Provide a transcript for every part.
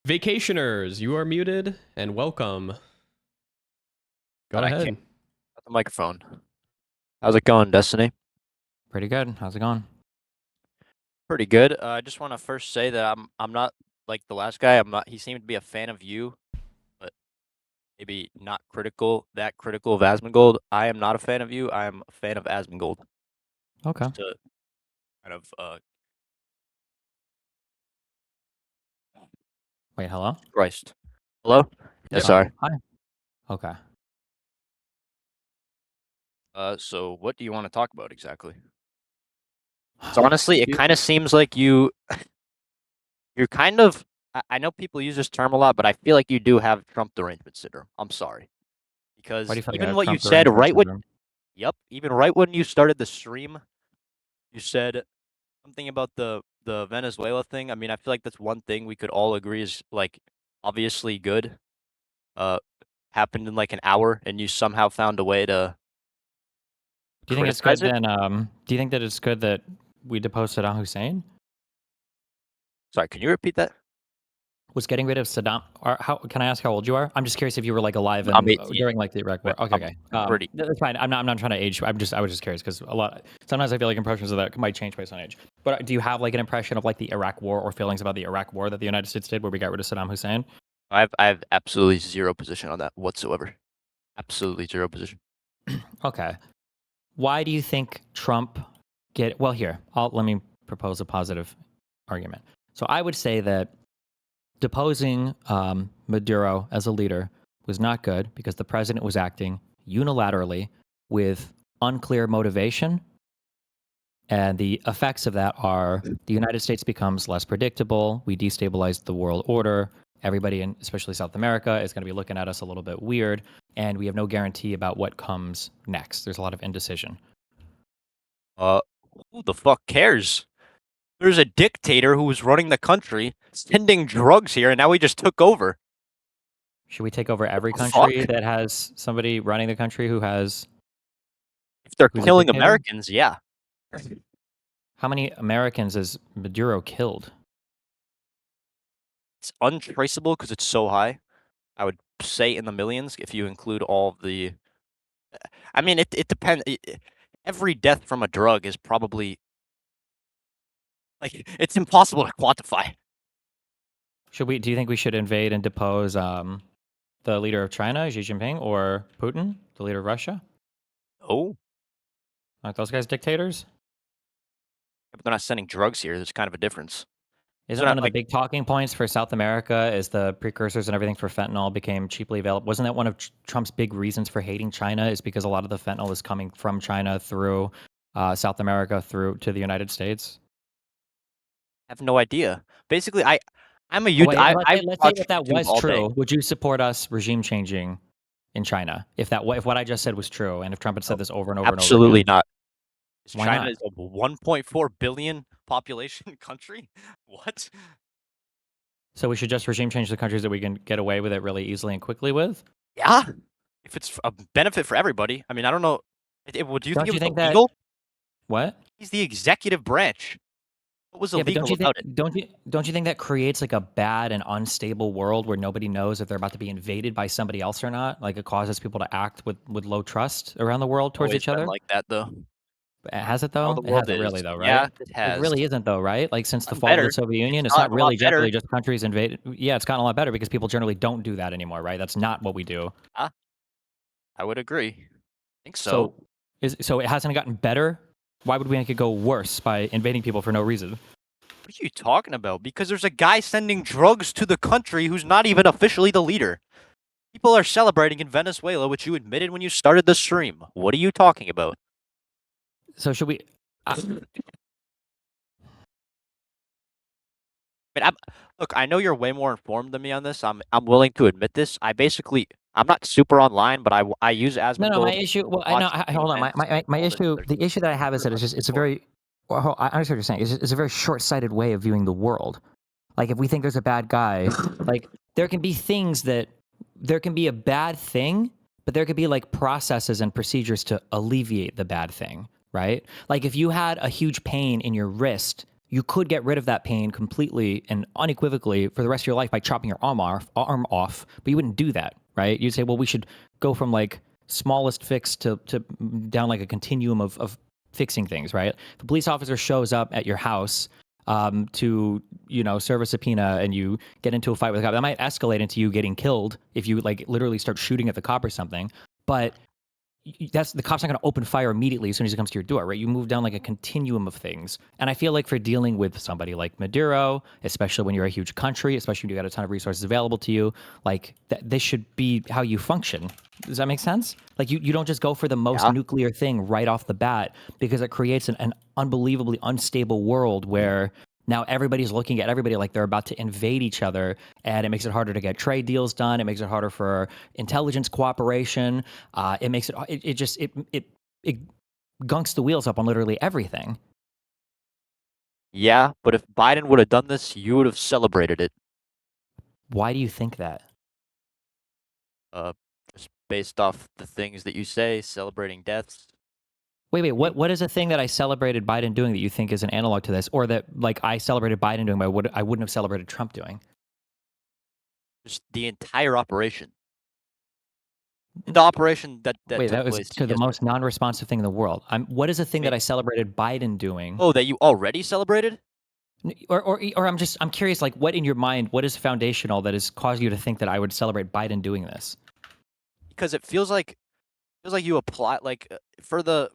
Vacationers, you are muted and welcome. Go But I ahead. can't the microphone. How's it going, Destiny? Pretty good. How's it going? Pretty good. I just want to first say that I'm not like the last guy. I'm not. He seemed to be a fan of you, but maybe not critical of Asmongold. I am not a fan of you. I am a fan of Asmongold. Okay. Just to kind of Wait, hello? Christ. Hello? Yeah, Yep. sorry. Hi. Okay. So what do you want to talk about exactly? So honestly, it kind of seems like you're kind of. I know people use this term a lot, but I feel like you do have Trump derangement syndrome. I'm sorry, Why do because you feel like I even have what you Trump said derangement right when syndrome? Yep. Even right when you started the stream, you said something about the Venezuela thing. I mean, I feel like that's one thing we could all agree is like obviously good. Uh, happened in like an hour, and you somehow found a way to Do you think it's good criticize it. then do you think that it's good that we deposed Saddam Hussein? Sorry, can you repeat that? Was getting rid of Saddam or how can I ask how old you are? I'm just curious if you were like alive I'm and 18, during like the Iraq but war. Okay, I'm okay. pretty. That's fine. I'm not trying to age. I was just curious because sometimes I feel like impressions of that might change based on age. But do you have like an impression of like the Iraq war or feelings about the Iraq war that the United States did where we got rid of Saddam Hussein? I have absolutely zero position on that whatsoever. Absolutely zero position. Okay. Why do you think Trump well here, let me propose a positive argument. So I would say that deposing Maduro as a leader was not good because the president was acting unilaterally with unclear motivation. And the effects of that are the United States becomes less predictable. We destabilize the world order. Everybody, in especially South America, is going to be looking at us a little bit weird. And we have no guarantee about what comes next. There's a lot of indecision. Uh, who the fuck cares? There's a dictator who was running the country, sending drugs here, and now he just took over. Should we take over every country Fuck. that has somebody running the country If they're who's a killing dictator? Americans, yeah. How many Americans has Maduro killed? It's untraceable because it's so high. I would say in the millions if you include all of the. I mean, it depends. Every death from a drug is probably like it's impossible to quantify. Do you think we should invade and depose the leader of China, Xi Jinping, or Putin, the leader of Russia? Oh, Aren't those guys dictators? but they're not sending drugs here. There's kind of a difference. They're Isn't one not of the like big talking points for South America is the precursors and everything for fentanyl became cheaply available? Wasn't that one of Trump's big reasons for hating China is because a lot of the fentanyl is coming from China through South America through to the United States? I have no idea. Basically, I'm a Oh, YouTube. wait, I let's say watch that that YouTube was all day. true. Would you support us regime changing in China if what I just said was true, and if Trump had No, said this over and over and over absolutely again? not. Why China not? is a 1.4 billion population country. What? So we should just regime change the countries that we can get away with it really easily and quickly with? Yeah. If it's a benefit for everybody. I mean, I don't know. Do you think Don't it you was think that illegal? what? He's the executive branch. What was Yeah, but illegal about it? don't you think that creates like a bad and unstable world where nobody knows if they're about to be invaded by somebody else or not? Like it causes people to act with low trust around the world towards Always each been other? like that, though. Has it How though? the It world hasn't really is. though, Yeah, right? it It has. really isn't though, right? Like since the Gotten fall of the better. Soviet It's Union, it's not gotten a lot really better. generally just countries invaded. Yeah, it's gotten a lot better because people generally don't do that anymore, right? That's not what we do. Ah, I would agree. I think so. So so it hasn't gotten better. Why would we make it go worse by invading people for no reason? What are you talking about? Because there's a guy sending drugs to the country who's not even officially the leader. People are celebrating in Venezuela, which you admitted when you started the stream. What are you talking about? So should we? I mean, look, I know you're way more informed than me on this. I'm willing to admit this. I'm not super online, but I use No. My Asmongold. issue. Well, I know. Watch streaming Hold on. events, My all this issue. other The stuff. issue that I have is that it's a very. Well, I understand what you're saying. It's a very short-sighted way of viewing the world. Like if we think there's a bad guy, like there can be things that there can be a bad thing, but there could be like processes and procedures to alleviate the bad thing, right? Like if you had a huge pain in your wrist you could get rid of that pain completely and unequivocally for the rest of your life by chopping your arm off, but you wouldn't do that, right? You'd say, well, we should go from like smallest fix to down like a continuum of fixing things, right? If a police officer shows up at your house to serve a subpoena and you get into a fight with a cop, that might escalate into you getting killed if you like literally start shooting at the cop or something. But that's the cop's not going to open fire immediately as soon as he comes to your door, right? You move down like a continuum of things. And I feel like for dealing with somebody like Maduro, especially when you're a huge country, especially when you got a ton of resources available to you, like this should be how you function. Does that make sense? Like you don't just go for the most nuclear thing right off the bat, because it creates an unbelievably unstable world where now everybody's looking at everybody like they're about to invade each other, and it makes it harder to get trade deals done. It makes it harder for intelligence cooperation. It makes it gunks the wheels up on literally everything. Yeah, but if Biden would have done this, you would have celebrated it. Why do you think that? Just based off the things that you say, celebrating deaths. Wait, what is a thing that I celebrated Biden doing that you think is an analog to this, or that like I celebrated Biden doing, but I wouldn't have celebrated Trump doing? Just the entire operation. The operation that Wait, took that was place to the yesterday. most non-responsive thing in the world. What is a thing that I celebrated Biden doing? Oh, that you already celebrated? Or I'm curious, like, what in your mind, what is foundational that has caused you to think that I would celebrate Biden doing this? Because it feels like you apply like for the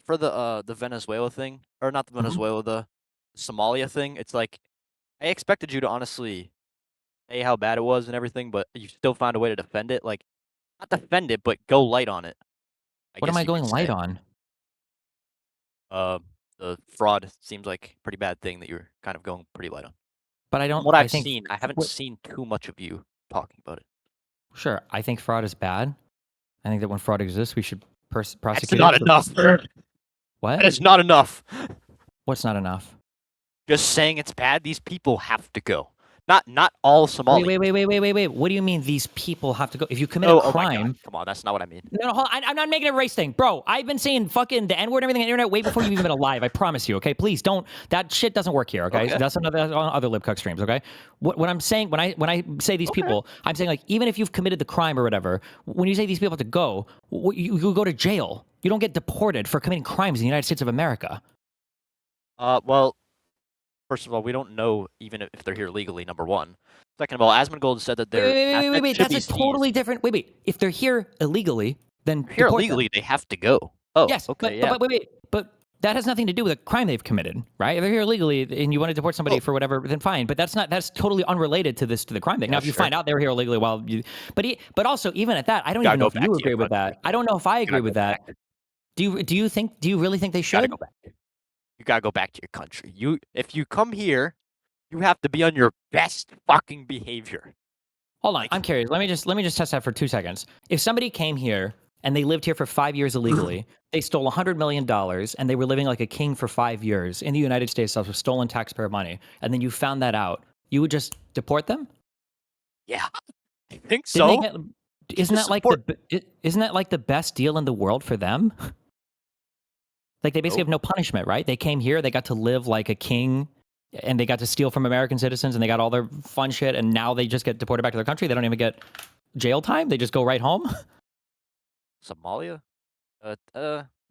Venezuela thing, or not the Venezuela, the Somalia thing. It's like I expected you to honestly say how bad it was and everything, but you still found a way to defend it. Like not defend it, but go light on it. What am I going light on? The fraud seems like a pretty bad thing that you're kind of going pretty light on. But I don't. From what I've think, seen, I haven't seen too much of you talking about it. Sure, I think fraud is bad. I think that when fraud exists, we should prosecute. That's not enough. What? That is not enough. What's not enough? Just saying it's bad. These people have to go. Not all Somali. Wait. What do you mean these people have to go? If you commit a crime... Oh my God. Come on, that's not what I mean. No, hold on. I'm not making it a race thing. Bro, I've been saying fucking the N-word and everything on the internet way before you've even been alive. I promise you, okay? Please don't... That shit doesn't work here, okay? That's on other libcuck streams, okay? What I'm saying, when I say these people, I'm saying, like, even if you've committed the crime or whatever, when you say these people have to go, you go to jail. You don't get deported for committing crimes in the United States of America. Well, first of all, we don't know even if they're here legally, number one. Second of all, Asmongold said that they're... Wait. That's a totally different... Wait. If they're here illegally, then here illegally, they have to go. Oh, yes. Okay, yeah. But that has nothing to do with a crime they've committed, right? If they're here illegally and you want to deport somebody for whatever, then fine. But that's totally unrelated to the crime thing. Now, if you find out they were here illegally while you... But also, even at that, I don't even know if you agree with that. I don't know if I agree with that. Do you really think they should? You gotta go back. You gotta go back to your country. If you come here, you have to be on your best fucking behavior. Hold on, I'm curious. Let me just test that for 2 seconds. If somebody came here and they lived here for 5 years illegally, they stole $100 million, and they were living like a king for 5 years in the United States with stolen taxpayer money, and then you found that out, you would just deport them? Yeah, I think so. Isn't that like the best deal in the world for them? Like they basically have no punishment, right? They came here, they got to live like a king, and they got to steal from American citizens, and they got all their fun shit, and now they just get deported back to their country. They don't even get jail time. They just go right home. Somalia?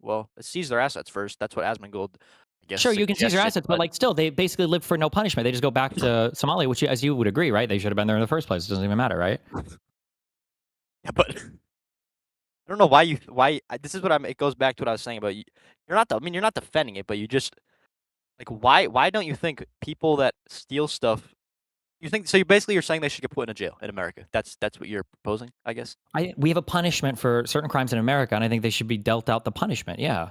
Well, seize their assets first. That's what Asmongold, I guess. Sure, you can seize their assets, but like still, they basically live for no punishment. They just go back to Somalia, which, as you would agree, right? They should have been there in the first place. It doesn't even matter, right? Yeah, but I don't know why. This is what it goes back to what I was saying about you. You're not defending it, but you just like why don't you think people that steal stuff? You think so? You're saying they should get put in a jail in America. That's what you're proposing, I guess. We have a punishment for certain crimes in America, and I think they should be dealt out the punishment. Yeah.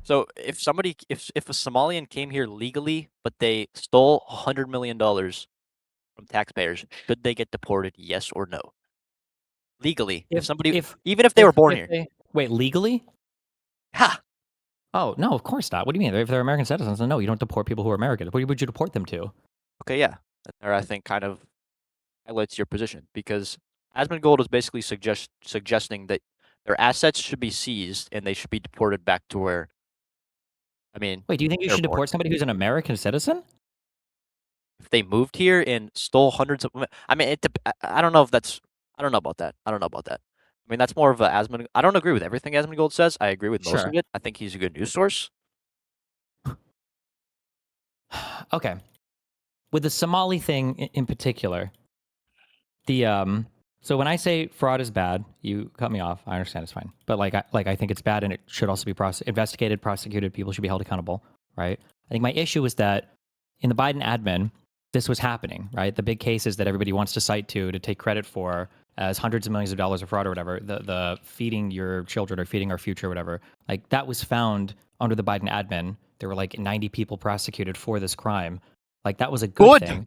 So if a Somalian came here legally, but they stole $100 million from taxpayers, should they get deported? Yes or no? Legally, even if they were born here. Wait, legally? Ha! Oh no, of course not. What do you mean? If they're American citizens, then no, you don't deport people who are American. What would you deport them to? Okay, yeah. Or I think kind of highlights your position, because Asmongold is basically suggesting that their assets should be seized and they should be deported back to where. I mean, wait, do you think you should deport somebody who's an American citizen? if they moved here and stole hundreds of. I mean, I don't know if that's. I don't know about that. I don't know about that. I mean, that's more of a Asmon. I don't agree with everything Asmongold says. I agree with most Sure. of it. I think he's a good news source. Okay. With the Somali thing in particular, so when I say fraud is bad, you cut me off. I understand, it's fine. But I think it's bad, and it should also be investigated, prosecuted. People should be held accountable, right? I think my issue is that in the Biden admin, this was happening, right? The big cases that everybody wants to cite to take credit for as hundreds of millions of dollars of fraud or whatever, the feeding your children or feeding our future or whatever, like that was found under the Biden admin. There were like 90 people prosecuted for this crime. Like that was a good thing.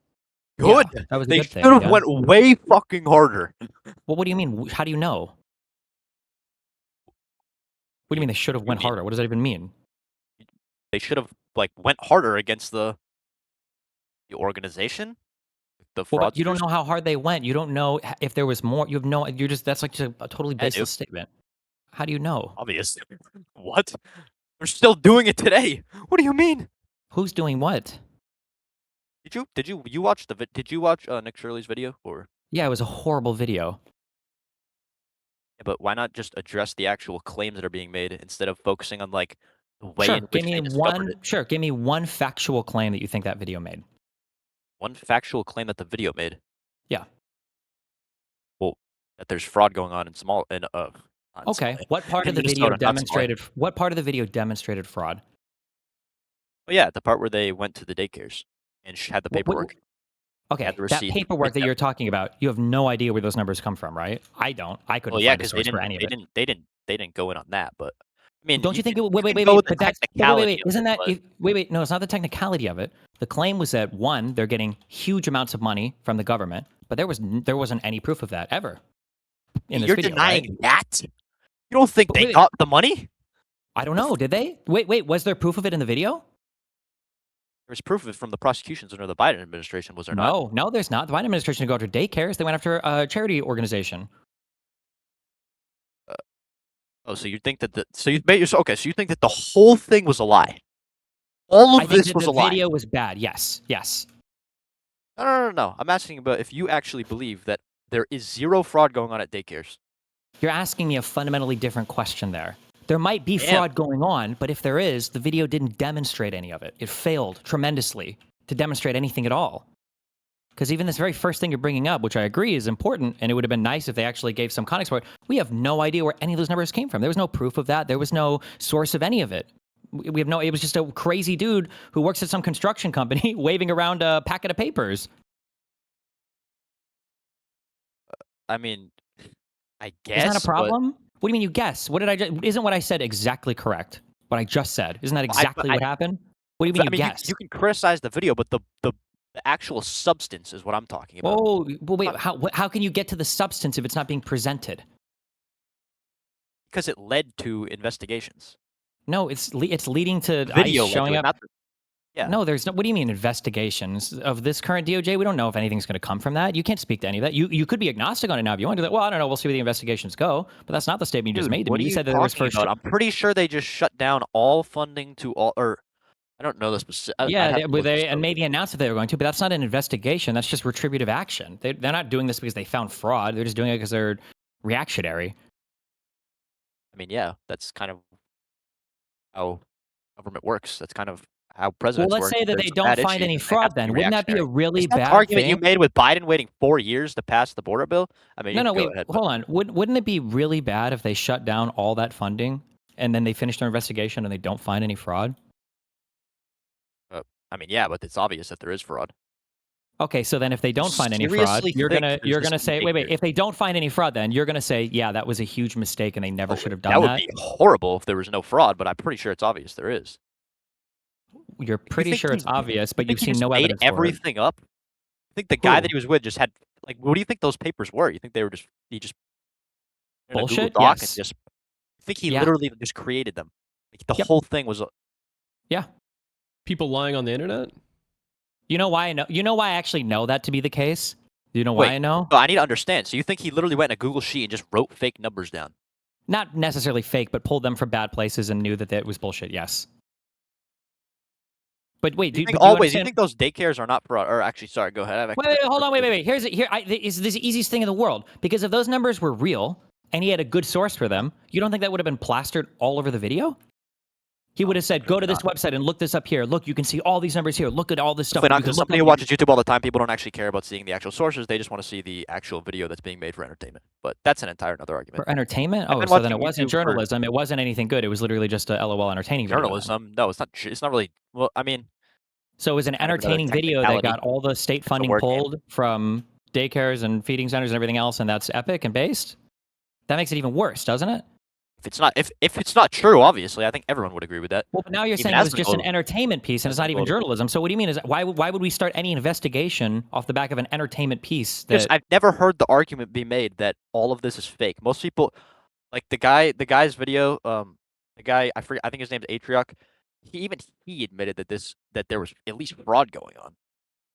Good. Yeah, that was a They good should thing. have Yeah. went way fucking harder. Well, what do you mean? How do you know? What do you mean they should have went harder? What does that even mean? They should have went harder against the organization, the fraudsters. Well, but you don't know how hard they went. You don't know if there was more. You have no. You're just that's like just a totally baseless statement. How do you know? Obvious. What? They're still doing it today. What do you mean? Who's doing what? Did you watch Did you watch Nick Shirley's video or? Yeah, it was a horrible video. Yeah, but why not just address the actual claims that are being made instead of focusing on the way Sure, in which they discovered it? Sure, give me one factual claim that you think that video made. One factual claim that the video made. Yeah. Well, that there's fraud going on in small in Okay. What part of the video demonstrated? What part of the video demonstrated fraud? Oh yeah, the part where they went to the daycares and had the paperwork. Okay, that paperwork that you're talking about, you have no idea where those numbers come from, right? I don't. I couldn't find a source for any of it. They didn't go in on that, but I mean, don't you think? Wait. But that's wait. Isn't that? Wait. No, it's not the technicality of it. The claim was that one, they're getting huge amounts of money from the government, but there wasn't any proof of that ever. In this You're video, denying that? You don't think they got the money? I don't know. Did they? Wait. Was there proof of it in the video? There's proof of it from the prosecutions under the Biden administration, was there not? No, there's not. The Biden administration didn't go after daycares. They went after a charity organization. So you think that so you think that the whole thing was a lie? All of this was a lie. The video was bad. Yes. No. I'm asking about if you actually believe that there is zero fraud going on at daycares. You're asking me a fundamentally different question there. There might be fraud going on, but if there is, the video didn't demonstrate any of it. It failed tremendously to demonstrate anything at all. Because even this very first thing you're bringing up, which I agree is important, and it would have been nice if they actually gave some context for it, we have no idea where any of those numbers came from. There was no proof of that. There was no source of any of it. We have it was just a crazy dude who works at some construction company waving around a packet of papers. I mean, I guess. Is that a problem? What do you mean you guess? What did I just... Isn't what I said exactly correct? What I just said. Isn't that exactly what happened? What do you mean you guess? You can criticize the video, but the actual substance is what I'm talking about. Oh, well, wait. How can you get to the substance if it's not being presented? Because it led to investigations. No, it's leading to video ICE showing up. Yeah. No, there's no. What do you mean investigations of this current DOJ? We don't know if anything's going to come from that. You can't speak to any of that. You could be agnostic on it now if you want to do that. Well, I don't know. We'll see where the investigations go. But that's not the statement you just made to me. You said that there was first. I'm pretty sure they just shut down all funding to all, or I don't know the specific. Yeah, they maybe announced that they were going to, but that's not an investigation. That's just retributive action. They're not doing this because they found fraud. They're just doing it because they're reactionary. I mean, yeah, that's kind of how government works. That's kind of how presidents work. Well, let's say that they don't find any fraud then. Wouldn't that be a really bad argument thing? you made with Biden waiting 4 years to pass the border bill? I mean, no, wait, hold on. Wouldn't it be really bad if they shut down all that funding and then they finish their investigation and they don't find any fraud? I mean, yeah, but it's obvious that there is fraud. Okay, so then if they don't find any fraud, you're gonna say, wait. If they don't find any fraud, then you're gonna say, yeah, that was a huge mistake and they never should have done that. That would be horrible if there was no fraud, but I'm pretty sure it's obvious there is. You're pretty sure it's obvious, but you've seen no evidence for it. Everything up. I think the guy that he was with just had what do you think those papers were? You think they were he just bullshit? Yes. I think he literally just created them. The whole thing was. Yeah. People lying on the internet? You know why I know? You know why I actually know that to be the case? Do you know why I know? No, I need to understand. So you think he literally went in a Google sheet and just wrote fake numbers down? Not necessarily fake, but pulled them from bad places and knew that it was bullshit. Yes. But wait, You do think you always? You understand? think those daycares are not fraud? Or actually, sorry, go ahead. I have Wait, hold on, wait. Here's this is the easiest thing in the world, because if those numbers were real and he had a good source for them, you don't think that would have been plastered all over the video? He would have said, go to this website and look this up here. Look, you can see all these numbers here. Look at all this stuff. Definitely not, You can because look somebody up. who watches YouTube all the time, people don't actually care about seeing the actual sources. They just want to see the actual video that's being made for entertainment. But that's an entire another argument. For entertainment? I've Oh, been so then it watching wasn't YouTube for journalism. It wasn't anything good. It was literally just a LOL entertaining video. Journalism? No, it's not. It's not really. Well, I mean, So it was an kind of another entertaining video that technicality. got all the state funding word game. pulled from daycares and feeding centers and everything else, and that's epic and based? That makes it even worse, doesn't it? If it's not true, obviously, I think everyone would agree with that. Well, but now you're Even saying it was just an Asmongold- entertainment piece and it's not even Asmongold- journalism. So what do you mean? Is why would we start any investigation off the back of an entertainment piece? Because That I've never heard the argument be made that all of this is fake. Most people, like the guy's video, the guy I forget, I think his name's Atriok. He admitted that there was at least fraud going on.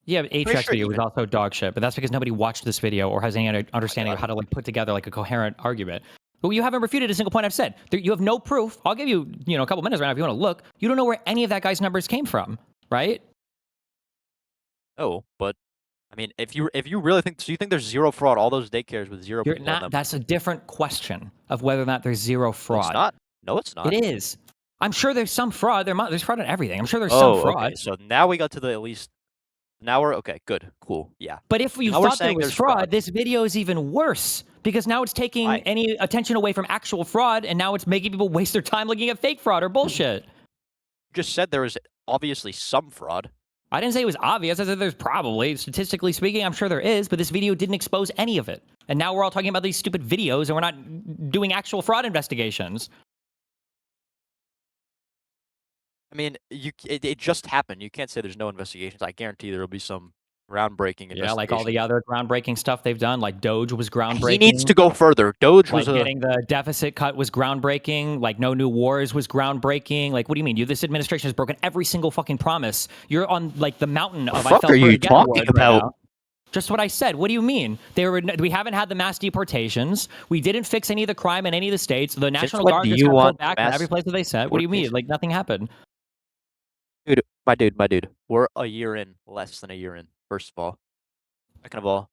yeah, Atrax sure video was even- also dog shit, but that's because nobody watched this video or has any understanding of how to like put together like a coherent argument. But you haven't refuted a single point I've said. You have no proof. I'll give you, a couple minutes right now if you want to look. You don't know where any of that guy's numbers came from, right? No, but I mean, if you really think, so you think there's zero fraud, all those daycares with 0 You're people in not. them? That's a different question of whether or not there's zero No, fraud. it's not. No, it's not. It is. I'm sure there's some fraud. There's fraud in everything. I'm sure there's some fraud. Okay. So now we got to the at least. Now we're okay. Good. Cool. Yeah. But if you Now we're thought there saying was there's fraud, fraud. this video is even worse because now it's taking Why? any attention away from actual fraud, and now it's making people waste their time looking at fake fraud or bullshit. You just said there was obviously some fraud. I didn't say it was obvious. I said there's probably, statistically speaking, I'm sure there is, but this video didn't expose any of it. And now we're all talking about these stupid videos, and we're not doing actual fraud investigations. I mean, it just happened. You can't say there's no investigations. I guarantee there will be some groundbreaking Yeah, like all the investigations. other groundbreaking stuff they've done, like Doge was groundbreaking. He needs to go further. Doge Like was getting the deficit cut was groundbreaking. Like no new wars was groundbreaking. Like what do you mean? This administration has broken every single fucking promise. You're on like the mountain of I fuck fell are for you a Get talking Award about? Right now. Just what I said. What do you mean? We haven't had the mass deportations. We didn't fix any of the crime in any of the states. The National when Guard do just you got want pulled back in mass every place that they said. What do you mean? deportation? Like nothing happened. My dude. We're a year in, less than a year in. First of all, second of all,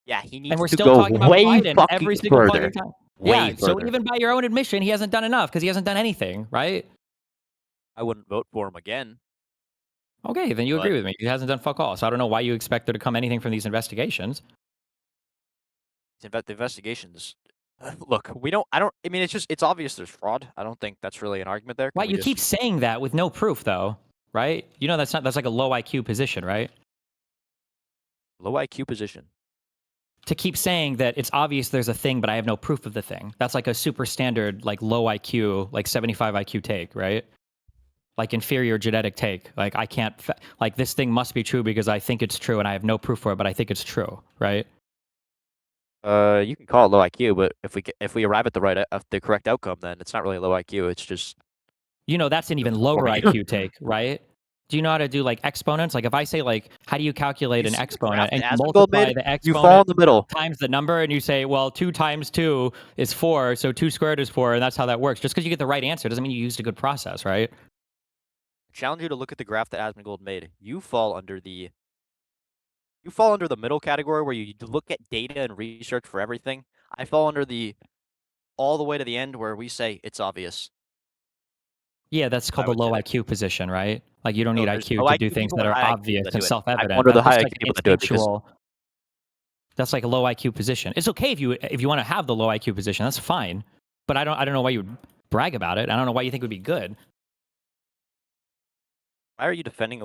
yeah, he needs And we're to still go talking about way Biden fucking every single further. fucking time. Way Yeah, so further. even by your own admission, he hasn't done enough because he hasn't done anything, right? I wouldn't vote for him again. Okay, then you But- agree with me. He hasn't done fuck all. So I don't know why you expect there to come anything from these investigations. The investigations. Look, we don't. I don't. I mean, it's obvious there's fraud. I don't think that's really an argument there. Why Can we you just- keep saying that with no proof, though, right? You know that's like a low IQ position, right? low IQ position. To keep saying that it's obvious there's a thing, but I have no proof of the thing. That's like a super standard, like low IQ, like 75 IQ take, right? Like inferior genetic take. Like I can't, like this thing must be true because I think it's true and I have no proof for it, but I think it's true, right? You can call it low IQ, but if we arrive at the correct outcome, then it's not really low IQ. It's just That's an even lower IQ take, right? Do you know how to do like exponents? Like if I say like, how do you calculate an exponent and multiply the exponent you fall in the middle. times the number and you say, well, 2 times 2 is 4, so 2 squared is 4, and that's how that works. Just because you get the right answer doesn't mean you used a good process, right? I challenge you to look at the graph that Asmongold made. You fall under the middle category where you look at data and research for everything. I fall under all the way to the end where we say it's obvious. Yeah, that's called the would low say that. IQ position, right? Like you don't need there's IQ low to IQ do things people that and are high IQ obvious that and do it. self-evident. I'm under the That's high like IQ an people that do it because instinctual. That's like a low IQ position. It's okay if you want to have the low IQ position. That's fine. But I don't know why you would brag about it. I don't know why you think it would be good. why are you defending?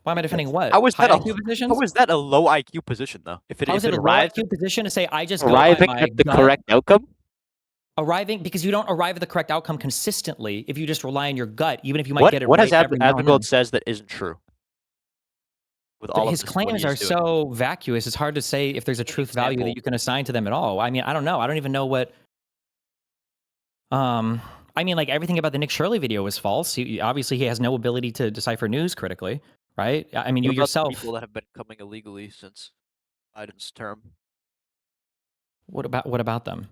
Why am I defending what? How is High that IQ positions? How is that a low IQ position though? If How is it a low arrives IQ position to say I just go by arriving my at the gut? correct outcome? Arriving because you don't arrive at the correct outcome consistently if you just rely on your gut, even if you might get it What right has every now and then. Asmongold says that isn't true? With all But of his this, what claims he's are doing. so vacuous. It's hard to say if there's a truth value that example. you can assign to them at all. I mean, I don't know. I don't even know what. I mean, like everything about the Nick Shirley video was false. Obviously, he has no ability to decipher news critically, right? I mean, What you about the yourself. people that have been coming illegally since Biden's term. What about them?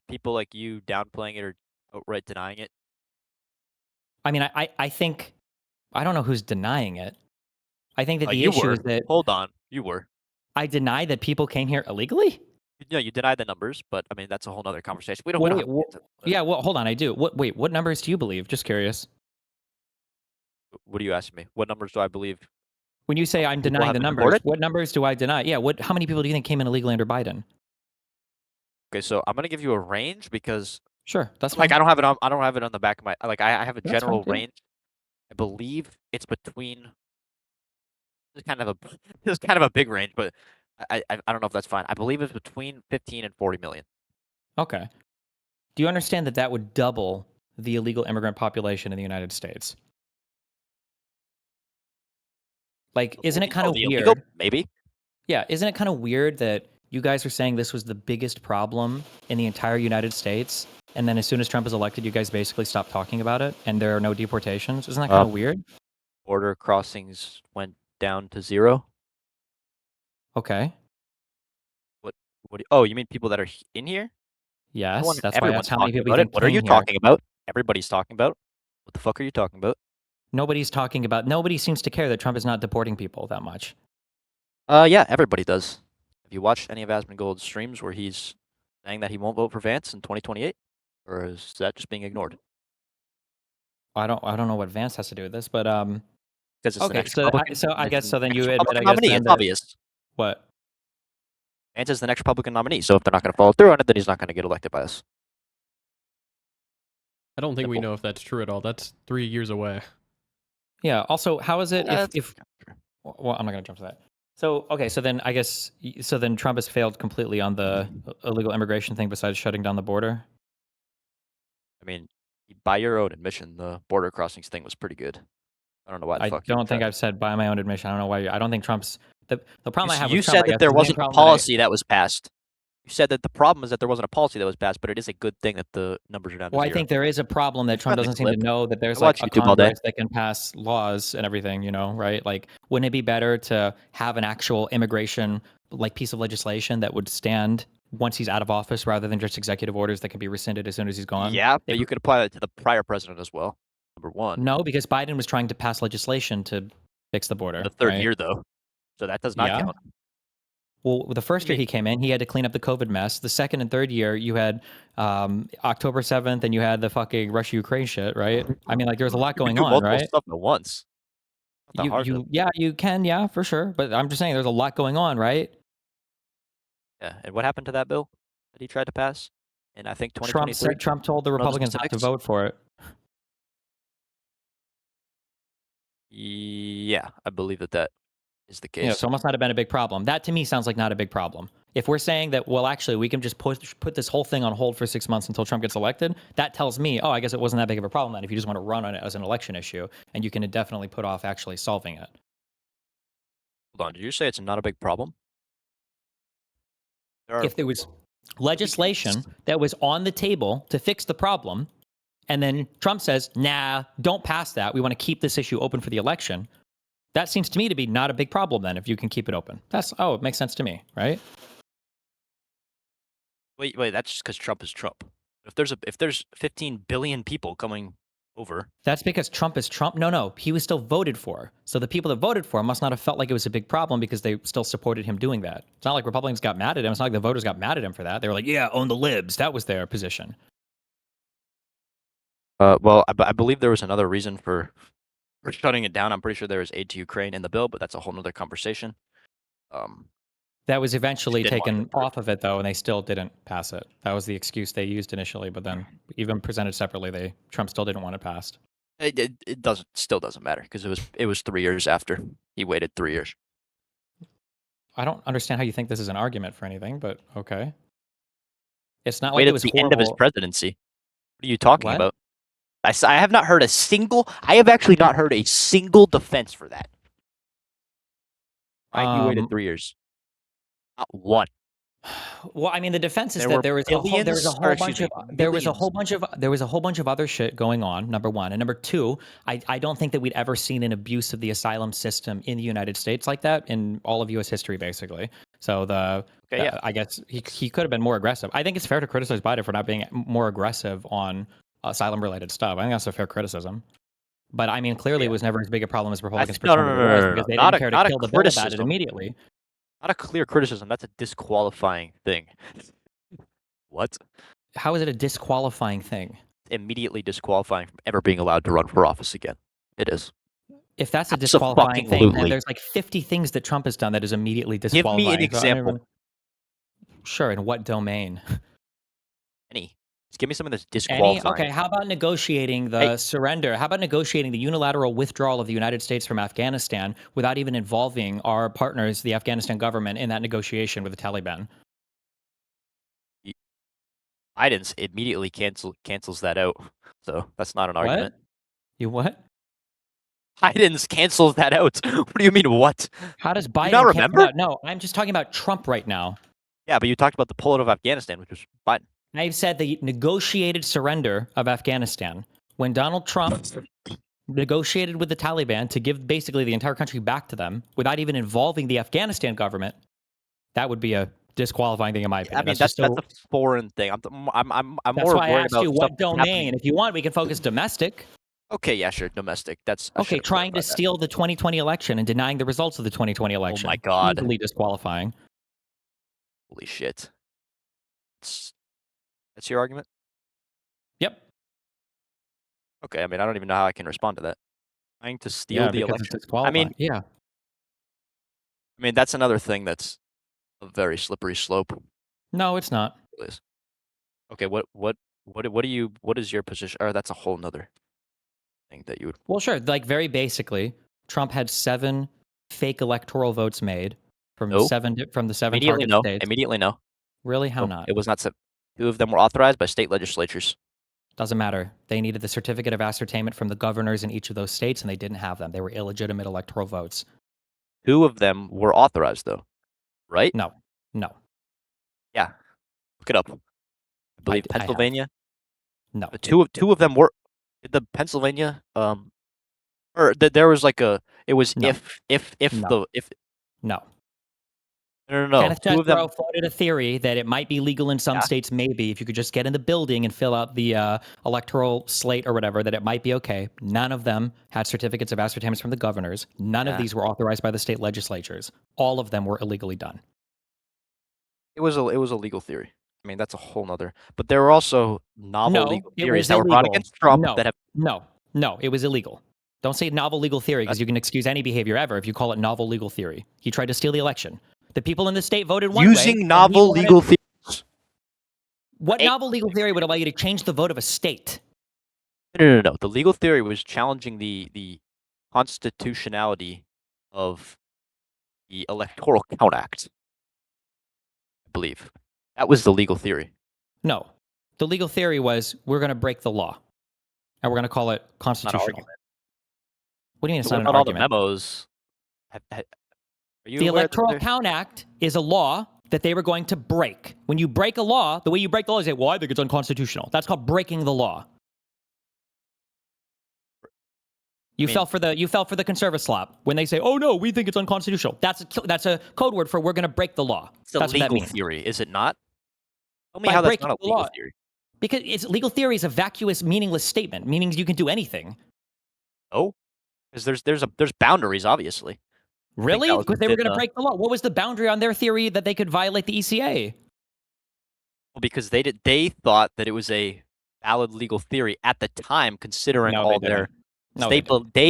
People like you downplaying it or outright denying it. I mean, I think I don't know who's denying it. I think that the You issue were. is that Hold on. You were. I deny that people came here illegally. No, you denied the numbers, but I mean that's a whole other conversation. We don't. We Wait, don't wait, have to get into that. yeah. Well, hold on. I do. What numbers do you believe? Just curious. What are you asking me? What numbers do I believe? When you say I'm People denying have the been numbers, deported? what numbers do I deny? Yeah. How many people do you think came in illegally under Biden? Okay, so I'm gonna give you a range because Sure, that's like fine. I don't have it on the back of my like I have a That's fine. general Yeah. range. I believe it's between. It's kind of a it's kind of a big range, but I don't know if that's fine. I believe it's between 15 and 40 million. Okay. Do you understand that that would double the illegal immigrant population in the United States? Like, isn't it kind of The illegal? weird? Maybe. Yeah, isn't it kind of weird that you guys are saying this was the biggest problem in the entire United States, and then as soon as Trump is elected, you guys basically stop talking about it, and there are no deportations? Isn't that kind of weird? Border crossings went down to 0. Okay. What? Oh, you mean people that are in here? Yes, that's why I Everyone's asked how many talking people you about it. think What are came you here. talking about? Everybody's talking about. What the fuck are you talking about? Nobody's talking about. Nobody seems to care that Trump is not deporting people that much. Yeah, everybody does. Have you watched any of Asmongold's streams where he's saying that he won't vote for Vance in 2028, or is that just being ignored? I don't know what Vance has to do with this, but Because it's the okay. next Republican. I guess so. Then Next you admit, Republican I guess, nominee. then It's that obvious. what? Vance is the next Republican nominee. So if they're not going to follow through on it, then he's not going to get elected by us. I don't think we Simple. know if that's true at all. That's 3 years away. Yeah. Also, how is it That's if well, I'm not going to jump to that. So, okay, so then I guess so then Trump has failed completely on the illegal immigration thing besides shutting down the border. I mean, by your own admission, the border crossings thing was pretty good. I don't know why the I fuck you don't think tried. I've said by my own admission. I don't know why. I don't think Trump's the problem I have You with Trump, said I that guess, there is the main wasn't a problem policy that was passed. You said that the problem is that there wasn't a policy that was passed, but it is a good thing that the numbers are down to well, 0. I think there is a problem that Trump Run the doesn't seem to clip. know that there's I like watch a YouTube all day. Congress that can pass laws and everything, right? Like, wouldn't it be better to have an actual immigration like piece of legislation that would stand once he's out of office rather than just executive orders that can be rescinded as soon as he's gone? Yeah, but you could apply that to the prior president as well. Number one. No, because Biden was trying to pass legislation to fix the border. The third right? year, though. So that does not Yeah. count. Well, the first year mean? he came in, he had to clean up the COVID mess. The second and third year, you had October 7th, and you had the fucking Russia-Ukraine shit, right? I mean, like, there's a lot You can going do on, multiple right? stuff at once. Not that hard to. Yeah, you can, yeah, for sure. But I'm just saying, there's a lot going on, right? Yeah, and what happened to that bill that he tried to pass? And I think 2023. Trump told the Know the Republicans not to specifics? vote for it. Yeah, I believe that is the case. So it must not have been a big problem. That to me sounds like not a big problem. If we're saying that, well, actually, we can just put this whole thing on hold for 6 months until Trump gets elected, that tells me, oh, I guess it wasn't that big of a problem then if you just want to run on it as an election issue, and you can definitely put off actually solving it. Hold on, did you say it's not a big problem? If there was legislation that was on the table to fix the problem, and then Trump says, nah, don't pass that. We want to keep this issue open for the election. That seems to me to be not a big problem then if you can keep it open. It makes sense to me, right? Wait, that's just because Trump is Trump. If there's 15 billion people coming over. That's because Trump is Trump. No, he was still voted for. So the people that voted for him must not have felt like it was a big problem because they still supported him doing that. It's not like Republicans got mad at him. It's not like the voters got mad at him for that. They were like, yeah, own the libs. That was their position. Well, I believe there was another reason for shutting it down. I'm pretty sure there was aid to Ukraine in the bill, but that's a whole nother conversation. That was eventually didn't want taken it approved. off of it, though, and they still didn't pass it. That was the excuse they used initially, but then even presented separately, Trump still didn't want it passed. It still doesn't matter because it was 3 years after he waited 3 years. I don't understand how you think this is an argument for anything, but okay. It's not like Waited it was to the horrible. end of his presidency. What are you talking What? about? I have not heard I have actually not heard a single defense for that. Why he waited 3 years? Not one. Well, I mean, the defense is There that were there was billions, a whole bunch of other shit going on. Number one, and number two, I don't think that we'd ever seen an abuse of the asylum system in the United States like that in all of U.S. history, basically. So I guess he could have been more aggressive. I think it's fair to criticize Biden for not being more aggressive on asylum-related stuff. I think that's a fair criticism. But I mean, clearly, Yeah. it was never as big a problem as Republicans No, pretended it was because they Not didn't care to not a kill the bill about it criticism. immediately. Not a clear criticism. That's a disqualifying thing. What? How is it a disqualifying thing? Immediately disqualifying from ever being allowed to run for office again. It is. If that's a disqualifying thing, then Abso-fucking-lutely. there's like 50 things that Trump has done that is immediately Give disqualifying. me an So I don't example. even- Sure, in what domain? Any. Just give me something that's Any? disqualifying. Okay, how about negotiating the Hey. surrender? How about negotiating the unilateral withdrawal of the United States from Afghanistan without even involving our partners, the Afghanistan government, in that negotiation with the Taliban? Biden immediately cancels that out. So that's not an argument. You what? Biden cancels that out. What do you mean, what? How does Biden not cancel remember? that? No, I'm just talking about Trump right now. Yeah, but you talked about the pullout of Afghanistan, which was Biden. I've said the negotiated surrender of Afghanistan. When Donald Trump negotiated with the Taliban to give basically the entire country back to them without even involving the Afghanistan government, that would be a disqualifying thing in my opinion. I mean, that's a foreign thing. I'm That's more why I worried asked about you stuff what that's happening. domain. If you want, we can focus domestic. Okay, yeah, sure, domestic. That's Okay, trying to steal the 2020 election and denying the results of the 2020 election. my God. Easily disqualifying. Holy shit. That's your argument? Yep. Okay, I mean, I don't even know how I can respond to that. Trying to steal the election. It's disqualifying. I mean, that's another thing that's a very slippery slope. No, it's not. Okay, what is your position? Or that's a whole nother thing that you would. Well, sure. Like very basically, Trump had 7 fake electoral votes made from the 7 Immediately target no. states. Immediately no. Really? How not? It was not. 2 of them were authorized by state legislatures. Doesn't matter. They needed the certificate of ascertainment from the governors in each of those states, and they didn't have them. They were illegitimate electoral votes. 2 of them were authorized, though, right? No. Yeah, look it up. I believe I have. Pennsylvania. No. Two of them were. The Pennsylvania. Or there was like a. It was No. No. No. Kenneth 2 of them. Chesbrough floated a theory that it might be legal in some states, maybe, if you could just get in the building and fill out the electoral slate or whatever, that it might be okay. None of them had certificates of ascertainment from the governors. None of these were authorized by the state legislatures. All of them were illegally done. It was a legal theory. I mean, that's a whole nother. But there were also novel legal theories that were brought against Trump that have. No, it was illegal. Don't say novel legal theory because you can excuse any behavior ever if you call it novel legal theory. He tried to steal the election. The people in the state voted one way. Using novel legal theories. What novel legal theory would allow you to change the vote of a state? No. The legal theory was challenging the constitutionality of the Electoral Count Act. I believe that was the legal theory. No, the legal theory was we're going to break the law, and we're going to call it constitutional. What do you mean it's not an argument? All the memos. The Electoral Count Act is a law that they were going to break. When you break a law, the way you break the law is say, well, I think it's unconstitutional. That's called breaking the law. You fell for the conservative slap when they say, "Oh no, we think it's unconstitutional." That's a code word for we're going to break the law. It's a that's legal what that means. theory, is it not? Tell me By how that's breaking not a the legal law. theory. Because legal theory is a vacuous, meaningless statement, meaning you can do anything. Oh, because there's boundaries, obviously. Really? Because they were going to break the law. What was the boundary on their theory that they could violate the ECA? Well, because they thought that it was a valid legal theory at the time, considering all their. They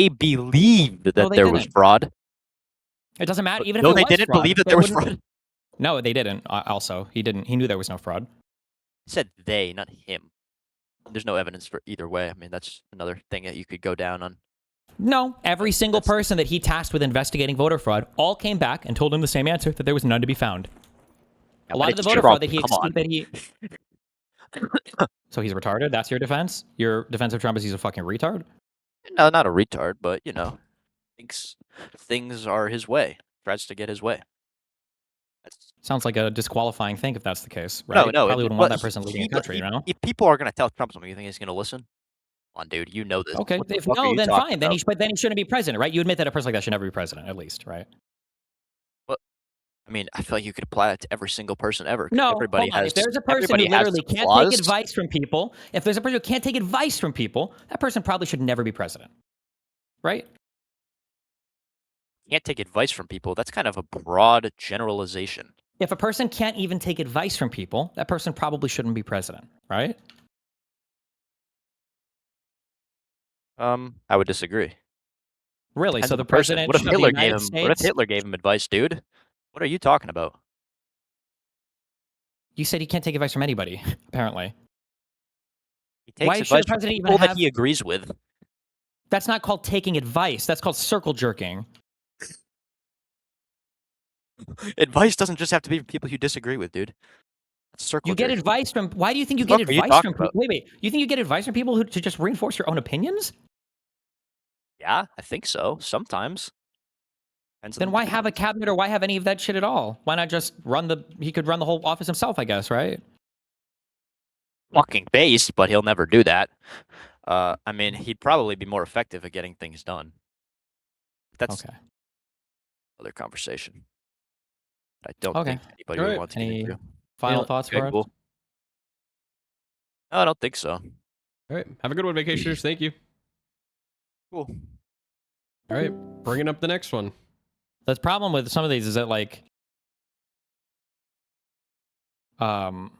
believed that there was fraud. It doesn't matter. Even if no, it they was didn't fraud, believe that there was fraud. No, they didn't. Also, he didn't. He knew there was no fraud. He said they, not him. There's no evidence for either way. I mean, that's another thing that you could go down on. No, every single person that he tasked with investigating voter fraud all came back and told him the same answer, that there was none to be found. Yeah, a lot of the voter fraud that he So he's retarded? That's your defense? Your defense of Trump is he's a fucking retard? No, not a retard, but, thinks things are his way. Tries to get his way. Sounds like a disqualifying thing if that's the case, right? No. Probably wouldn't want that person leading the country, If people are going to tell Trump something, you think he's going to listen? Come on, dude, you know this. Okay, if no, then fine. Then he shouldn't be president, right? You admit that a person like that should never be president, at least, right? Well, I mean, I feel like you could apply that to every single person ever. No, everybody has. If there's a person who literally can't take advice from people, if there's a person who can't take advice from people, that person probably should never be president. right? Can't take advice from people. That's kind of a broad generalization. If a person can't even take advice from people, that person probably shouldn't be president, right? I would disagree. Really? Depends So on the the person. president What if of the Hitler gave United him? What if States? Hitler gave him advice, dude? What are you talking about? You said he can't take advice from anybody, apparently. He Why takes should a advice from president even people that have? he agrees with. That's not called taking advice. That's called circle jerking. Advice doesn't just have to be from people you disagree with, dude. That's circle You get jerking. advice from. Why do you think you What get the fuck are you advice talking from about? people? Wait. You think you get advice from people who to just reinforce your own opinions? Yeah, I think so. Sometimes. Depends on Then the why have a individual. cabinet or why have any of that shit at all? Why not just run the? He could run the whole office himself, I guess, right? Fucking based, but he'll never do that. I mean, he'd probably be more effective at getting things done. That's Okay. another conversation. I don't Okay. think anybody All would right. want to get Any into. final Yeah, thoughts Okay, for us? cool. No, I don't think so. All right. Have a good one, vacationers. Thank you. Cool. All right. Bringing up the next one. The problem with some of these is that um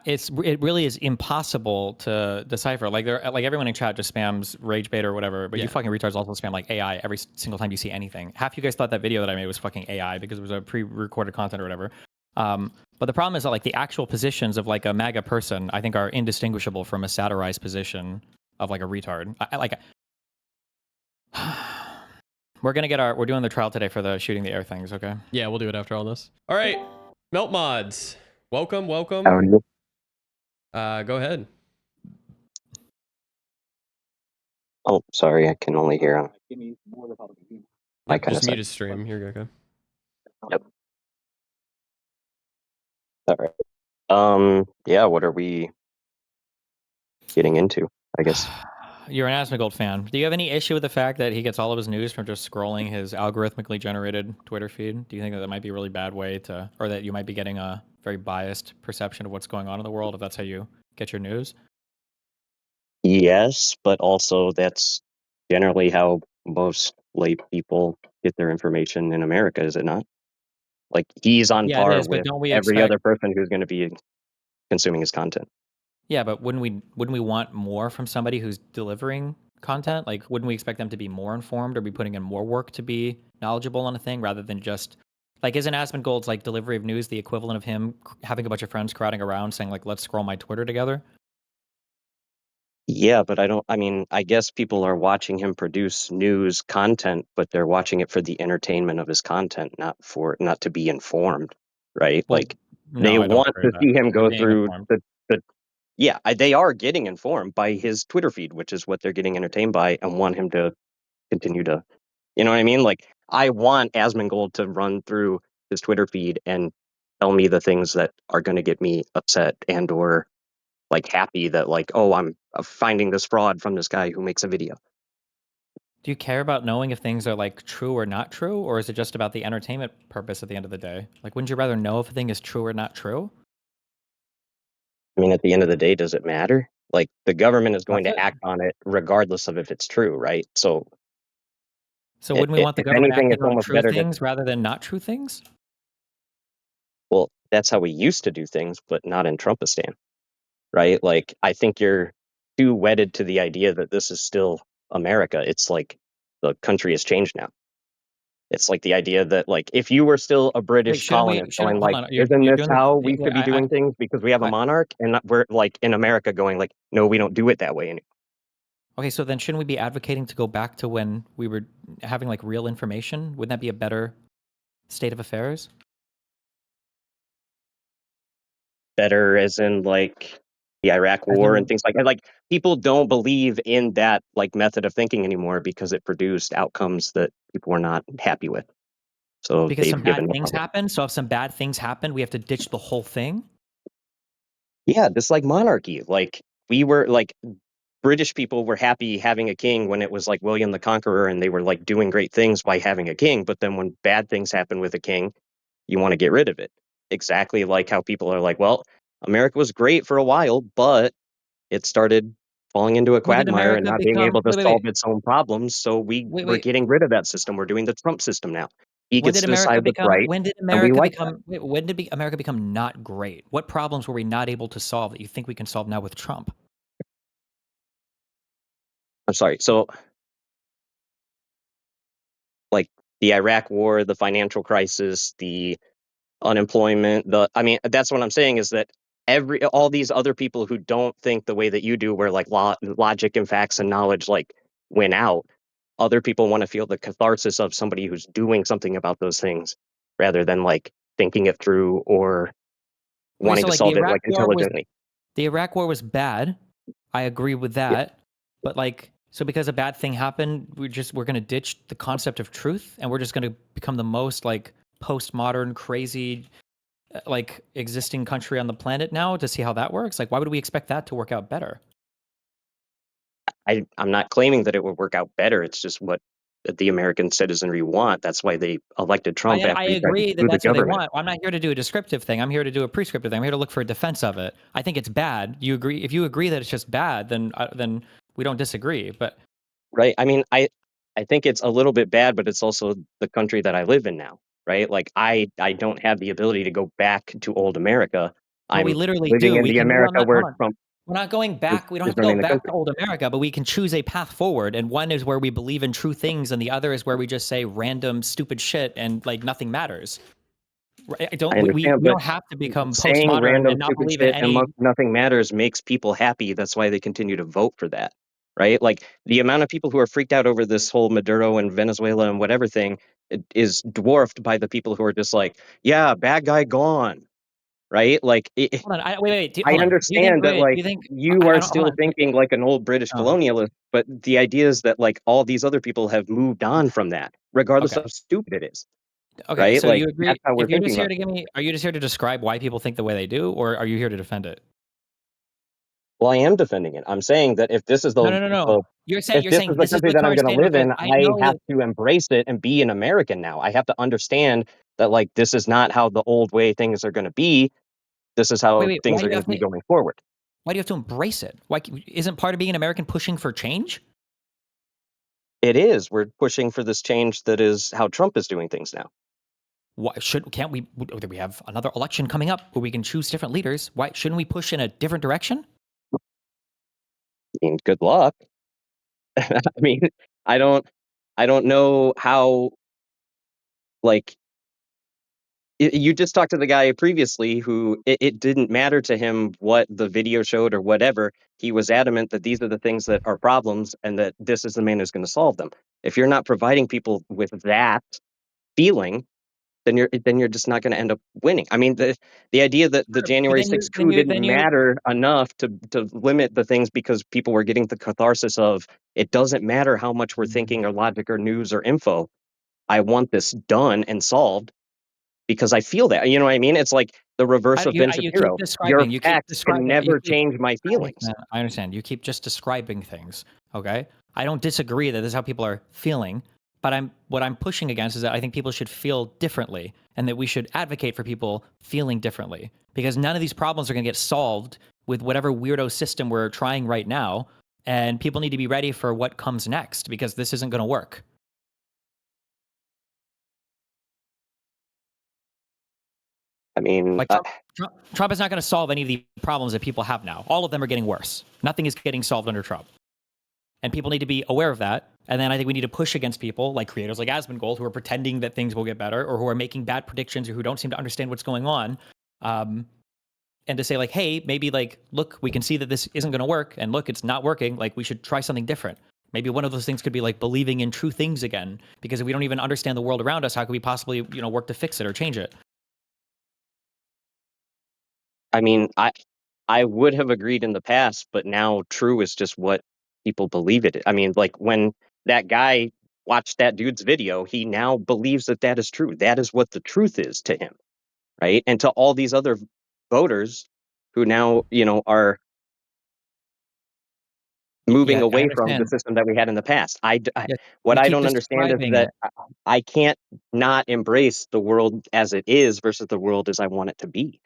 it really is impossible to decipher. Like everyone in chat just spams rage bait or whatever, but you Yeah. fucking retards also spam like AI every single time you see anything. Half you guys thought that video that I made was fucking AI because it was a pre-recorded content or whatever. But the problem is that like the actual positions of like a MAGA person, I think, are indistinguishable from a satirized position of like a retard. We're doing the trial today for the shooting the air things. Okay. Yeah, we'll do it after all this. All right. Melt mods. Welcome. Howdy. Go ahead. Oh, sorry, I can only hear him. My Yep, kind just of mute side. his stream. Here you go. Yep. All right. Yeah, what are we getting into, I guess? You're an Asmongold fan. Do you have any issue with the fact that he gets all of his news from just scrolling his algorithmically generated Twitter feed? Do you think that might be a really bad way to, or that you might be getting a very biased perception of what's going on in the world if that's how you get your news? Yes, but also that's generally how most lay people get their information in America, is it not? Like, he's on Yeah, it par is, but with don't we every expect? other person who's going to be consuming his content. Yeah, but wouldn't we want more from somebody who's delivering content? Like, wouldn't we expect them to be more informed or be putting in more work to be knowledgeable on a thing rather than just like, isn't Asmongold's like delivery of news the equivalent of him having a bunch of friends crowding around saying like, let's scroll my Twitter together? Yeah, but I mean, I guess people are watching him produce news content, but they're watching it for the entertainment of his content, not to be informed, right? Well, Like, they no, I don't want agree to with that. see him They're go being through informed. yeah, they are getting informed by his Twitter feed, which is what they're getting entertained by, and want him to continue to, you know what I mean? Like, I want Asmongold to run through his Twitter feed and tell me the things that are going to get me upset and or like happy that like, oh, I'm finding this fraud from this guy who makes a video. Do you care about knowing if things are like true or not true, or is it just about the entertainment purpose at the end of the day? Like, wouldn't you rather know if a thing is true or not true? I mean, at the end of the day, does it matter? Like, the government is going That's to it. act on it regardless of if it's true, right? So, So wouldn't we want the if government anything, acting it's on almost true better to, things rather than not true things? well, that's how we used to do things, but not in Trumpistan, right? Like, I think you're too wedded to the idea that this is still America. It's like the country has changed now. It's like the idea that, like, if you were still a Wait, British shouldn't we? colonist Shouldn't going hold like, on? isn't You're this doing how the. we should be doing things because we have a I monarch? And we're like in America going like, no, we don't do it that way anymore. okay. So then, shouldn't we be advocating to go back to when we were having like real information? Wouldn't that be a better state of affairs? Better as in like the Iraq As War and in, things like that. Like, people don't believe in that like method of thinking anymore because it produced outcomes that people were not happy with. So because some they've bad given up things on it. happen. So if some bad things happen, we have to ditch the whole thing. Yeah, just like monarchy. Like, we were like, British people were happy having a king when it was like William the Conqueror and they were like doing great things by having a king. But then when bad things happen with a king, you want to get rid of it. Exactly like how people are like, well, America was great for a while, but it started falling into a When did quagmire and America not being able become? to solve its own problems. So Wait, we're wait. getting rid of that system. We're doing the Trump system now. He When gets did to America decide what's become? right, When did and we America like that. become? Wait, when did America become not great? What problems were we not able to solve that you think we can solve now with Trump? I'm sorry. So, like the Iraq War, the financial crisis, the unemployment, I mean, that's what I'm saying is that all these other people who don't think the way that you do, where like logic and facts and knowledge like win out, other people want to feel the catharsis of somebody who's doing something about those things rather than like thinking it through or Okay, wanting so to like the solve it Iraq like War was intelligently. bad. I agree with Yeah. that. But like, so because a bad thing happened, we're gonna ditch the concept of truth, and we're just gonna become the most like postmodern, crazy, like existing country on the planet now to see how that works. Like, why would we expect that to work out better? I'm not claiming that it would work out better. It's just what the American citizenry want. That's why they elected Trump I after he tried to agree that screw the that's what they government. want. I'm not here to do a descriptive thing. I'm here to do a prescriptive thing. I'm here to look for a defense of it. I think it's bad. You agree? If you agree that it's just bad, then we don't disagree. But Right? I mean, I think it's a little bit bad, but it's also the country that I live in now, right? Like I don't have the ability to go back to old America. we I'm literally living do. in We the can. Well, America not, where hold on. Trump We're not going back. We don't is have to go running the back to country. old America, but we can choose a path forward. And one is where we believe in true things, and the other is where we just say random stupid shit and like nothing matters. Right? I We understand, but don't have to become saying postmodern random and not stupid believe in shit and any. nothing matters makes people happy. That's why they continue to vote for that, right? Like the amount of people who are freaked out over this whole Maduro and Venezuela and whatever thing is dwarfed by the people who are just like, yeah, bad guy gone, right? Like Hold on. Wait. I Hold on. Do you think? understand that Wait. Do like you think? you are I don't. Hold still on. thinking like an old British Oh, colonialist, but the idea is that like all these other people have moved on from that, regardless of okay. how stupid it is, Okay. right? So Like you that's agree? how we're If you're thinking just here about to it. give me, are you just here to describe why people think the way they do, or are you here to defend it? Well, I am defending it. I'm saying that if this is No. the You're if this saying is the this is country the that I'm current going to state of live affairs. in, I I know have that. to embrace it and be an American now. I have to understand that like this is not how the old way things are going to be. This is how Wait. things are going to be going forward. Why do you have to embrace it? Why isn't part of being an American pushing for change? It is. We're pushing for this change that is how Trump is doing things now. Why can't we? We have another election coming up where we can choose different leaders. Why shouldn't we push in a different direction? I mean, good luck. I mean, I don't I don't know how like you just talked to the guy previously who it didn't matter to him what the video showed or whatever. He was adamant that these are the things that are problems and that this is the man who's going to solve them. If you're not providing people with that feeling, then you're just not going to end up winning. I mean, the idea that the Sure, but January then 6th coup didn't you. matter enough to limit the things because people were getting the catharsis of it doesn't matter how much we're thinking or logic or news or info. I want this done and solved because I feel that. You know what I mean? It's like the reverse of Ben You keep Shapiro. Your describing. You keep facts can describing. You never keep. change my feelings. I understand. You keep just describing things. Okay. I don't disagree that this is how people are feeling, but what I'm pushing against is that I think people should feel differently, and that we should advocate for people feeling differently, because none of these problems are going to get solved with whatever weirdo system we're trying right now, and people need to be ready for what comes next because this isn't going to work. I mean, Like Trump is not going to solve any of the problems that people have now. All of them are getting worse. Nothing is getting solved under Trump. And people need to be aware of that. And then I think we need to push against people like creators like Asmongold who are pretending that things will get better, or who are making bad predictions, or who don't seem to understand what's going on. And to say like, hey, maybe like, look, we can see that this isn't going to work, and look, it's not working. Like, we should try something different. Maybe one of those things could be like believing in true things again, because if we don't even understand the world around us, how could we possibly, work to fix it or change it? I mean, I would have agreed in the past, but now true is just what people believe it. I mean, like when that guy watched that dude's video, he now believes that that is true. That is what the truth is to him, right? And to all these other voters who now, are moving Yeah, I away from the understand. system that we had in the past. Yeah, What you I keep don't understand is describing that it. I can't not embrace the world as it is versus the world as I want it to be.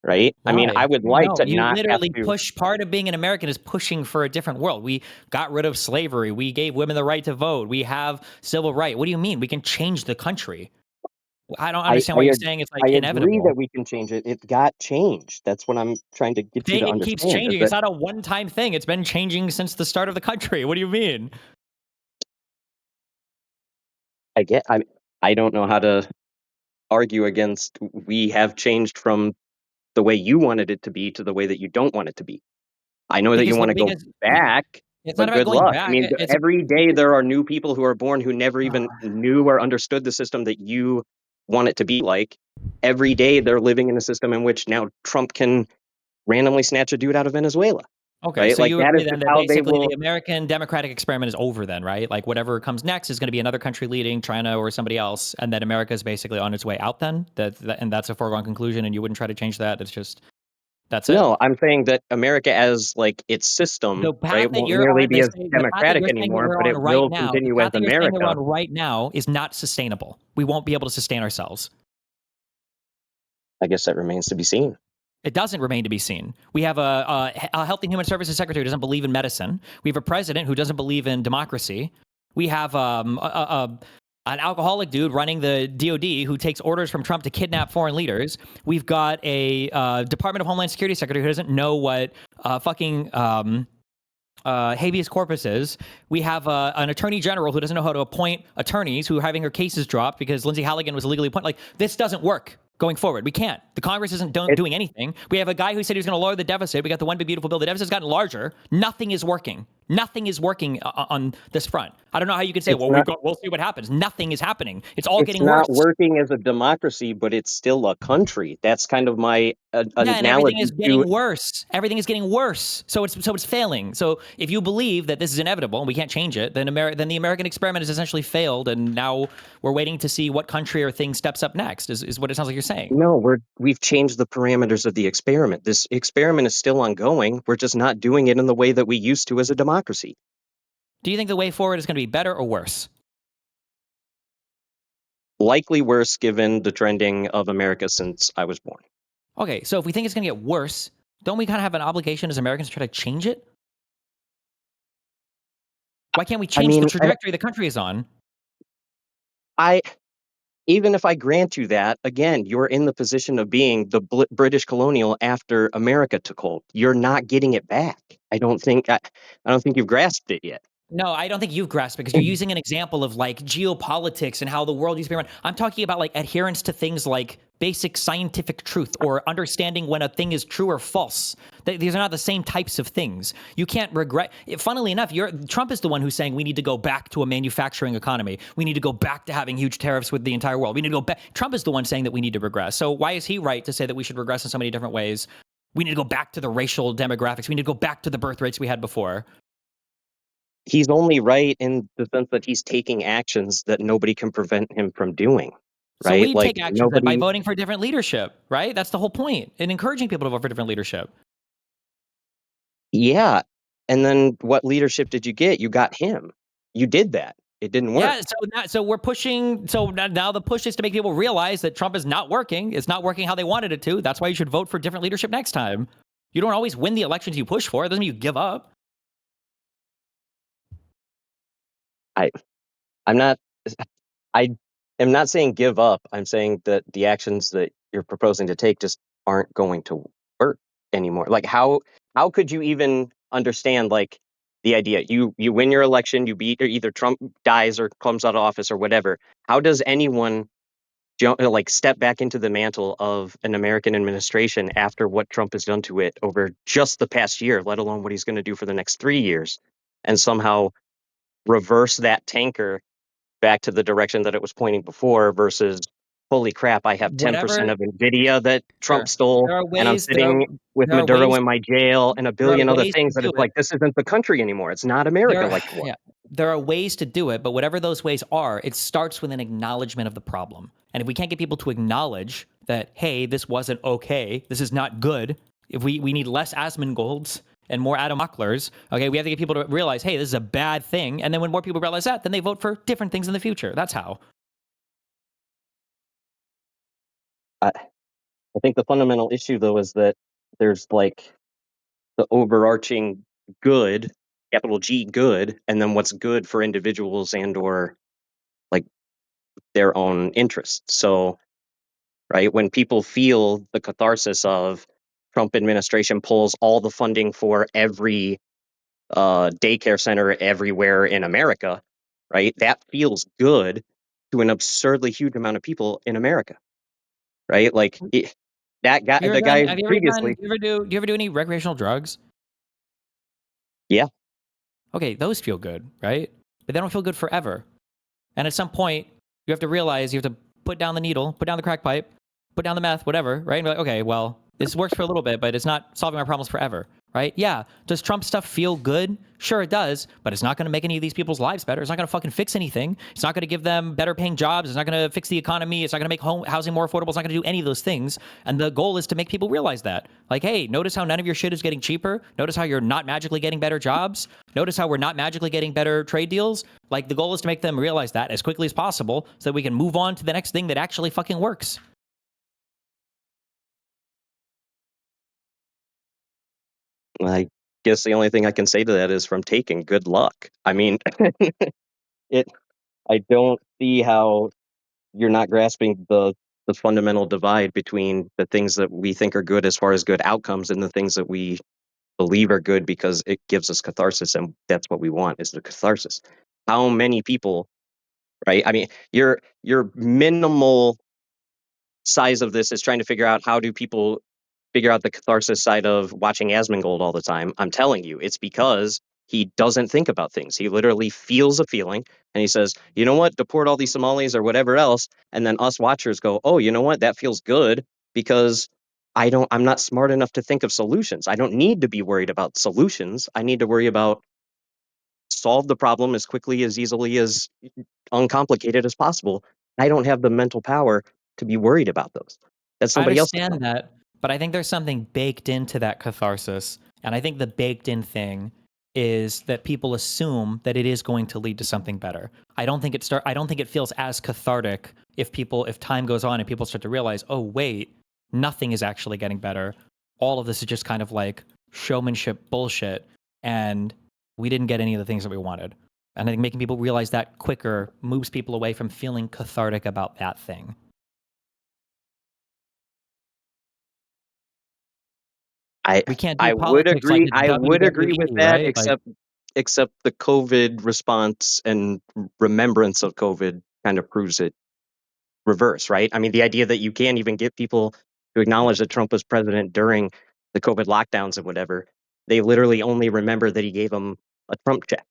right? I mean, Why? I would like No, to you not have literally to. push. Part of being an American is pushing for a different world. We got rid of slavery. We gave women the right to vote. We have civil right. What do you mean? We can change the country. I don't I, understand I, why you're ag- saying it's I like agree inevitable. that we can change it. It got changed. That's what I'm trying to get you to It keeps understand. Is changing. It's that not a one-time thing. It's been changing since the start of the country. What do you mean? I get. I don't know how to argue against. We have changed from the way you wanted it to be to the way that you don't want it to be. I know that you Because want to go because back, it's not but about good going luck. I back. mean, It's every day there are new people who are born who never even knew or understood the system that you want it to be like. Every day they're living in a system in which now Trump can randomly snatch a dude out of Venezuela, okay. right? So Like you that agree is then just that how they basically will. the American democratic experiment is over then, right? Like whatever comes next is going to be another country leading, China or somebody else, and then America is basically on its way out then. And that's a foregone conclusion, and you wouldn't try to change that. It's just that's it. No, I'm saying that America as like its system, The path right, that won't you're nearly on, be as the path that democratic you're saying that anymore, we're but on it right will now, the continue path as that you're saying we're America. on right now is not sustainable. We won't be able to sustain ourselves. I guess that remains to be seen. It doesn't remain to be seen. We have a Health and Human Services Secretary who doesn't believe in medicine. We have a president who doesn't believe in democracy. We have an alcoholic dude running the DOD who takes orders from Trump to kidnap foreign leaders. We've got a Department of Homeland Security secretary who doesn't know what fucking habeas corpus is. We have an attorney general who doesn't know how to appoint attorneys who are having her cases dropped because Lindsey Halligan was illegally appointed. Like, this doesn't work going forward. We can't. The Congress isn't doing anything. We have a guy who said he was going to lower the deficit. We got the one big beautiful bill. The deficit's gotten larger. Nothing is working. Nothing is working on this front. I don't know how you could say, It's well, not. we'll see what happens. Nothing is happening. It's all It's getting worse. not working as a democracy, but it's still a country. That's kind of my Yeah, and everything analogy is to. getting worse. Everything is getting worse. So it's failing. So if you believe that this is inevitable and we can't change it, then the American experiment has essentially failed, and now we're waiting to see what country or thing steps up next. Is what it sounds like you're saying. No, we've changed the parameters of the experiment. This experiment is still ongoing. We're just not doing it in the way that we used to as a democracy. Do you think the way forward is going to be better or worse? Likely worse given the trending of America since I was born. Okay, so if we think it's going to get worse, don't we kind of have an obligation as Americans to try to change it? Why can't we I change the mean, trajectory the country is on? I even if I grant you that, again, you're in the position of being the British colonial after America took hold. You're not getting it back. I don't think you've grasped it yet. No, I don't think you've grasped it because you're using an example of like geopolitics and how the world used to be run. I'm talking about like adherence to things like basic scientific truth or understanding when a thing is true or false. These are not the same types of things. You can't regret. Funnily enough, Trump is the one who's saying we need to go back to a manufacturing economy. We need to go back to having huge tariffs with the entire world. We need to go back. Trump is the one saying that we need to regress. So why is he right to say that we should regress in so many different ways? We need to go back to the racial demographics. We need to go back to the birth rates we had before. He's only right in the sense that he's taking actions that nobody can prevent him from doing. So Right? we Like take actions then by nobody. voting for different leadership, right? That's the whole point, and encouraging people to vote for different leadership. Yeah. And then what leadership did you get? You got him. You did that. It didn't work. Yeah, so we're pushing. So now the push is to make people realize that Trump is not working. It's not working how they wanted it to. That's why you should vote for different leadership next time. You don't always win the elections you push for. It doesn't mean you give up. I I'm not I am not saying give up. I'm saying that the actions that you're proposing to take just aren't going to work anymore. Like how could you even understand like the idea you win your election, you beat or either Trump dies or comes out of office or whatever. How does anyone like step back into the mantle of an American administration after what Trump has done to it over just the past year, let alone what he's going to do for the next 3 years, and somehow reverse that tanker back to the direction that it was pointing before versus holy crap, I have 10% Whatever. of Nvidia that Trump Sure. stole There are and I'm ways. sitting with There are Maduro ways. in my jail and a There are billion other ways to things that do it's it. like this isn't the country anymore. It's not America like it was. There are ways to do it, but whatever those ways are, it starts with an acknowledgement of the problem. And if we can't get people to acknowledge that, hey, this wasn't okay, this is not good, if we need less Asmongolds and more Adam Ocklers, okay, we have to get people to realize, hey, this is a bad thing. And then when more people realize that, then they vote for different things in the future. That's how. I think the fundamental issue, though, is that there's like the overarching good, capital G good, and then what's good for individuals and or like their own interests. So, right, when people feel the catharsis of Trump administration pulls all the funding for every daycare center everywhere in America, right, that feels good to an absurdly huge amount of people in America, right? Like that guy, the guy Have you ever done, previously, do you ever do any recreational drugs? yeah, Okay, those feel good, right? But they don't feel good forever. And at some point, you have to realize you have to put down the needle, put down the crack pipe, put down the meth, whatever, right? And be like, okay, well, this works for a little bit, but it's not solving my problems forever, right? Yeah. Does Trump stuff feel good? Sure, it does, but it's not going to make any of these people's lives better. It's not going to fucking fix anything. It's not going to give them better paying jobs. It's not going to fix the economy. It's not going to make housing more affordable. It's not going to do any of those things. And the goal is to make people realize that. Like, hey, notice how none of your shit is getting cheaper. Notice how you're not magically getting better jobs. Notice how we're not magically getting better trade deals. Like, the goal is to make them realize that as quickly as possible so that we can move on to the next thing that actually fucking works. I guess the only thing I can say to that is from taking good luck. I mean, it. I don't see how you're not grasping the fundamental divide between the things that we think are good as far as good outcomes and the things that we believe are good because it gives us catharsis, and that's what we want is the catharsis. How many people, right? I mean, your minimal size of this is trying to figure out how do people figure out the catharsis side of watching Asmongold all the time. I'm telling you, it's because he doesn't think about things. He literally feels a feeling and he says, you know what, deport all these Somalis or whatever else. And then us watchers go, oh, you know what, that feels good because I'm not smart enough to think of solutions. I don't need to be worried about solutions. I need to worry about solve the problem as quickly, as easily, as uncomplicated as possible. I don't have the mental power to be worried about those. That's I somebody else's understand problem. that, but I think there's something baked into that catharsis. And I think the baked in thing is that people assume that it is going to lead to something better. I don't think it feels as cathartic if time goes on and people start to realize, oh wait, nothing is actually getting better. All of this is just kind of like showmanship bullshit, and we didn't get any of the things that we wanted. And I think making people realize that quicker moves people away from feeling cathartic about that thing. We can't do I would politics like agree. it's I would agree with WWE, that, right? Like, except the COVID response and remembrance of COVID kind of proves it reverse, right? I mean, the idea that you can't even get people to acknowledge that Trump was president during the COVID lockdowns and whatever, they literally only remember that he gave them a Trump check.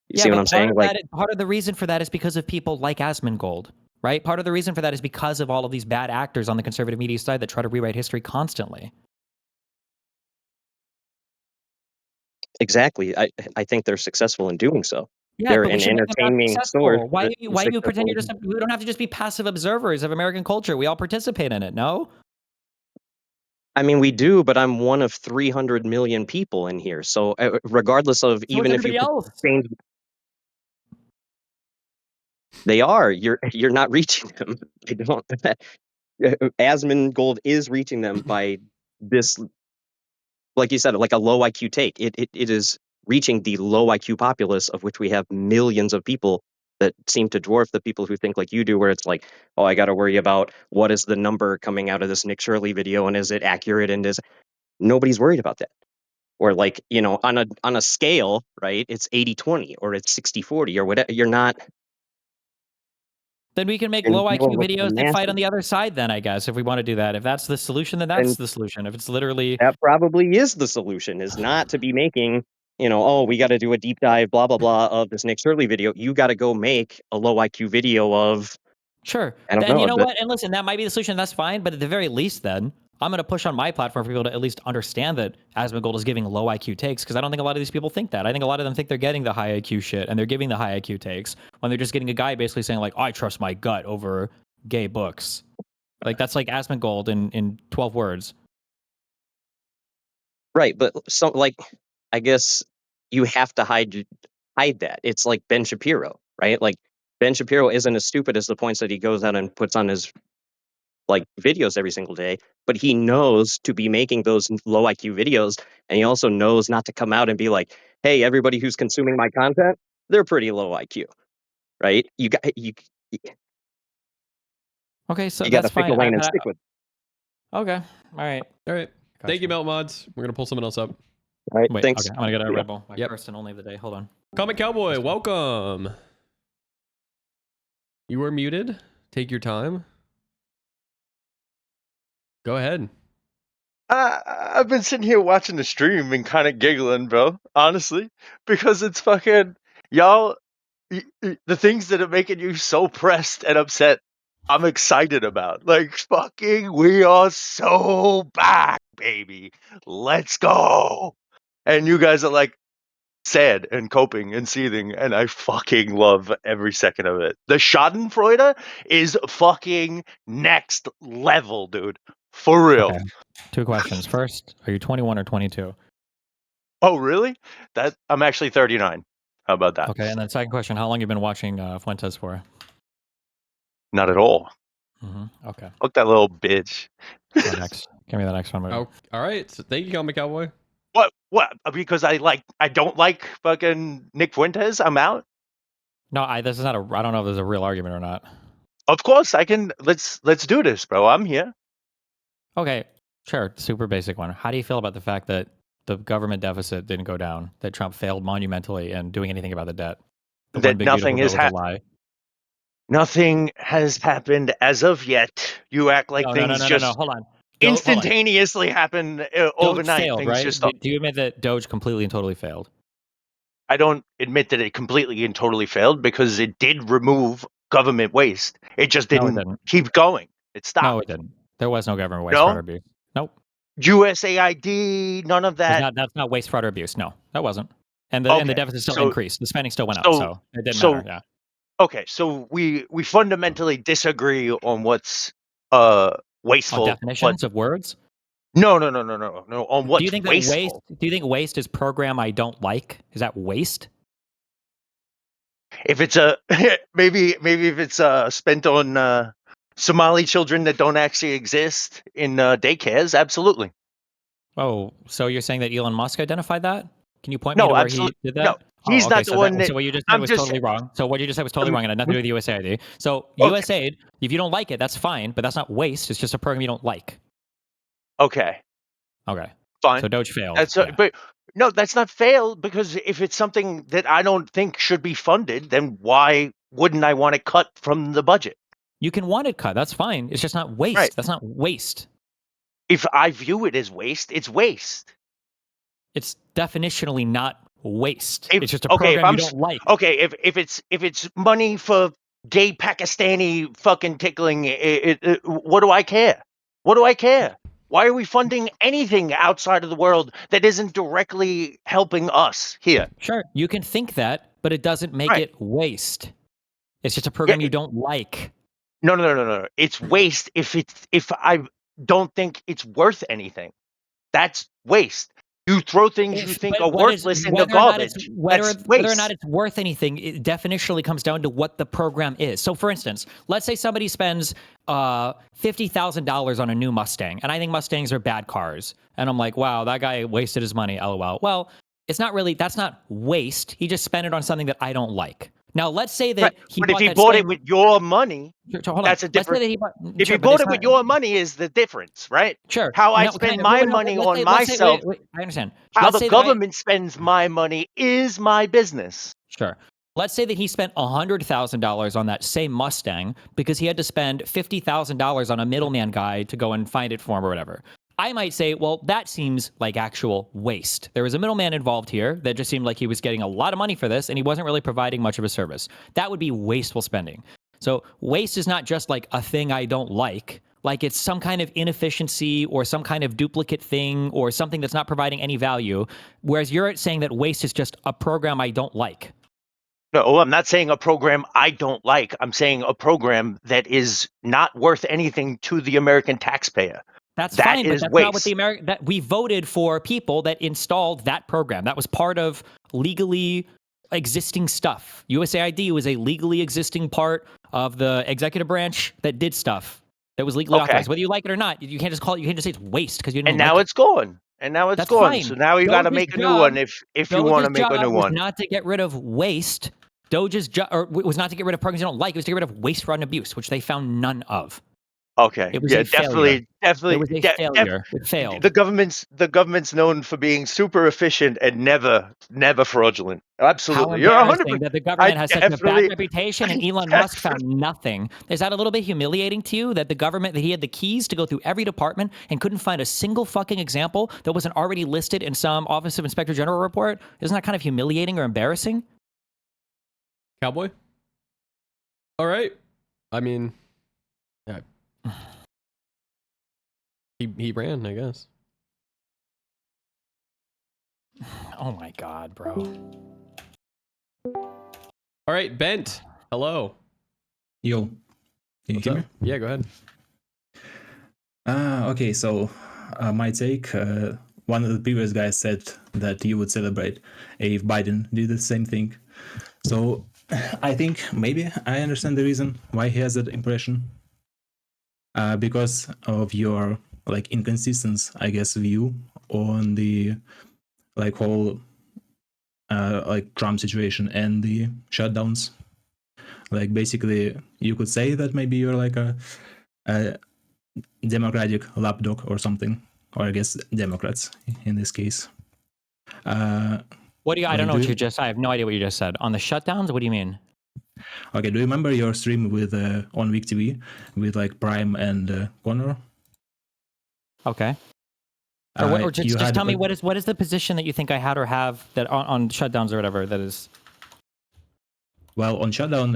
You yeah, see what but I'm saying? Like, part of the reason for that is because of people like Asmongold, right? Part of the reason for that is because of all of these bad actors on the conservative media side that try to rewrite history constantly. exactly. I think they're successful in doing so. Yeah, They're but we an should make them not entertaining source successful. Why that do you, is why do you pretend successful. you're just? We don't have to just be passive observers of American culture. We all participate in it. No. I mean, we do, but I'm one of 300 million people in here. So, regardless of So is even if you everybody could else. change, they are. You're not reaching them. I don't. Asmongold is reaching them by this, like you said, like a low IQ take. It is reaching the low IQ populace, of which we have millions of people that seem to dwarf the people who think like you do, where it's like, oh, I got to worry about what is the number coming out of this Nick Shirley video and is it accurate and is nobody's worried about that. Or like, on a scale, right? It's 80-20 or it's 60-40 or whatever. Then we can make You're low IQ dealing with the videos that fight on masses. the other side. Then I guess if we want to do that, if that's the solution, then that's And the solution. If it's literally that probably is the solution, is not to be making, oh, we got to do a deep dive, blah, blah, blah, of this Nick Shirley video. You got to go make a low IQ video of, sure. I don't And you know, know what? And listen, that might be the solution. That's fine. But at the very least, then I'm going to push on my platform for people to at least understand that Asmongold is giving low IQ takes, because I don't think a lot of these people think that. I think a lot of them think they're getting the high IQ shit and they're giving the high IQ takes when they're just getting a guy basically saying like, I trust my gut over gay books. Like that's like Asmongold in 12 words. right. But so, like, I guess you have to hide that. It's like Ben Shapiro, right? Like, Ben Shapiro isn't as stupid as the points that he goes out and puts on his like videos every single day. but he knows to be making those low IQ videos, and he also knows not to come out and be like, "Hey, everybody who's consuming my content, they're pretty low IQ." Right? Okay, so You got to that's pick a fine. lane and stick with it. Okay, all right. All right. Thank you, Gotcha. Melt Mods. We're gonna pull someone else up. All right, Wait, thanks. okay, I'm gonna get a Yeah. Red Bull. My Yep. first and only of the day. Hold on. Comic Cowboy, welcome. You are muted. Take your time. Go ahead. I've been sitting here watching the stream and kind of giggling, bro. Honestly, because it's fucking y'all. The things that are making you so pressed and upset, I'm excited about. Like fucking, we are so back, baby. Let's go. And you guys are like sad and coping and seething, and I fucking love every second of it. The Schadenfreude is fucking next level, dude. For real. Okay. 2 questions. First, are you 21 or 22? Oh, really? That I'm actually 39. How about that? Okay, and then second question, how long you been watching Fuentes for? Not at all. Okay. Fuck that little bitch. Go next. Give me that next one. Oh, all right. So thank you, Comic Cowboy. What? What? Because I don't like fucking Nick Fuentes. I'm out. No, this is not a. I don't know if there's a real argument or not. Of course I can. Let's do this, bro. I'm here. Okay, sure. Super basic one. How do you feel about the fact that the government deficit didn't go down? That Trump failed monumentally in doing anything about the debt? The That one big nothing beautiful has bill was a lie. Nothing has happened as of yet. You act like No. things just Hold on. instantaneously happen Doge overnight. failed, Things right? just. Do you admit that Doge completely and totally failed? I don't admit that it completely and totally failed because it did remove government waste. It just No, it didn't didn't. keep going. It stopped. No, it didn't. There was no government waste, No? fraud, or abuse. Nope. USAID, none of that. That's not waste, fraud, or abuse. No, that wasn't. And the Okay, deficit still so- increased. The spending still went up, so- so it didn't so- matter. Yeah. Okay, so we fundamentally disagree on what's On wasteful. definitions of words. No. On what's Do you think that wasteful. waste? Do you think waste is program I don't like? Is that waste? If it's a maybe if it's spent on Somali children that don't actually exist in daycares, absolutely. Oh, so you're saying that Elon Musk identified that? Can you point me No, to where absolutely. he did that? No, he's not the so one that. So what you just said I'm was just. totally wrong. So what you just said was totally wrong and had nothing to do with USAID. So Okay. USAID, if you don't like it, that's fine, but that's not waste. It's just a program you don't like. Okay, Okay. fine. So Doge failed. That's Yeah. but no, that's not fail because if it's something that I don't think should be funded, then why wouldn't I want it cut from the budget? You can want it cut. That's fine. It's just not waste. Right. That's not waste. If I view it as waste, it's waste. It's definitionally not waste. If- It's just a okay, if program I'm you s- don't like. Okay, if it's money for gay Pakistani fucking tickling, what do I care? What do I care? Why are we funding anything outside of the world that isn't directly helping us here? Sure, you can think that, but it doesn't make Right. it waste. It's just a program you don't like. No. It's waste if I don't think it's worth anything. That's waste. You throw things you think are worthless in the garbage. Whether That's or waste. not it's worth anything, it definitionally comes down to what the program is. So, for instance, let's say somebody spends $50,000 on a new Mustang, and I think Mustangs are bad cars, and I'm like, wow, that guy wasted his money, lol. Well, it's not really. That's not waste. He just spent it on something that I don't like. Now, let's say that Right. he But bought if he that bought same, it with your money, Hold on. that's a Let's say different. that he bought, If sure, you but bought it's it with not- your money is the difference, right? Sure. How I No, spend kinda. my Wait, money let's on say- myself, wait, I understand. how Let's the say that I- government spends my money is my business. Sure. Let's say that he spent $100,000 on that same Mustang because he had to spend $50,000 on a middleman guy to go and find it for him or whatever. I might say, well, that seems like actual waste. There was a middleman involved here that just seemed like he was getting a lot of money for this and he wasn't really providing much of a service. That would be wasteful spending. So waste is not just like a thing I don't like it's some kind of inefficiency or some kind of duplicate thing or something that's not providing any value. Whereas you're saying that waste is just a program I don't like. No, I'm not saying a program I don't like. I'm saying a program that is not worth anything to the American taxpayer. That's That fine, but is that's waste. not what the American. That we voted for people that installed that program. That was part of legally existing stuff. USAID was a legally existing part of the executive branch that did stuff. that was legally Okay. authorized. Whether you like it or not, you can't just call it. You can't just say it's waste because you didn't And like now it. it's gone. And now it's That's gone. fine. So now you got to Doge's make a new job- one if you want to Doge's make a new job was one. not to get rid of waste. Doge's job was not to get rid of programs you don't like. It was to get rid of waste, fraud, and abuse, which they found none of. Okay. It was Yeah, a failure. definitely. It was a failure. It failed. The government's known for being super efficient and never fraudulent. Absolutely. How You're 100%. embarrassing that the government has such a bad definitely- reputation and Elon Musk found nothing. Is that a little bit humiliating to you that the government, that he had the keys to go through every department and couldn't find a single fucking example that wasn't already listed in some Office of Inspector General report? Isn't that kind of humiliating or embarrassing? Cowboy? All right. I mean, yeah. He ran, I guess. Oh my God, bro. All right, Bent. Hello. Yo, can you What's hear up? me? Yeah, go ahead. Okay, so my take, one of the previous guys said that you would celebrate if Biden did the same thing. So I think maybe I understand the reason why he has that impression. Because of your like inconsistent, I guess, view on the like whole like Trump situation and the shutdowns. Like basically, you could say that maybe you're like a Democratic lapdog or something, or I guess Democrats in this case. What do you? I don't know what you just. I have no idea what you just said on the shutdowns. What do you mean? Okay, do you remember your stream with on Week TV with like Prime and Connor? Okay. Or just tell me what is the position that you think I had or have that on shutdowns or whatever that is. Well, on shutdown,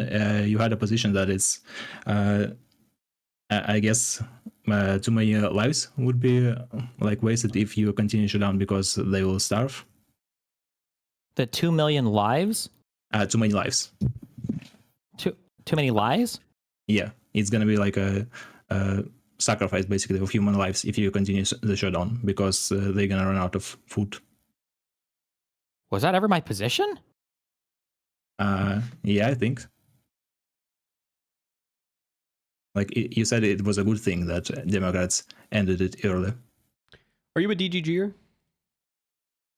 you had a position that is, I guess, too many lives would be like wasted if you continue shutdown because they will starve. The 2 million lives? Too many lives. Too many lies? Yeah, it's gonna be like a sacrifice basically of human lives if you continue the shutdown because they're gonna run out of food. Was that ever my position? Yeah, I think. Like you said, it was a good thing that Democrats ended it early. Are you a DGGer?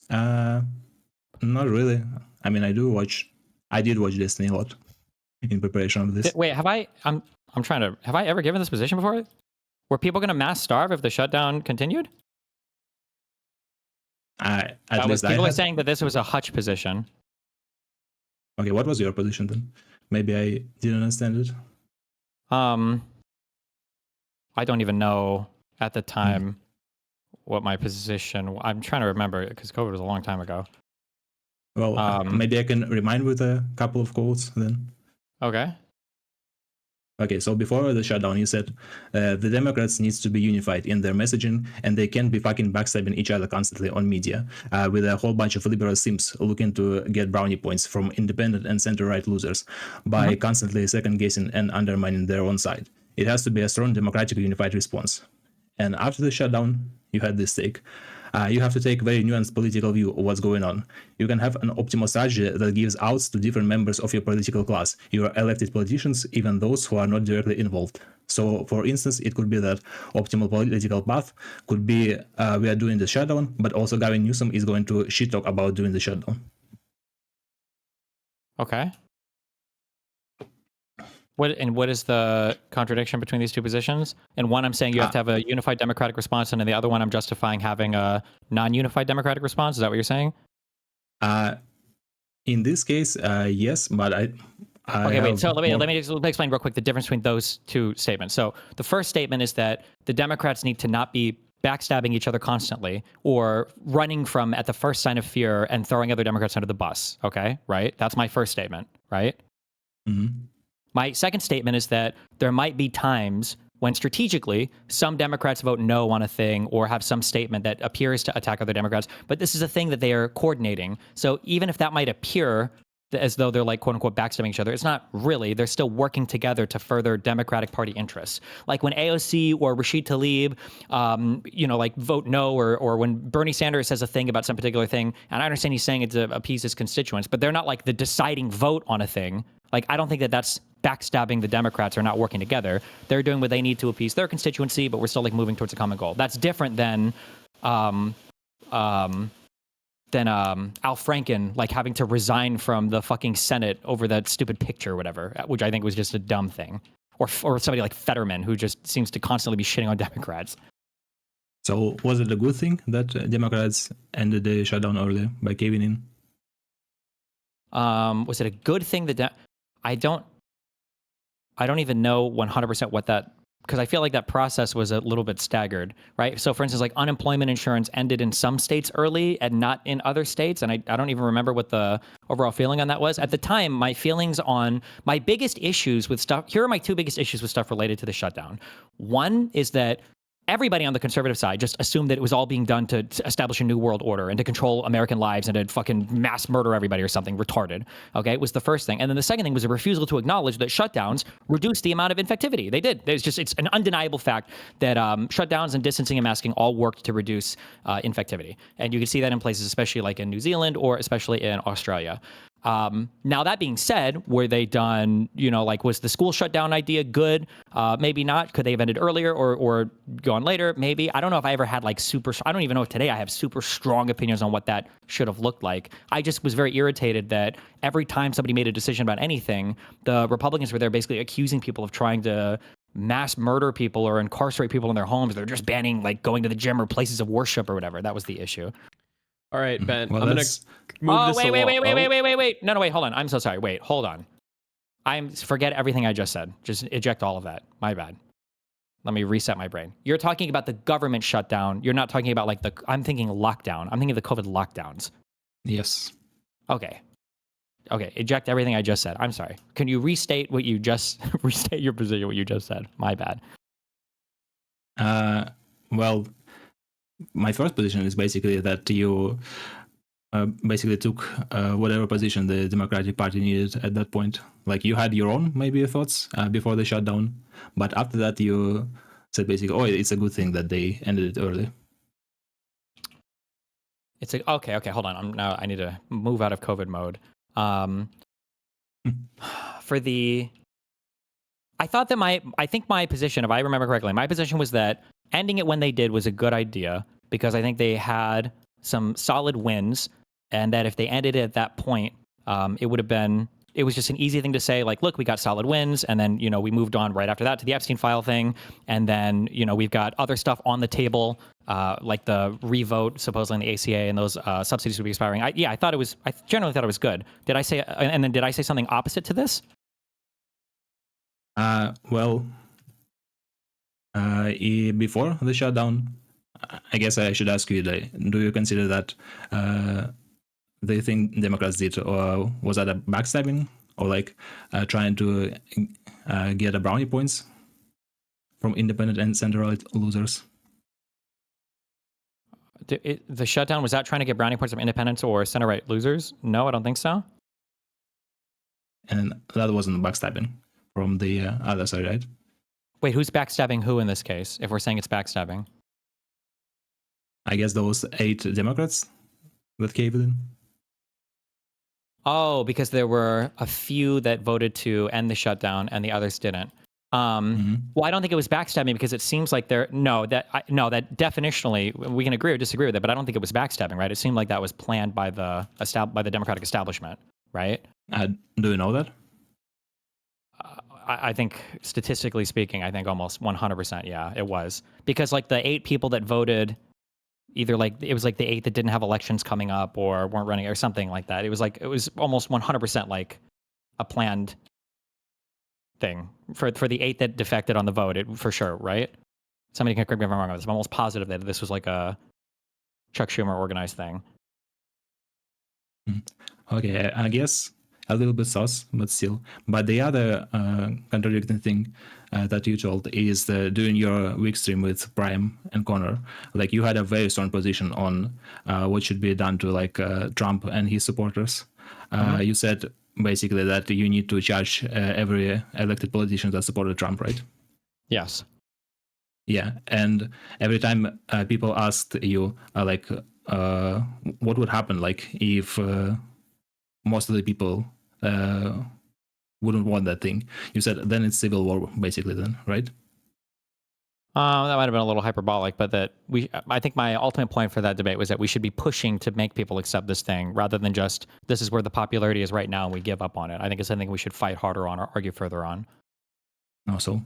Not really. I mean, I did watch Destiny a lot in preparation of this. Wait, have I? I'm trying to. Have I ever given this position before? Were people going to mass starve if the shutdown continued? People are saying that this was a hutch position. Okay, what was your position then? Maybe I didn't understand it. I don't even know at the time what my position. I'm trying to remember because COVID was a long time ago. Well, maybe I can remind with a couple of quotes then. Okay. Okay, so before the shutdown, you said the Democrats needs to be unified in their messaging, and they can't be fucking backstabbing each other constantly on media with a whole bunch of liberal simps looking to get brownie points from independent and center-right losers by constantly second-guessing and undermining their own side. It has to be a strong, democratic, unified response. And after the shutdown, you had this take. You have to take a very nuanced political view of what's going on. You can have an optimal strategy that gives outs to different members of your political class, your elected politicians, even those who are not directly involved. So, for instance, it could be that optimal political path could be we are doing the shutdown, but also Gavin Newsom is going to shit talk about doing the shutdown. Okay. What is the contradiction between these two positions? In one, I'm saying you have to have a unified democratic response, and in the other one, I'm justifying having a non-unified democratic response. Is that what you're saying? In this case, yes, but I okay, wait. So let me explain real quick the difference between those two statements. So the first statement is that the Democrats need to not be backstabbing each other constantly or running from at the first sign of fear and throwing other Democrats under the bus. Okay, right? That's my first statement, right? Mm-hmm. My second statement is that there might be times when strategically some Democrats vote no on a thing or have some statement that appears to attack other Democrats, but this is a thing that they are coordinating. So even if that might appear as though they're like quote unquote backstabbing each other, it's not really. They're still working together to further Democratic Party interests. Like when AOC or Rashid Tlaib, like vote no, or when Bernie Sanders says a thing about some particular thing, and I understand he's saying it to appease his constituents, but they're not like the deciding vote on a thing. Like, I don't think that that's backstabbing the Democrats or not working together. They're doing what they need to appease their constituency, but we're still like moving towards a common goal. That's different than Al Franken like having to resign from the fucking Senate over that stupid picture or whatever, which I think was just a dumb thing. Or somebody like Fetterman, who just seems to constantly be shitting on Democrats. So was it a good thing that Democrats ended the shutdown early by caving in? Was it a good thing that I don't even know 100% what that, because I feel like that process was a little bit staggered, right? So for instance, like unemployment insurance ended in some states early and not in other states. And I don't even remember what the overall feeling on that was. At the time, my feelings on my biggest issues with stuff, here are my two biggest issues with stuff related to the shutdown. One is that everybody on the conservative side just assumed that it was all being done to establish a new world order and to control American lives and to fucking mass murder everybody or something retarded. Okay, it was the first thing. And then the second thing was a refusal to acknowledge that shutdowns reduced the amount of infectivity. They did. It's an undeniable fact that shutdowns and distancing and masking all worked to reduce infectivity. And you can see that in places, especially like in New Zealand or especially in Australia. Now that being said, were they done, like was the school shutdown idea good? Maybe not. Could they have ended earlier or gone later? Maybe. I don't know if I ever had like I don't even know if today I have super strong opinions on what that should have looked like. I just was very irritated that every time somebody made a decision about anything, the Republicans were there basically accusing people of trying to mass murder people or incarcerate people in their homes. They're just banning like going to the gym or places of worship or whatever. That was the issue. All right, Ben, Well, I'm going to move this along. Wait. No, wait, hold on. I'm so sorry. Wait, hold on. Forget everything I just said. Just eject all of that. My bad. Let me reset my brain. You're talking about the government shutdown. You're not talking about like I'm thinking lockdown. I'm thinking of the COVID lockdowns. Yes. Okay, eject everything I just said. I'm sorry. Can you restate your position, what you just said? My bad. Well, my first position is basically that you basically took whatever position the Democratic Party needed at that point. Like you had your own maybe thoughts before the shutdown, but after that you said basically, oh, it's a good thing that they ended it early. It's like okay. Hold on. I need to move out of COVID mode. I think my position, if I remember correctly, my position was that ending it when they did was a good idea because I think they had some solid wins, and that if they ended it at that point, it was just an easy thing to say, like, look, we got solid wins, and then, we moved on right after that to the Epstein file thing, and then, we've got other stuff on the table, like the revote, supposedly in the ACA, and those subsidies would be expiring. I generally thought it was good. Did I say something opposite to this? Before the shutdown, I guess I should ask you, do you consider that the thing Democrats did, or was that a backstabbing, or like trying to get a brownie points from independent and center-right losers? The shutdown, was that trying to get brownie points from independents or center-right losers? No, I don't think so. And that wasn't backstabbing from the other side, right? Wait, who's backstabbing who in this case, if we're saying it's backstabbing? I guess those 8 Democrats that caved in. Oh, because there were a few that voted to end the shutdown and the others didn't. Well, I don't think it was backstabbing because it seems like that definitionally we can agree or disagree with it, but I don't think it was backstabbing, right? It seemed like that was planned by the Democratic establishment, right? Do you know that? I think statistically speaking, I think almost 100%, yeah, it was. Because like the 8 people that voted, either like it was like the 8 that didn't have elections coming up or weren't running or something like that. It was almost 100% like a planned thing for the 8 that defected on the vote, for sure, right? Somebody can correct me if I'm wrong on this. I'm almost positive that this was like a Chuck Schumer organized thing. Okay, I guess a little bit sus, but still. But the other contradicting thing that you told is during your week stream with Prime and Connor, like you had a very strong position on what should be done to like Trump and his supporters. You said basically that you need to charge every elected politician that supported Trump, right? Yes. Yeah, and every time people asked you what would happen like if most of the people wouldn't want that thing. You said then it's civil war, basically, then, right? That might have been a little hyperbolic, but I think my ultimate point for that debate was that we should be pushing to make people accept this thing rather than just, this is where the popularity is right now and we give up on it. I think it's something we should fight harder on or argue further on. Also,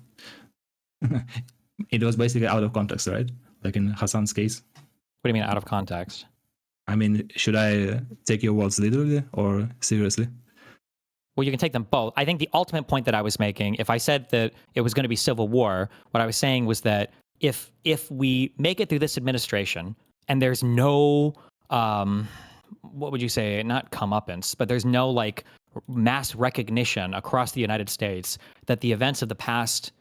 it was basically out of context, right? Like in Hassan's case. What do you mean out of context? I mean, should I take your words literally or seriously? Well, you can take them both. I think the ultimate point that I was making, if I said that it was going to be civil war, what I was saying was that if we make it through this administration and there's no, what would you say, not comeuppance, but there's no like mass recognition across the United States that the events of the past,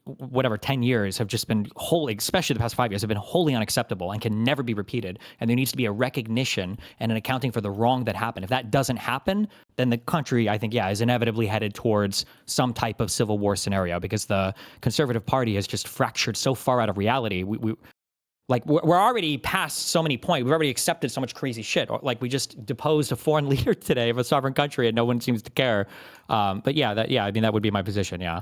whatever, 10 years have just been wholly, especially the past 5 years, have been wholly unacceptable and can never be repeated. And there needs to be a recognition and an accounting for the wrong that happened. If that doesn't happen, then the country, I think, is inevitably headed towards some type of civil war scenario because the Conservative Party has just fractured so far out of reality. We're already past so many points. We've already accepted so much crazy shit. Like we just deposed a foreign leader today of a sovereign country and no one seems to care. But I mean, that would be my position. Yeah.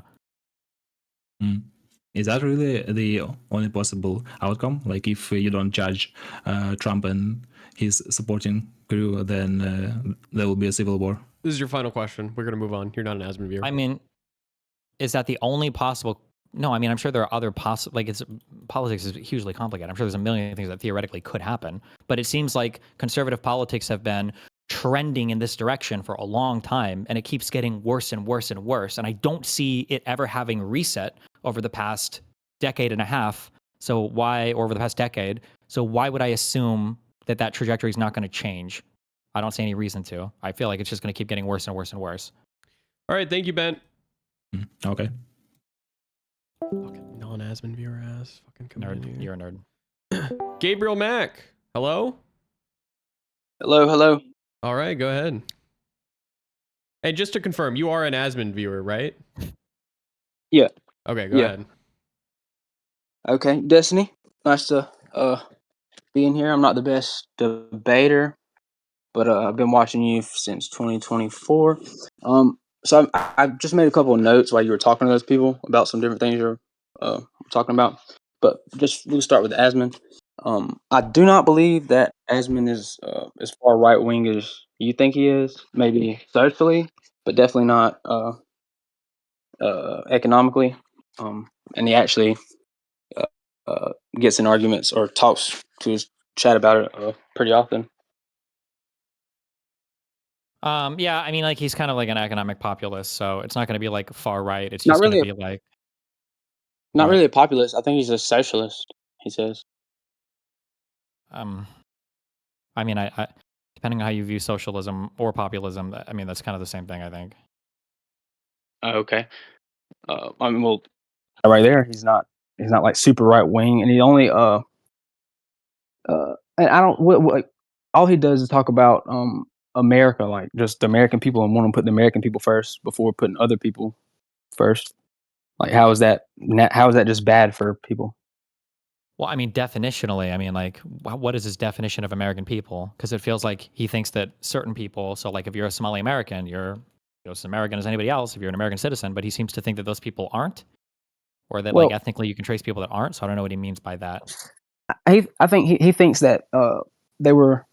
Is that really the only possible outcome? Like, if you don't judge Trump and his supporting crew, then there will be a civil war? This is your final question. We're going to move on. You're not an Asmon viewer. I mean, is that the only possible? No, I mean, I'm sure there are other possible. Like, politics is hugely complicated. I'm sure there's a million things that theoretically could happen. But it seems like conservative politics have been trending in this direction for a long time, and it keeps getting worse and worse and worse. And I don't see it ever having reset over the past decade and a half. Or over the past decade. So why would I assume that trajectory is not going to change? I don't see any reason to. I feel like it's just going to keep getting worse and worse and worse. All right. Thank you, Ben. Okay. Fucking non-Asmon viewer ass. Fucking Nerd. You're a nerd. Gabriel Mack. Hello? Hello. All right. Go ahead. And just to confirm, you are an Asmon viewer, right? Yeah. Okay. Go ahead. Okay, Destiny. Nice to be in here. I'm not the best debater, but I've been watching you since 2024. So I've just made a couple of notes while you were talking to those people about some different things you're talking about. But we'll start with Asmon. I do not believe that Asmon is as far right wing as you think he is. Maybe socially, but definitely not economically. And he actually gets in arguments or talks to his chat about it pretty often. Yeah, I mean, like, he's kind of like an economic populist, so it's not going to be like far right. It's Not just going really to be like, Not really a populist. I think he's a socialist, he says. I mean, I depending on how you view socialism or populism, I mean, that's kind of the same thing, I think. Okay. I mean, well, right there, he's not like super right wing, and he only and I don't what all he does is talk about America, like just the American people, and want to put the American people first before putting other people first. Like, how is that just bad for people? Well, I mean, definitionally, I mean, like, what is his definition of American people? Because it feels like he thinks that certain people, so like if you're a Somali American, you're as American as anybody else if you're an American citizen, but he seems to think that those people aren't, or that like ethnically you can trace people that aren't. So I don't know what he means by that. I think he thinks that they were.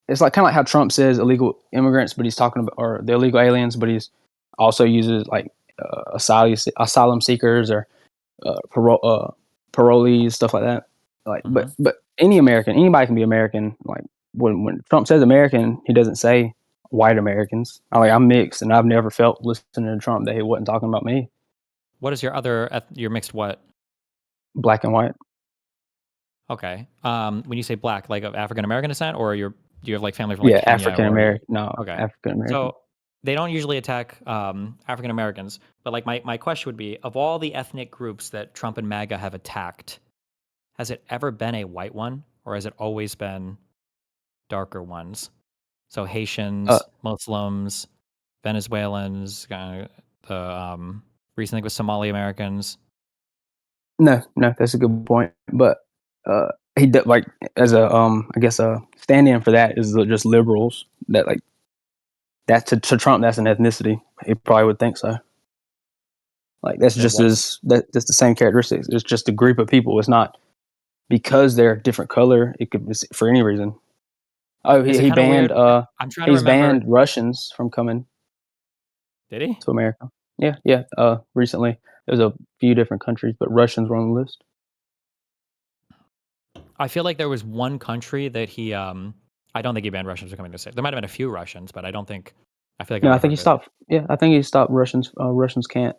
It's like kind of like how Trump says illegal immigrants, but he's talking about or the illegal aliens, but he's also uses like asylum seekers or parolees, stuff like that. Like, but anybody can be American. Like when Trump says American, he doesn't say white Americans. I'm mixed, and I've never felt listening to Trump that he wasn't talking about me. What is your other? You're mixed what? Black and white. Okay. When you say black, like of African American descent, or do you have like family from like Kenya? African American. No, okay, African American. So they don't usually attack African Americans, but like my question would be, of all the ethnic groups that Trump and MAGA have attacked, has it ever been a white one, or has it always been darker ones? So Haitians, Muslims, Venezuelans, the recent thing with Somali Americans. No, that's a good point. But he like as a I guess a stand-in for that is just liberals that like that to Trump that's an ethnicity. He probably would think so. Like that's It just was. that's the same characteristics. It's just a group of people. It's not because they're a different color. It could be for any reason. Oh, Is it he kind of banned weird? I'm trying to he's remember. banned Russians from coming Did he? to America. Yeah. Recently there's a few different countries, but Russians were on the list. I feel like there was one country that he. I don't think he banned Russians from coming to the States. There might have been a few Russians, but I don't think. I feel like No, I I would think he heard stopped. Yeah, I think he stopped Russians. Russians can't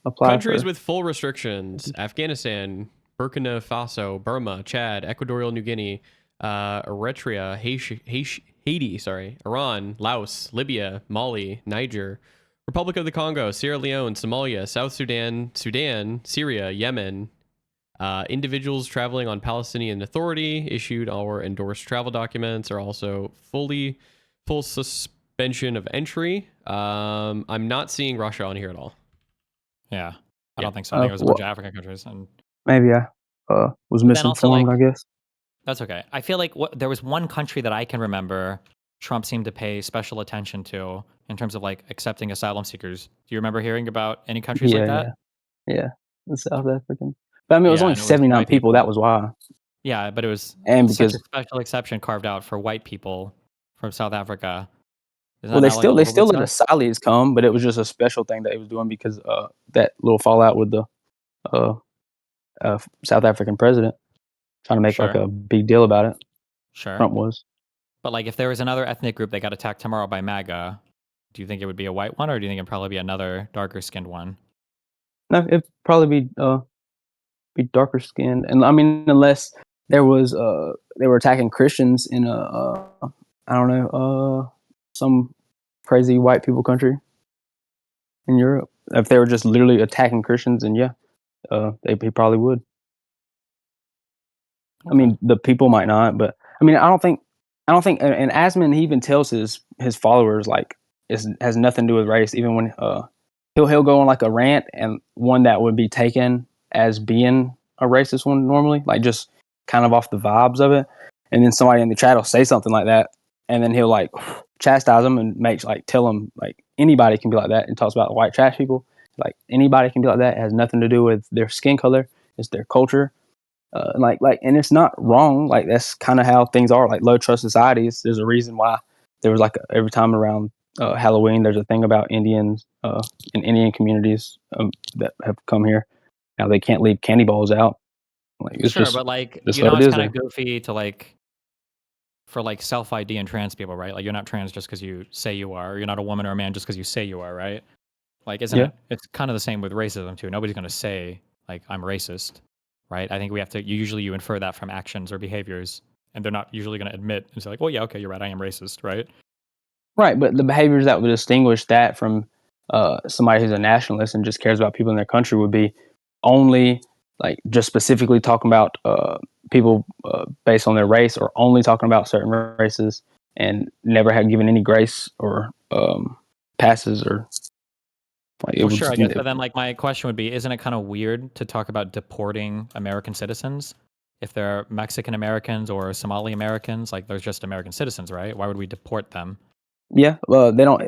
apply Countries for. with full restrictions: Afghanistan, Burkina Faso, Burma, Chad, Equatorial New Guinea, Eritrea, Haiti, Iran, Laos, Libya, Mali, Niger, Republic of the Congo, Sierra Leone, Somalia, South Sudan, Syria, Yemen. Individuals traveling on Palestinian Authority issued or endorsed travel documents are also full suspension of entry. I'm not seeing Russia on here at all. Yeah, I Yeah. don't think so. I think it was a Well, bunch of African countries, and maybe I was But then also, misinformed. like- I guess. that's okay. I feel like there was one country that I can remember Trump seemed to pay special attention to in terms of like accepting asylum seekers. Do you remember hearing about any countries like that? Yeah. The South African. But I mean, it was Yeah, only and it was 79 white people. people. That was why. Yeah, but it was And such a because special exception carved out for white people from South Africa. Isn't well, that they not like a still little bit let sus? asylees come, but it was just a special thing that he was doing because that little fallout with the uh, South African president trying to make like Sure, a big deal about it. sure. Trump was. But like, if there was another ethnic group that got attacked tomorrow by MAGA, do you think it would be a white one, or do you think it'd probably be another darker skinned one? No, it'd probably be darker skinned, and I mean, unless there was they were attacking Christians in a I don't know some crazy white people country in Europe. If they were just literally attacking Christians, then yeah, he probably would. I Okay. mean, the people might not, but I mean, I don't think, and Asman, he even tells his followers like it has nothing to do with race. Even when he'll go on like a rant and one that would be taken as being a racist one normally, like just kind of off the vibes of it, and then somebody in the chat will say something like that, and then he'll like chastise them and tell them like anybody can be like that, and talks about white trash people. Like anybody can be like that. It has nothing to do with their skin color. It's their culture. And it's not wrong. Like that's kind of how things are. Like low trust societies. There's a reason why there was like every time around Halloween, there's a thing about Indians in Indian communities that have come here. Now they can't leave candy balls out. Like it's Sure, just but like, that's you know, what it it's is kind of there. goofy to like for like self ID and trans people, right? Like you're not trans just because you say you are. Or you're not a woman or a man just because you say you are, right? Like, isn't Yeah. it? It's kind of the same with racism too. Nobody's gonna say like I'm racist, right? I think we have to. Usually, you infer that from actions or behaviors, and they're not usually gonna admit and say like, "Well, yeah, okay, you're right, I am racist," right? Right, but the behaviors that would distinguish that from somebody who's a nationalist and just cares about people in their country would be only like just specifically talking about people based on their race, or only talking about certain races, and never had given any grace or passes or like it Well, would sure, I just. guess. But then, like, my question would be: isn't it kind of weird to talk about deporting American citizens if they're Mexican Americans or Somali Americans? Like, there's just American citizens, right? Why would we deport them? Yeah, well, they don't.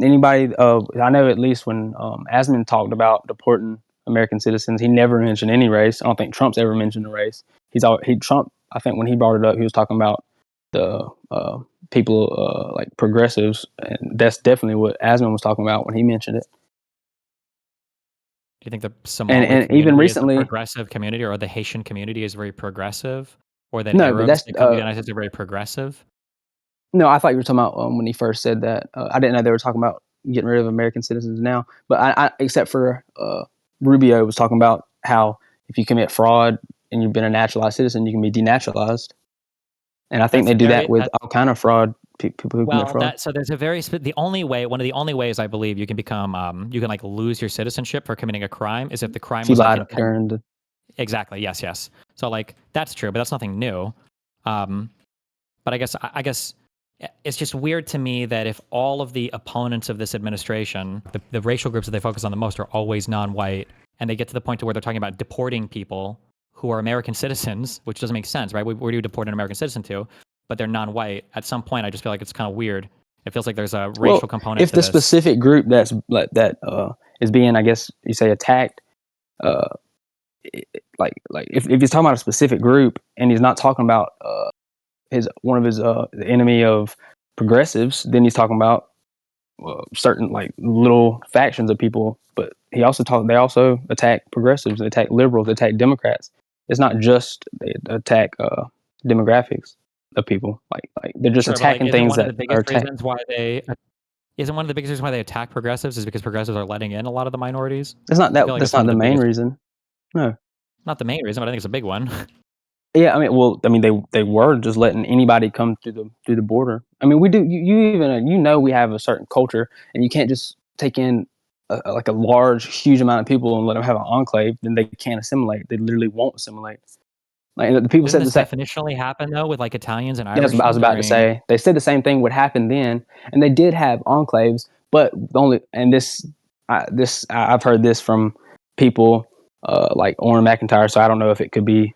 Anybody, I know at least when Asman talked about deporting American citizens, he never mentioned any race. I don't think Trump's ever mentioned a race. Trump. I think when he brought it up, he was talking about the people like progressives, and that's definitely what Asman was talking about when he mentioned it. Do you think the Somali And community even is a recently, progressive community, or the Haitian community is very progressive, or that no, but Arabs that's that come to the United States are very progressive? no. I thought you were talking about when he first said that. I didn't know they were talking about getting rid of American citizens now. But I except for Rubio was talking about how if you commit fraud and you've been a naturalized citizen, you can be denaturalized. And I think That's they do very that with that's all kind of fraud. People who commit well, fraud. that so there's a very the only way, one of the only ways I believe you can become you can like lose your citizenship for committing a crime is if the crime If you was like lied during the. exactly, yes. So like that's true, but that's nothing new. But I guess it's just weird to me that if all of the opponents of this administration, the racial groups that they focus on the most are always non-white, and they get to the point to where they're talking about deporting people who are American citizens, which doesn't make sense, right? Where do you deport an American citizen to? But they're non-white. At some point, I just feel like it's kind of weird It feels like there's a racial component if to the this. specific group that's is being, I guess you say, attacked, like if he's talking about a specific group and he's not talking about the enemy of progressives, then he's talking about certain like little factions of people. But they also attack progressives, they attack liberals, they attack Democrats. It's not just they attack demographics of people. Like they're just attacking things that are Isn't one of the biggest reasons why they attack progressives is because progressives are letting in a lot of the minorities? That's not I feel like that's it's one not of the the main biggest- reason. No. Not the main reason, but I think it's a big one. Yeah, I mean, they were just letting anybody come through the border. I mean, we do. You even we have a certain culture, and you can't just take in like a large, huge amount of people and let them have an enclave. Then they can't assimilate. They literally won't assimilate. Like the people Didn't said this definitionally happen though with like Italians and Yeah, Irish? I was about to say they said the same thing would happen then, and they did have enclaves, but I've heard this from people like Orrin McIntyre, so I don't know if it could be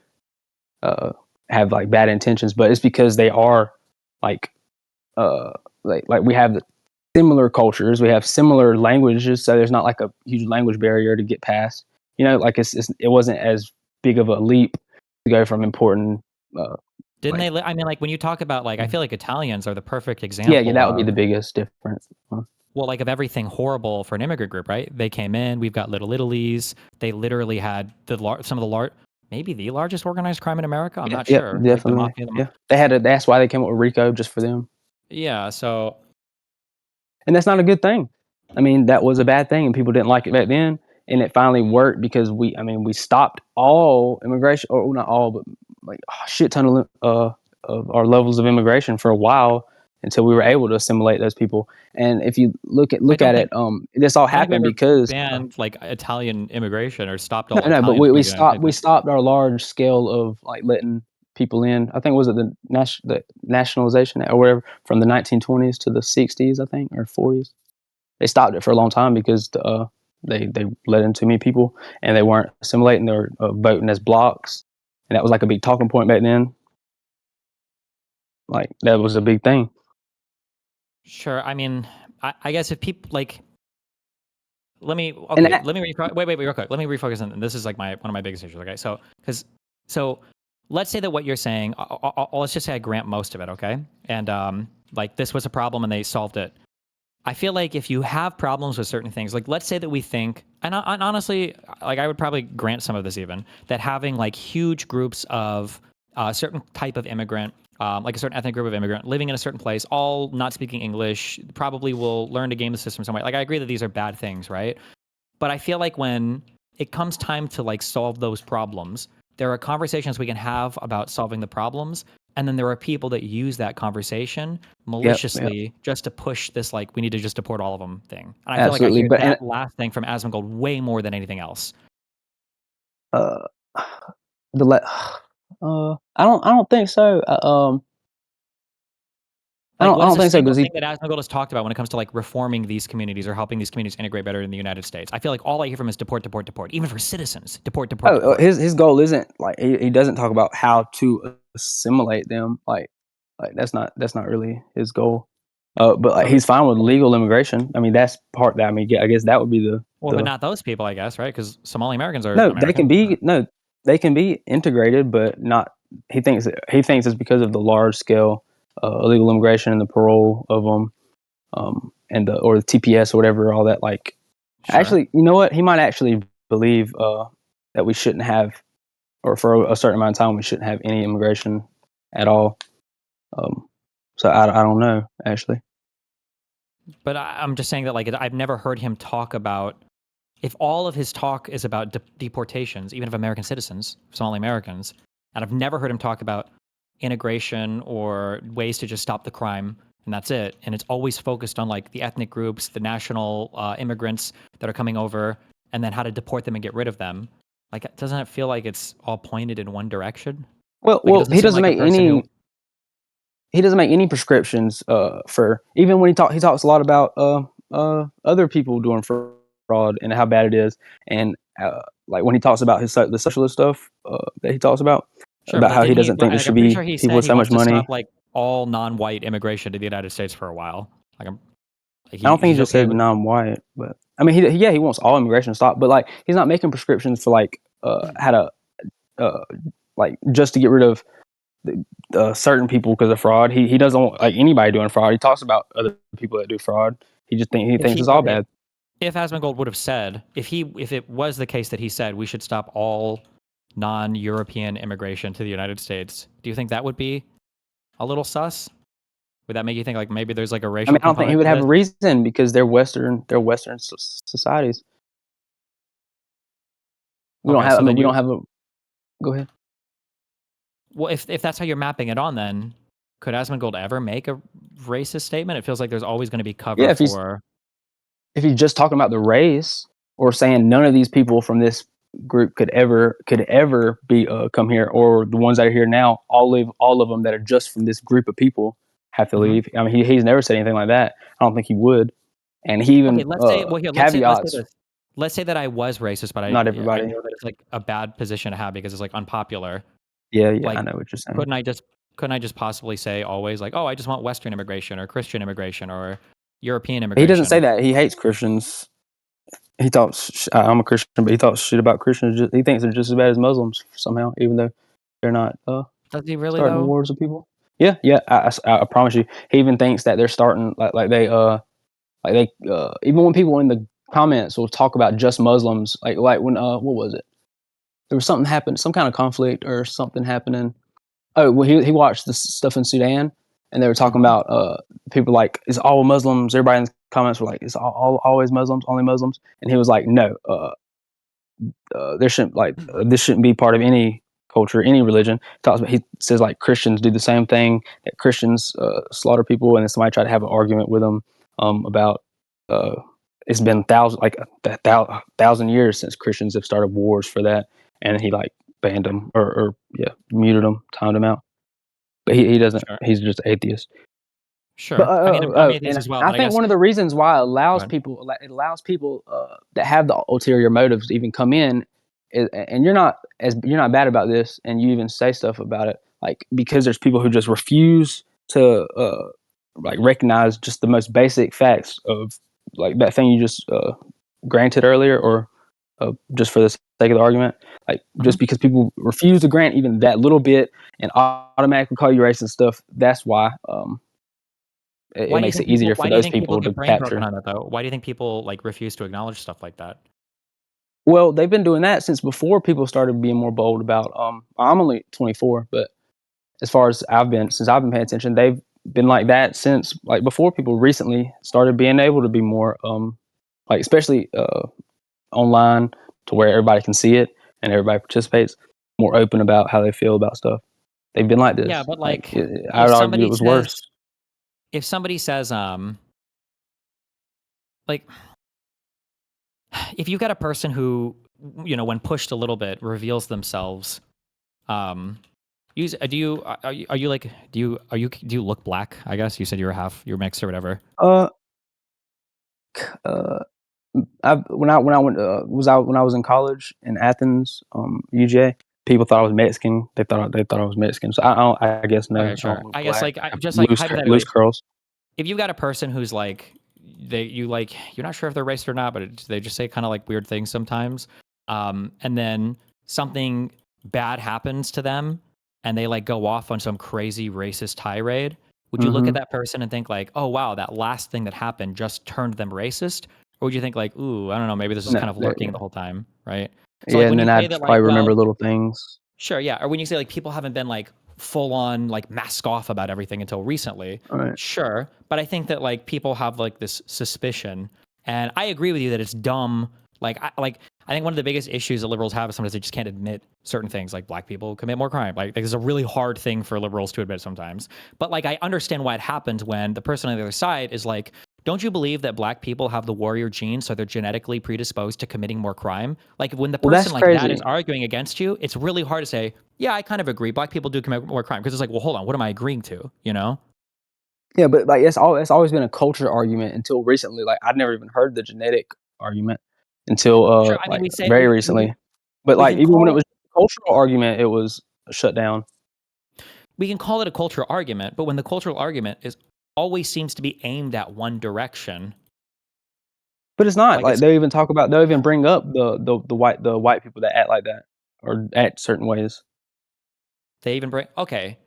have like bad intentions, but it's because they are like we have similar cultures, we have similar languages, so there's not like a huge language barrier to get past. Like it wasn't as big of a leap to go from important. Didn't like- they? I mean, like when you talk about like, I feel like Italians are the perfect example. Yeah, that would be the biggest difference. Well, like of everything horrible for an immigrant group, right? They came in. We've got Little Italies. They literally had some of the maybe the largest organized crime in America. I'm not sure. Definitely. Like the mafia, They had that's why they came up with RICO, just for them. Yeah. So. And that's not a good thing. I mean, that was a bad thing, and people didn't like it back then. And it finally worked because we stopped all immigration, or not all, but like a shit ton of our levels of immigration for a while until we were able to assimilate those people. And if you look at it, this all happened because banned like Italian immigration or stopped all. No, but we stopped our large scale of like letting people in. I think was it the nationalization or whatever from the 1920s to the 60s, I think, or 40s. They stopped it for a long time because they let in too many people and they weren't assimilating. They were voting as blocks, and that was like a big talking point back then. Like that was a big thing. Sure. I mean, I guess if people like, let me real quick. Let me refocus on this. Is like one of my biggest issues. Okay, so let's say that what you're saying, let's just say I grant most of it. Okay, and like this was a problem and they solved it. I feel like if you have problems with certain things, like let's say that we think, and honestly, like I would probably grant some of this even, that having like huge groups of a certain type of immigrant, like a certain ethnic group of immigrant living in a certain place, all not speaking English, probably will learn to game the system some way. Like I agree that these are bad things, right? But I feel like when it comes time to like solve those problems, there are conversations we can have about solving the problems. And then there are people that use that conversation maliciously just to push this, like, we need to just deport all of them thing. And I feel like I hear that last thing from Asmongold way more than anything else. I don't think so. I don't think so because thing that Asmongold has talked about when it comes to like reforming these communities or helping these communities integrate better in the United States. I feel like all I hear from is deport, even for citizens. Deport. His goal isn't like he doesn't talk about how to assimilate them. Like that's not really his goal. But like, he's fine with legal immigration. I mean, that's part that I guess that would be the. But not those people, I guess, right? Because Somali Americans are American. They can be integrated, but not. He thinks it's because of the large scale illegal immigration and the parole of them, and the TPS or whatever, all that. Like, sure. Actually, you know what? He might actually believe that we shouldn't have, or for a certain amount of time, we shouldn't have any immigration at all. So I don't know, actually. But I'm just saying that, like, I've never heard him talk about, if all of his talk is about deportations, even of American citizens, Somali Americans, and I've never heard him talk about integration or ways to just stop the crime, and that's it. And it's always focused on like the ethnic groups, the national immigrants that are coming over, and then how to deport them and get rid of them. Like, doesn't it feel like it's all pointed in one direction? Well, he doesn't make any. He doesn't make any prescriptions for, even when he talks a lot about other people doing fraud and how bad it is, and like when he talks about the socialist stuff that he talks about. Sure, about how he doesn't think there should be people with so much money. To stop like all non-white immigration to the United States for a while. Like, I don't think he he's just okay said with. non-white, but I mean, he wants all immigration to stop, but like he's not making prescriptions for like how to like just to get rid of certain people because of fraud. He doesn't want like anybody doing fraud. He talks about other people that do fraud. He thinks it's all bad. If Asmongold would have said, if it was the case that he said we should stop all non-European immigration to the United States, do you think that would be a little sus? Would that make you think like maybe there's like a I racial mean, I don't think he component would to have this? a reason because they're Western societies. We don't Okay, have. so I mean, then we don't have a. Go ahead. Well, if that's how you're mapping it on, then could Asmongold ever make a racist statement? It feels like there's always going to be cover Yeah, for. if he's just talking about the race or saying none of these people from this group could ever be come here, or the ones that are here now, all of them that are just from this group of people have to leave. I mean, he's never said anything like that. I don't think he would. And he even Okay, let's say. Well, here, let's say caveats. this. Let's say that I was racist, but I Not everybody. know that it's like a bad position to have because it's like unpopular. Yeah, Like, I know what you're saying. couldn't I just possibly say always like, oh, I just want Western immigration or Christian immigration or European He immigration? doesn't say that. He hates Christians. He talks. I'm a Christian, but he talks shit about Christians. He thinks they're just as bad as Muslims somehow, even though they're not. Does he really Starting though? wars with people. Yeah. I promise you. He even thinks that they're starting even when people in the comments will talk about just Muslims, like when what was it? There was something happened, some kind of conflict or something happening. Oh, well, he watched the stuff in Sudan, and they were talking about people like it's all Muslims. Everybody in the comments were like, it's always Muslims, only Muslims, and he was like, no, there shouldn't this shouldn't be part of any culture, any religion. He says like Christians do the same thing. That Christians slaughter people, and then somebody tried to have an argument with him about it's been thousand years since Christians have started wars for that, and he like banned them or muted them, timed them out. But he doesn't. Sure. He's just atheist. Sure. But I mean, I'm atheist as well. I But think guess one of the reasons why it allows ahead. people that have the ulterior motives to even come in, and you're not bad about this, and you even say stuff about it, like because there's people who just refuse to like recognize just the most basic facts of like that thing you just granted earlier, or just for the sake of the argument, like just because people refuse to grant even that little bit and automatically call you racist and stuff. That's why. It makes it easier for those people to capture. On that, though? Why do you think people like refuse to acknowledge stuff like that? Well, they've been doing that since before people started being more bold about. I'm only 24, but as far as since I've been paying attention, they've been like that since like before people recently started being able to be more like especially online to where everybody can see it and everybody participates, more open about how they feel about stuff. They've been like this. Yeah, but like I would argue it was worse. If somebody says like if you've got a person who, you know, when pushed a little bit reveals themselves, do you look black? I guess you said you're mixed or whatever. When I was in college in Athens, UGA, people thought I was Mexican. They thought I was Mexican. So I guess no. Okay, sure. I guess like just like hypothetically, loose curls. If you've got a person who's like you're not sure if they're racist or not, but they just say kind of like weird things sometimes, and then something bad happens to them, and they like go off on some crazy racist tirade. Would you look at that person and think like, oh wow, that last thing that happened just turned them racist? Or would you think like, ooh, I don't know, maybe this is kind of lurking the whole time, right? So Yeah, like when and you then say I'd that, probably like, remember little things. Sure, yeah. Or when you say like people haven't been like full on like mask off about everything until recently. Right. Sure. But I think that like people have like this suspicion. And I agree with you that it's dumb. I think one of the biggest issues that liberals have is sometimes they just can't admit certain things, like black people commit more crime. Like it's a really hard thing for liberals to admit sometimes. But like I understand why it happens when the person on the other side is like, don't you believe that black people have the warrior gene, so they're genetically predisposed to committing more crime? Like when the person like that is arguing against you, it's really hard to say, yeah, I kind of agree. Black people do commit more crime, because it's like, well, hold on, what am I agreeing to? You know? Yeah, but like it's always been a culture argument until recently. Like I'd never even heard the genetic argument until Sure, I mean, very recently. But like even when it was a cultural argument, it was shut down. We can call it a cultural argument, but when the cultural argument is always seems to be aimed at one direction. But it's not Like, like it's, they'll even bring up the white people that act like that or act certain ways. they even bring, okay.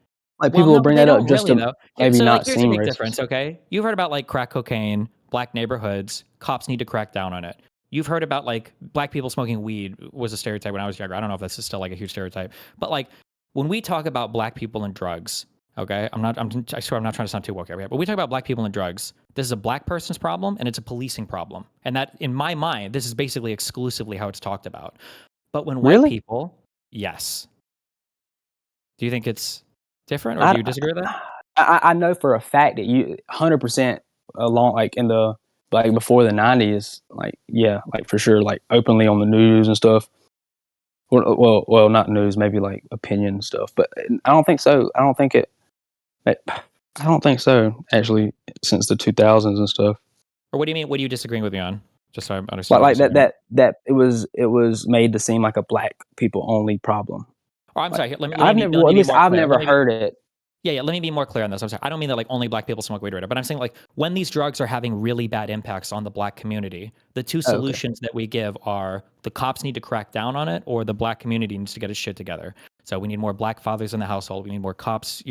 Like Well, people will no, bring they that up don't just really to though. maybe So like, not here's a seem big racist. difference. Okay, you've heard about like crack cocaine, black neighborhoods, cops need to crack down on it. You've heard about like black people smoking weed was a stereotype when I was younger. I don't know if this is still like a huge stereotype, but like when we talk about black people and drugs, okay, I swear I'm not trying to sound too woke here, but we talk about black people and drugs. This is a black person's problem and it's a policing problem, and that in my mind, this is basically exclusively how it's talked about. But when white Really? people, yes. Do you think it's different, or do you disagree with that? I know for a fact that you 100% along like in the like before the 90s, like yeah, like for sure, like openly on the news and stuff. Well, not news, maybe like opinion stuff. But I don't think so. I don't think it. I don't think so. Actually, since the 2000s and stuff. Or what do you mean? What are you disagreeing with me on? Just so I understand. Like that it was made to seem like a black people only problem. Or I'm Like, sorry. Let me I've be, never, let well, me at be least more I've clear. never heard it. Yeah. Let me be more clear on this. I'm sorry. I don't mean that like only black people smoke weed or whatever, but I'm saying like when these drugs are having really bad impacts on the black community, the two Oh, okay. solutions that we give are the cops need to crack down on it, or the black community needs to get its shit together. So we need more black fathers in the household. We need more cops,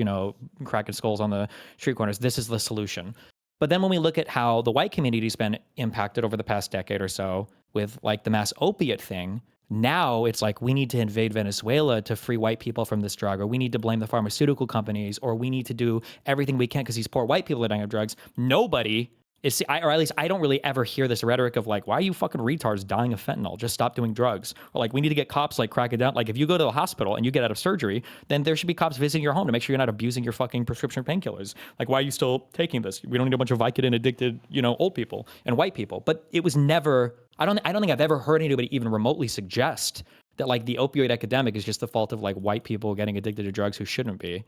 cracking skulls on the street corners. This is the solution. But then when we look at how the white community's been impacted over the past decade or so with like the mass opiate thing, now it's like we need to invade Venezuela to free white people from this drug, or we need to blame the pharmaceutical companies, or we need to do everything we can because these poor white people are dying of drugs. Nobody is, or at least I don't really ever hear this rhetoric of like, why are you fucking retards dying of fentanyl? Just stop doing drugs. Or like, we need to get cops like crack it down. Like if you go to the hospital and you get out of surgery, then there should be cops visiting your home to make sure you're not abusing your fucking prescription painkillers. Like, why are you still taking this? We don't need a bunch of Vicodin addicted, old people and white people. But it was never, I don't think I've ever heard anybody even remotely suggest that like the opioid epidemic is just the fault of like white people getting addicted to drugs who shouldn't be.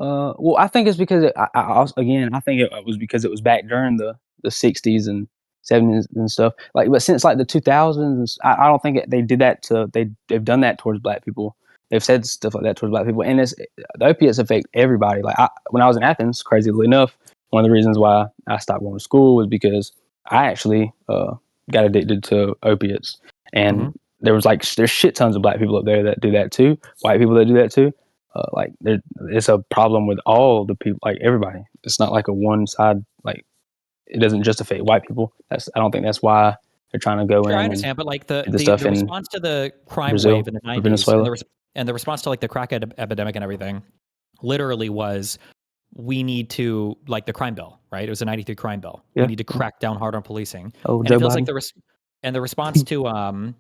Well, I think it's because I think it was because it was back during the 60s and 70s and stuff. Like, but since like the 2000s, I don't think they did that they've done that towards black people. They've said stuff like that towards black people, and the opiates affect everybody. Like when I was in Athens, crazily enough, one of the reasons why I stopped going to school was because I actually got addicted to opiates, and there's shit tons of black people up there that do that too, white people that do that too. It's a problem with all the people, like everybody. It's not like a one side, like it doesn't just affect white people. I don't think that's why they're trying to go Sure, in I and understand, but like do the stuff in response to the crime Brazil wave in the or 90s Venezuela. and the response to like the crack epidemic and everything literally was, we need to, like, the crime bill, right? It was a 93 crime bill. Yeah. We need to crack down hard on policing. Oh, And Joe it feels Biden. like the response to and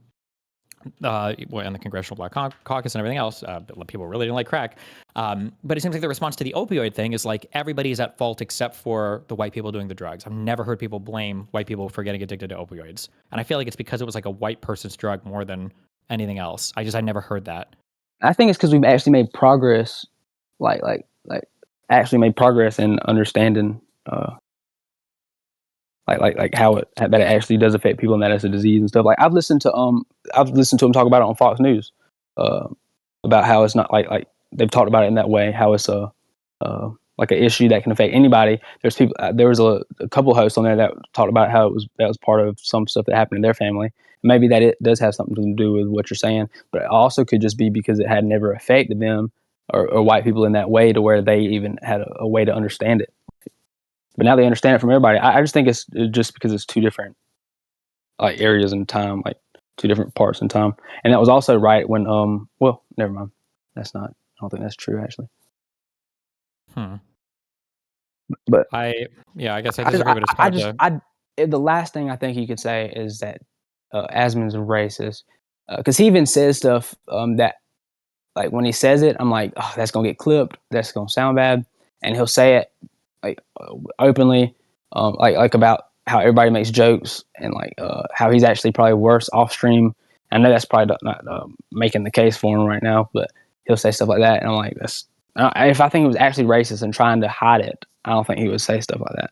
the Congressional Black Caucus and everything else, people really didn't like crack. But it seems like the response to the opioid thing is like everybody's at fault except for the white people doing the drugs. I've never heard people blame white people for getting addicted to opioids. And I feel like it's because it was like a white person's drug more than anything else. I never heard that. I think it's because we've actually made progress, like actually made progress in understanding, like how that it actually does affect people and that it's a disease and stuff. Like I've listened to them talk about it on Fox News, about how it's not like they've talked about it in that way, how it's like an issue that can affect anybody. There's people. There was a couple hosts on there that talked about how that was part of some stuff that happened in their family. Maybe that it does have something to do with what you're saying, but it also could just be because it had never affected them or white people in that way to where they even had a way to understand it. But now they understand it from everybody. I just think it's just because it's two different like areas in time, like two different parts in time, and that was also right when well, never mind. That's not. I don't think that's true actually. But I guess I disagree, but it's hard to. The last thing I think you could say is that Asmon's racist because he even says stuff that like when he says it, I'm like, oh, that's gonna get clipped. That's gonna sound bad, and he'll say it like openly, like about how everybody makes jokes and like how he's actually probably worse off stream. I know that's probably not making the case for him right now, but he'll say stuff like that, and I'm like, if I think he was actually racist and trying to hide it, I don't think he would say stuff like that.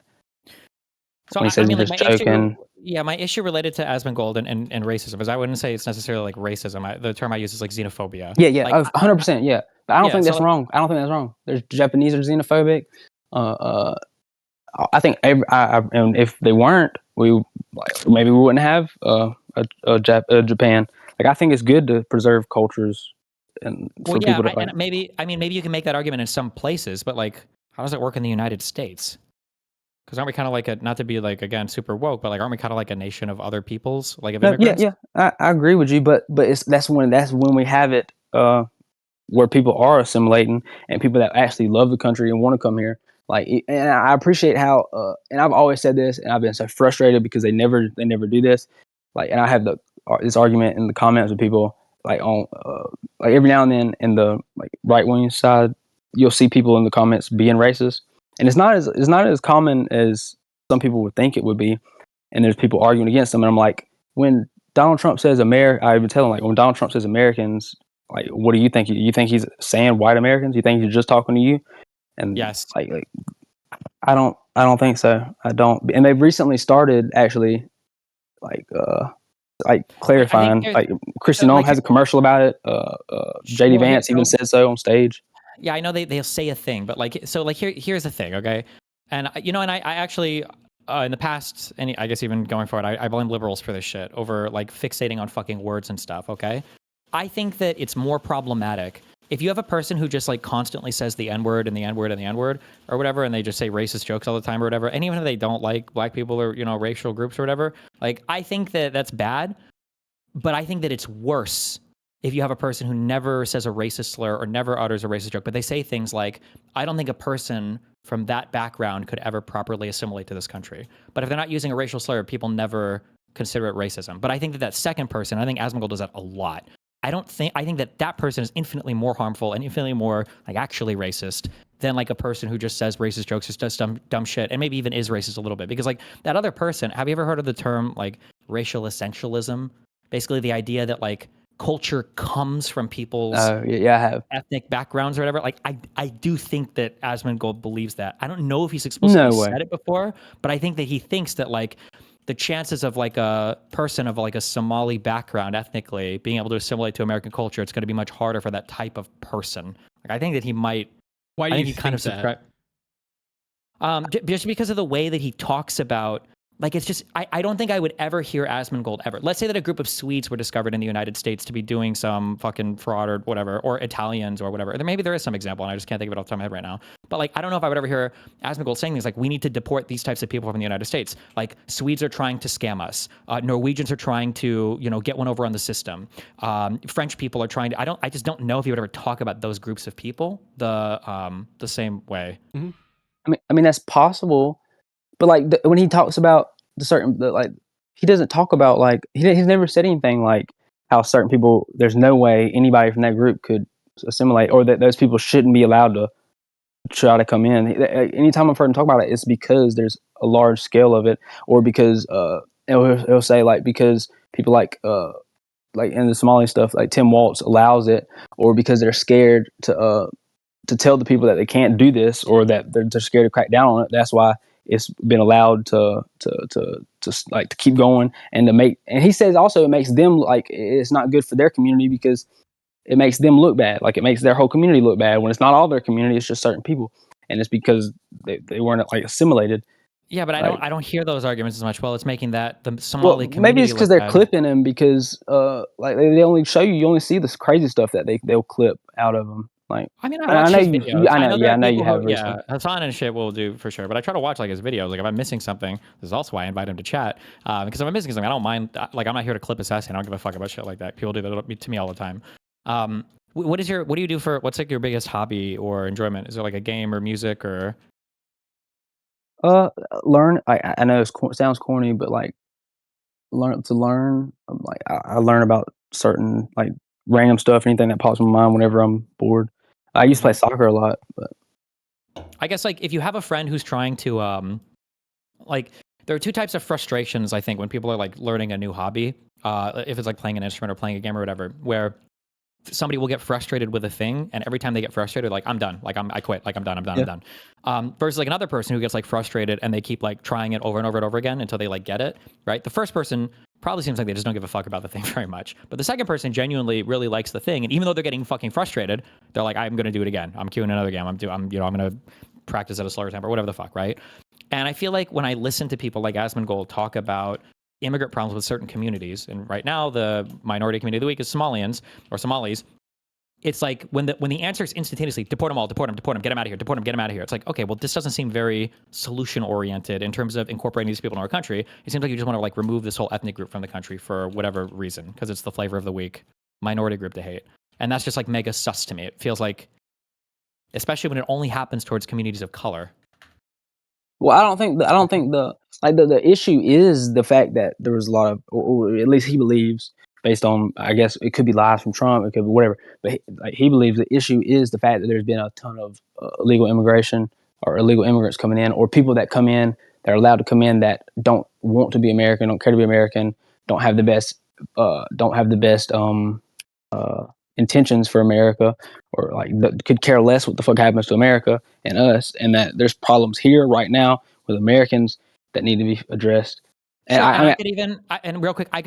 So when he says I mean, he's like just joking. my issue related to Asmongold and racism is I wouldn't say it's necessarily like racism. The term I use is like xenophobia. Yeah, like, 100%, yeah. But I don't think that's so wrong. I don't think that's wrong. There's Japanese are xenophobic. I think and if they weren't, maybe we wouldn't have Japan. Like I think it's good to preserve cultures and Well, for yeah, people to like. and maybe you can make that argument in some places, but like, how does it work in the United States? Because aren't we kind of like not to be like again super woke, but like aren't we kind of like a nation of other peoples, like of No, immigrants? I agree with you, but that's when we have it where people are assimilating and people that actually love the country and want to come here. Like, and I appreciate how, and I've always said this, and I've been so frustrated because they never do this. Like, and I have this argument in the comments with people, like on, like every now and then in the like right wing side, you'll see people in the comments being racist, and it's not as common as some people would think it would be. And there's people arguing against them, and I'm like, when Donald Trump says I even tell them like when Donald Trump says Americans, like, what do you think? You think he's saying white Americans? You think he's just talking to you? And Yes. like I don't think so. I don't. And they've recently started actually like clarifying. Like Christian Nolan has a commercial about it. JD Vance even said so on stage. Yeah, I know they'll say a thing, but like so like here's the thing, okay? And and I actually in the past, and I guess even going forward, I blame liberals for this shit over like fixating on fucking words and stuff, okay? I think that it's more problematic if you have a person who just like constantly says the N-word and the N-word and the N-word or whatever, and they just say racist jokes all the time or whatever, and even if they don't like black people or, racial groups or whatever, like I think that that's bad, but I think that it's worse if you have a person who never says a racist slur or never utters a racist joke, but they say things like, I don't think a person from that background could ever properly assimilate to this country. But if they're not using a racial slur, people never consider it racism. But I think that second person, I think Asmongold does that a lot. I think that person is infinitely more harmful and infinitely more like actually racist than like a person who just says racist jokes, just does dumb shit, and maybe even is racist a little bit. Because like that other person, have you ever heard of the term like racial essentialism? Basically the idea that like culture comes from people's I have ethnic backgrounds or whatever. Like I do think that Asmongold believes that. I don't know if he's explicitly said it before, but I think that he thinks that like the chances of like a person of like a Somali background ethnically being able to assimilate to American culture, it's going to be much harder for that type of person. Like I think that he might. Why do you think that? Just because of the way that he talks about. Like, it's just, I don't think I would ever hear Asmongold ever. Let's say that a group of Swedes were discovered in the United States to be doing some fucking fraud or whatever, or Italians or whatever. Maybe there is some example, and I just can't think of it off the top of my head right now. But, like, I don't know if I would ever hear Asmongold saying things like, we need to deport these types of people from the United States. Like, Swedes are trying to scam us. Norwegians are trying to, get one over on the system. French people are trying to, I just don't know if he would ever talk about those groups of people the same way. Mm-hmm. I mean, that's possible. But like when he talks about he doesn't talk about like he's never said anything like how certain people, there's no way anybody from that group could assimilate, or that those people shouldn't be allowed to try to come in. Anytime I've heard him talk about it, it's because there's a large scale of it, or because he'll say like because people like in the Somali stuff, like Tim Waltz allows it, or because they're scared to tell the people that they can't do this, or that they're scared to crack down on it. That's why it's been allowed to keep going and to make. And he says also it makes them like it's not good for their community because it makes them look bad. Like it makes their whole community look bad when it's not all their community. It's just certain people, and it's because they weren't like assimilated. Yeah, but I don't hear those arguments as much. Well, it's making that the Somali community. Maybe it's because they're clipping them because like they only show you only see this crazy stuff that they'll clip out of them. Like, I mean, I watch his videos. I know you have. Yeah, Hassan and shit will do for sure. But I try to watch like his videos. Like if I'm missing something, this is also why I invite him to chat. Because if I'm missing something, I don't mind. Like I'm not here to clip assassin. I don't give a fuck about shit like that. People do that to me all the time. What do you do for what's like your biggest hobby or enjoyment? Is it like a game or music or? Learn. I know it sounds corny, but like learn. Like I learn about certain like random stuff, anything that pops in my mind whenever I'm bored. I used to play soccer a lot, but I guess like if you have a friend who's trying to like there are two types of frustrations I think when people are like learning a new hobby. If it's like playing an instrument or playing a game or whatever, where somebody will get frustrated with a thing, and every time they get frustrated, like I'm done, like I quit, like I'm done. Versus like another person who gets like frustrated and they keep like trying it over and over and over again until they like get it, right? The first person probably seems like they just don't give a fuck about the thing very much, but the second person genuinely really likes the thing, and even though they're getting fucking frustrated, they're like, I'm gonna do it again. I'm queuing another game. I'm gonna practice at a slower tempo, or whatever the fuck, right? And I feel like when I listen to people like Asmongold talk about immigrant problems with certain communities, and right now the minority community of the week is Somalians or Somalis. It's like when the answer is instantaneously deport them all, deport them, get them out of here, deport them, get them out of here. It's like, okay, well, this doesn't seem very solution oriented in terms of incorporating these people in our country. It seems like you just want to like remove this whole ethnic group from the country for whatever reason, because it's the flavor of the week, minority group to hate, and that's just like mega sus to me. It feels like, especially when it only happens towards communities of color. Well, I don't think the issue is the fact that there was a lot of, or at least he believes, based on, I guess it could be lies from Trump, it could be whatever, but he believes the issue is the fact that there's been a ton of illegal immigration or illegal immigrants coming in, or people that come in that are allowed to come in that don't want to be American, don't care to be American, don't have the best intentions for America, or like could care less what the fuck happens to America and us, and that there's problems here right now with Americans that need to be addressed. And Sure, I mean, I could even, and real quick, I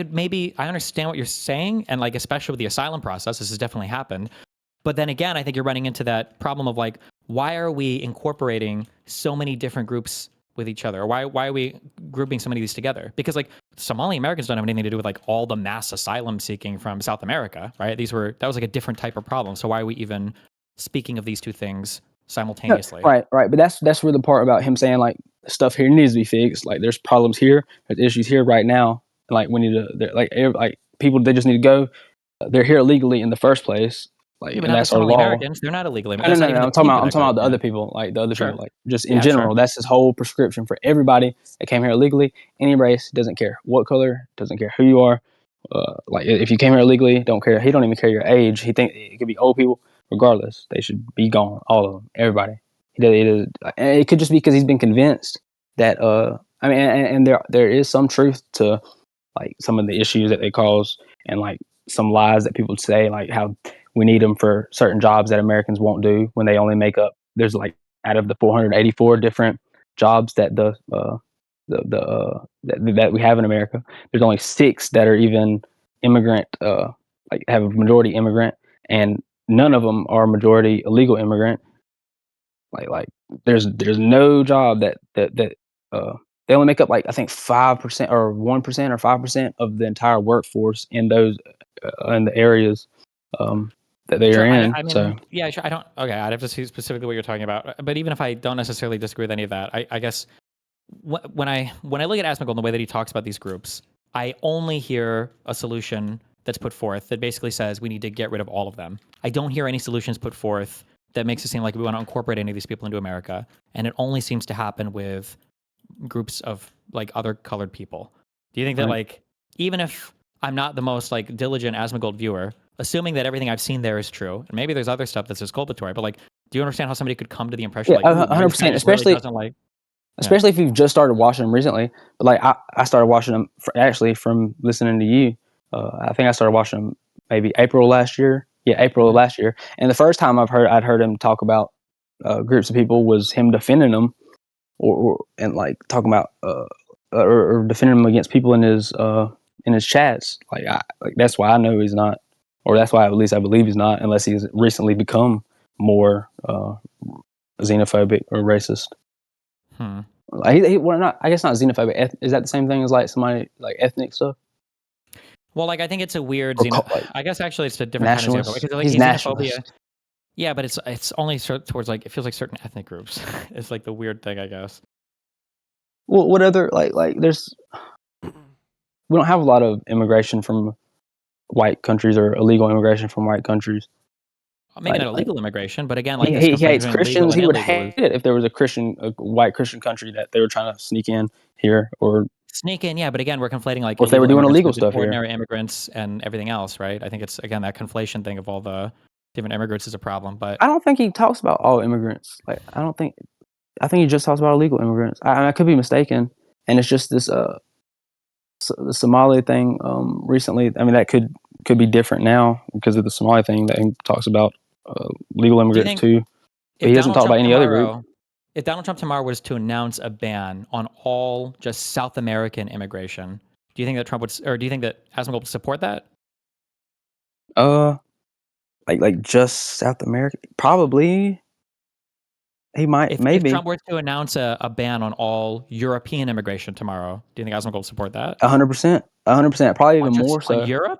understand what you're saying, and like especially with the asylum process, this has definitely happened. But then again, I think you're running into that problem of like, why are we incorporating so many different groups with each other? Why are we grouping so many of these together? Because like Somali Americans don't have anything to do with like all the mass asylum seeking from South America, right? That was like a different type of problem. So why are we even speaking of these two things simultaneously? right. But that's where the part about him saying like stuff here needs to be fixed. Like there's problems here, there's issues here right now. And like we need to, like people, they just need to go. They're here illegally in the first place. Like, Yeah, but and not the that's our Somali law. Americans. They're not illegal. No. That's not even I'm the talking peak about of that group, the yeah. other people, like the other Sure. people, like just in Yeah, sure. general. That's his whole prescription for everybody that came here illegally. Any race, doesn't care what color, doesn't care who you are. Like if you came here illegally, don't care. He don't even care your age. He think it could be old people, regardless. They should be gone, all of them, everybody. And it could just be because he's been convinced that. I mean, and there is some truth to like some of the issues that they cause, and like some lies that people say, like how we need them for certain jobs that Americans won't do, when they only make up, there's like out of the 484 different jobs that that we have in America, there's only 6 that are even immigrant, like have a majority immigrant, and none of them are majority illegal immigrant. Like there's no job that they only make up like I think 5% or 1% or 5% of the entire workforce in those in the areas that they Sure. are in. I mean, So yeah, sure. Okay, I'd have to see specifically what you're talking about. But even if I don't necessarily disagree with any of that, I guess when I look at Asmongold and the way that he talks about these groups, I only hear a solution that's put forth that basically says we need to get rid of all of them. I don't hear any solutions put forth that makes it seem like we want to incorporate any of these people into America, and it only seems to happen with groups of like other colored people. Do you think that Right. like, even if I'm not the most like diligent Asmongold viewer, assuming that everything I've seen there is true, and maybe there's other stuff that's exculpatory, but like, do you understand how somebody could come to the impression yeah, like, ooh, maybe this guy 100%, just really doesn't like? especially if you've just started watching them recently. But like I started watching them actually from listening to you. I think I started watching them maybe April last year. Yeah, April of last year. And the first time I'd heard him talk about groups of people was him defending them, or and like talking about or defending them against people in his chats. Like that's why I know he's not, or that's why at least I believe he's not, unless he's recently become more xenophobic or racist. Well, not. I guess not xenophobic. Is that the same thing as like somebody like ethnic stuff? Well, like I think it's a weird Or like I guess actually it's a different kind of xenophobia, nationalist? because like He's xenophobia. nationalist. Yeah, but it's only towards like, it feels like certain ethnic groups. It's like the weird thing, I guess. Well, what other like there's we don't have a lot of immigration from white countries or illegal immigration from white countries. Maybe Like, not illegal immigration, but again, like this he conflation hates between legal Christians. and He would illegal. hate it if there was a white Christian country that they were trying to sneak in here, or Sneak in, yeah, but again, we're conflating like if they were illegal doing immigrants illegal with stuff here. ordinary immigrants and everything else, right? I think it's, again, that conflation thing of all the different immigrants is a problem. But I don't think he talks about all immigrants. Like I think he just talks about illegal immigrants. I could be mistaken, and it's just this the Somali thing recently. I mean, that could be different now because of the Somali thing that he talks about legal do you immigrants think too. But if he doesn't Donald talk about Trump any other group. tomorrow, if Donald Trump tomorrow was to announce a ban on all just South American immigration, do you think that Trump would, or do you think that Asmongold would support that? Like just South America, probably. He might, If maybe Trump were to announce a ban on all European immigration tomorrow, do you think Asmongold will support that? 100%, 100%, probably even more On so. Europe?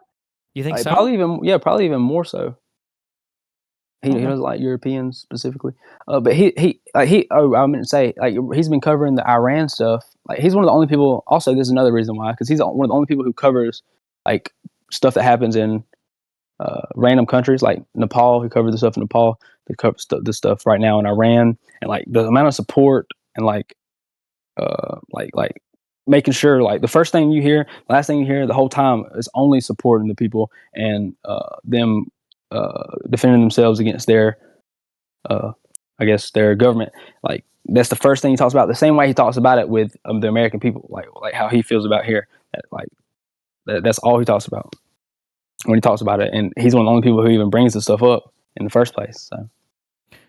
You think so? Probably even more so. He Okay. doesn't like Europeans specifically, but I meant to say, like, he's been covering the Iran stuff. Like, he's one of the only people. Also, this is another reason why, because he's one of the only people who covers like stuff that happens in random countries, like Nepal. He covered the stuff in Nepal. He covers the stuff right now in Iran, and like the amount of support and like making sure, like, the first thing you hear, last thing you hear, the whole time is only supporting the people and them defending themselves against their I guess their government. Like, that's the first thing he talks about. The same way he talks about it with the American people, like how he feels about here. That's all he talks about when he talks about it, and he's one of the only people who even brings the stuff up in the first place. So,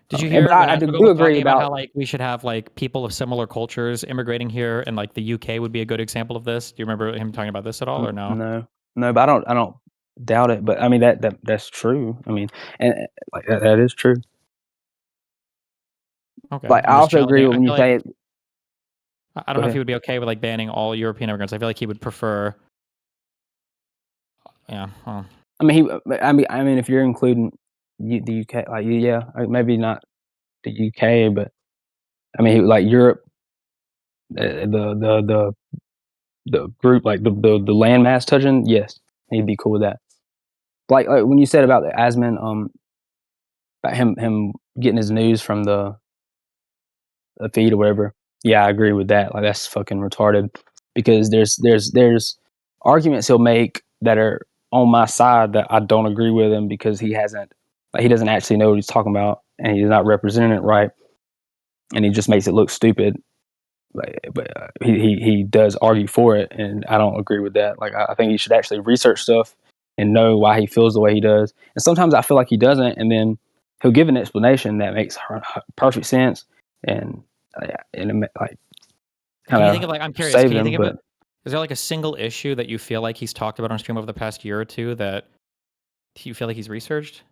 did you hear but when I Asmongold do was agree talking about about how like we should have like people of similar cultures immigrating here, and like the UK would be a good example of this? Do you remember him talking about this at all, or no? no, but I don't doubt it. But I mean that's true. I mean, and like that is true. Okay. Like, I I'm just also agree challenging. with when you say it. I don't know if he would be okay with like banning all European immigrants. I feel like he would prefer. Yeah. Well, I mean, if you're including the UK, like, yeah, like, maybe not the UK, but I mean, like Europe, the group, like the landmass touching, yes, he'd be cool with that. Like when you said about the Asman, about him getting his news from the feed or whatever. Yeah, I agree with that. Like, that's fucking retarded, because there's arguments he'll make that are on my side that I don't agree with him, because he doesn't actually know what he's talking about, and he's not representing it right, and he just makes it look stupid. But he does argue for it, and I don't agree with that. Like, I think he should actually research stuff and know why he feels the way he does. And sometimes I feel like he doesn't, and then he'll give an explanation that makes perfect sense, and like can you think kind of like? I'm of curious. save Can you him. think of But it? Is there like a single issue that you feel like he's talked about on stream over the past year or two that you feel like he's researched?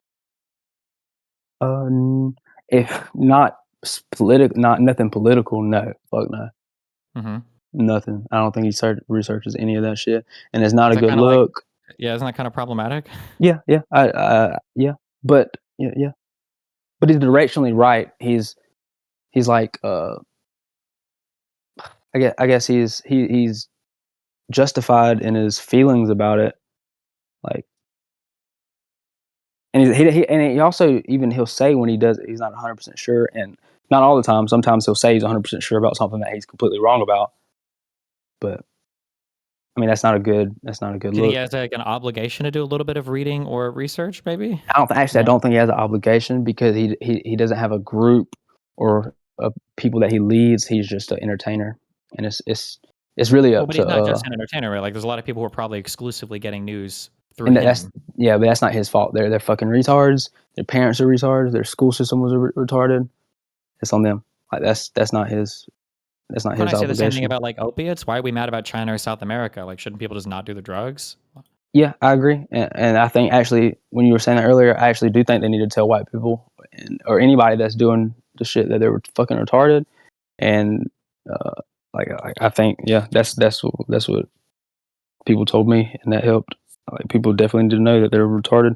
if not political, not nothing political, no, fuck no, Mm-hmm. nothing. I don't think he researches any of that shit, and it's not Is a that good kind of like? look. Yeah, isn't that kind of problematic? Yeah, yeah, yeah, but yeah, but he's directionally right. He's like I guess he's justified in his feelings about it, like, and he also, even he'll say when he does it, he's not 100% sure, and not all the time. Sometimes he'll say he's 100% sure about something that he's completely wrong about. But I mean, that's not a good Do you think look. he has like an obligation to do a little bit of reading or research, maybe? I don't think he has an obligation, because he doesn't have a group or people that he leads. He's just an entertainer, and it's really Well, up but to he's not just an entertainer, right? Like, there's a lot of people who are probably exclusively getting news through and him. that's yeah, but that's not his fault. They're fucking retards. Their parents are retards. Their school system was retarded. It's on them. Like, that's not his. That's not Can his I say the same thing obligation. about like opiates? Why are we mad about China or South America? Like, shouldn't people just not do the drugs? Yeah, I agree, and I think, actually, when you were saying that earlier, I actually do think they need to tell white people, or anybody that's doing the shit, that they were fucking retarded, and uh, I think, yeah, that's what people told me, and that helped. Like, people definitely need to know that they're retarded,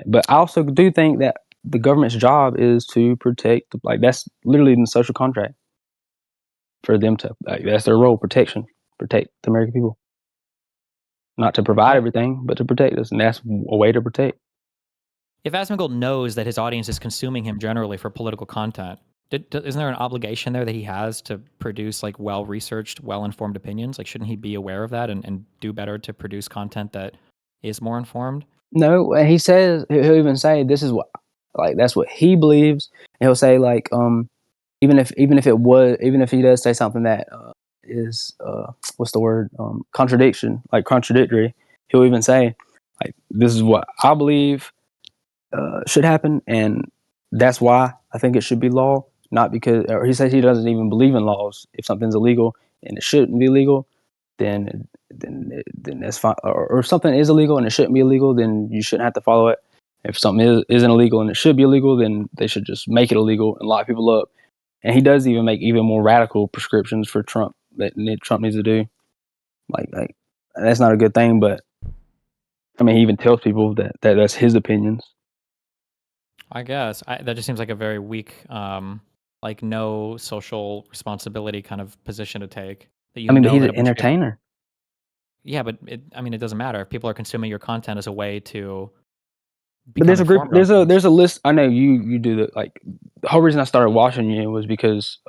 but I also do think that the government's job is to protect. Like, that's literally in the social contract for them to, like, that's their role, protect the American people. Not to provide everything, but to protect us, and that's a way to protect. If Asmongold knows that his audience is consuming him generally for political content, isn't there an obligation there that he has to produce like well-researched, well-informed opinions? Like, shouldn't he be aware of that and do better to produce content that is more informed? No, and he says, he'll even say, this is what, like, that's what he believes. And he'll say, like, even if he does say something that is what's the word, contradictory, he'll even say, like, this is what I believe should happen, and that's why I think it should be law. Not because, or he says he doesn't even believe in laws. If something's illegal and it shouldn't be legal, then that's fine. Or if something is illegal and it shouldn't be illegal, then you shouldn't have to follow it. If something isn't illegal and it should be illegal, then they should just make it illegal and lock people up. and he does even make even more radical prescriptions for Trump that Trump needs to do. Like that's not a good thing, but I mean, he even tells people that that's his opinions. I guess that just seems like a very weak, like no social responsibility kind of position to take. That you I mean, but know he's that an a bunch of people. entertainer. Yeah, but it doesn't matter if people are consuming your content as a way to But become there's a group. informed on things. There's a list. I know you do the like. The whole reason I started watching you was because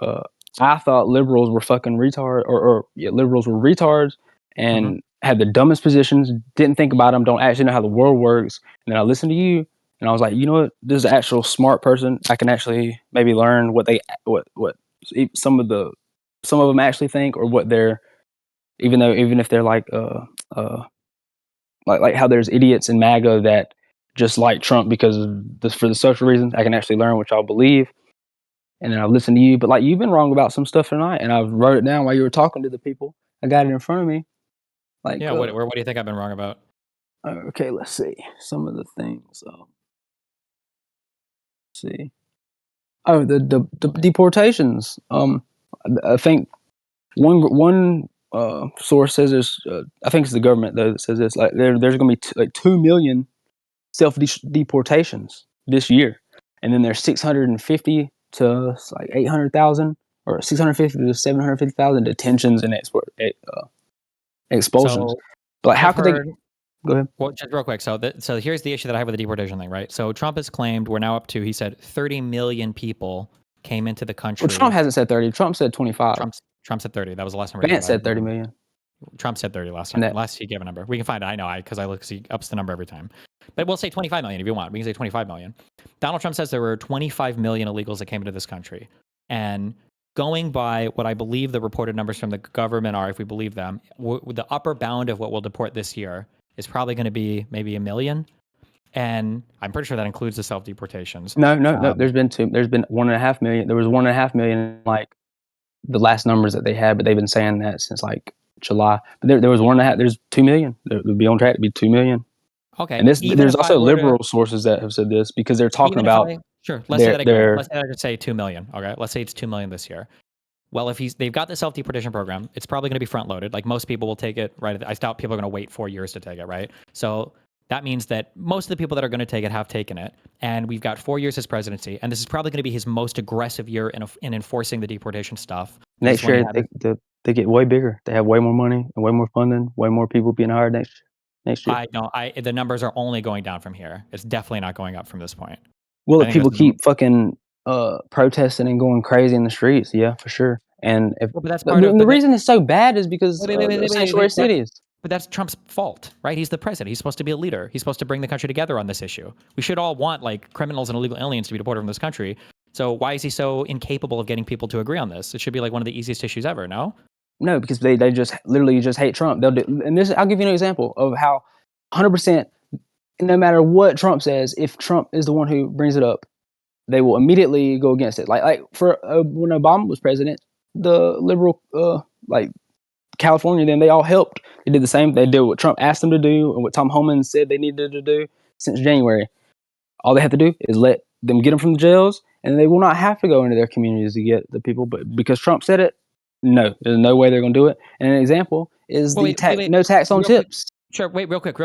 I thought liberals were fucking retard, or liberals were retards and had the dumbest positions. Didn't think about them. Don't actually know how the world works. And then I listened to you, and I was like, you know what? This is an actual smart person. I can actually maybe learn what some of them actually think, or what they're even if they're like how there's idiots in MAGA that just like Trump because of this for the social reasons. I can actually learn what y'all believe, and then I listen to you. But like you've been wrong about some stuff tonight, and I wrote it down while you were talking to the people. I got it in front of me. Like, Yeah, what do you think I've been wrong about? Okay, let's see some of the things. Let's see. Oh, the deportations. I think one source says there's. I think it's the government though that says this. Like there's going to be like 2 million self deportations this year, and then there's 650 to like 800,000 or 650 to 750,000 detentions and expulsions. So But like, how I've could they? heard. Go ahead. Well, just real quick. So here's the issue that I have with the deportation thing, right? So Trump has claimed we're now up to. He said 30 million people came into the country. Well, Trump hasn't said 30. Trump said 25. Trump said 30. That was the last number. Vance said 30 million. Trump said 30 last time. Last he gave a number. We can find it. I know because I look because he ups the number every time. But we'll say 25 million if you want. We can say 25 million. Donald Trump says there were 25 million illegals that came into this country. And going by what I believe the reported numbers from the government are, if we believe them, the upper bound of what we'll deport this year is probably going to be maybe 1 million. And I'm pretty sure that includes the self-deportations. No. There's been 1.5 million. There was 1.5 million, like the last numbers that they had, but they've been saying that since like July. But there was 1.5. There's 2 million. There would be on track to be 2 million. Okay. And there's also liberal sources that have said this because they're talking about. Let's say that again. Let's say I could say 2 million. Okay. Let's say it's 2 million this year. Well, if they've got the self-deportation program, it's probably going to be front-loaded. Like most people will take it right. I doubt people are going to wait 4 years to take it, right? So that means that most of the people that are going to take it have taken it, and we've got 4 years his presidency, and this is probably going to be his most aggressive year in enforcing the deportation stuff. Next year, they get way bigger. They have way more money and way more funding, way more people being hired next year. The numbers are only going down from here. It's definitely not going up from this point. Well, if people keep fucking protesting and going crazy in the streets, yeah, for sure. And but that's part of the reason it's so bad is because sanctuary cities. But that's Trump's fault, right? He's the president. He's supposed to be a leader. He's supposed to bring the country together on this issue. We should all want like criminals and illegal aliens to be deported from this country. So why is he so incapable of getting people to agree on this? It should be like one of the easiest issues ever, no? No, because they just literally just hate Trump. They'll do, and this I'll give you an example of how 100%, no matter what Trump says, if Trump is the one who brings it up, they will immediately go against it. Like for when Obama was president, the liberal like California, then they all helped. They did the same. They did what Trump asked them to do and what Tom Homan said they needed to do since January. All they have to do is let them get them from the jails, and they will not have to go into their communities to get the people. But because Trump said it, no, there's no way they're going to do it. And an example is no tax on tips. Sure. Wait, real quick.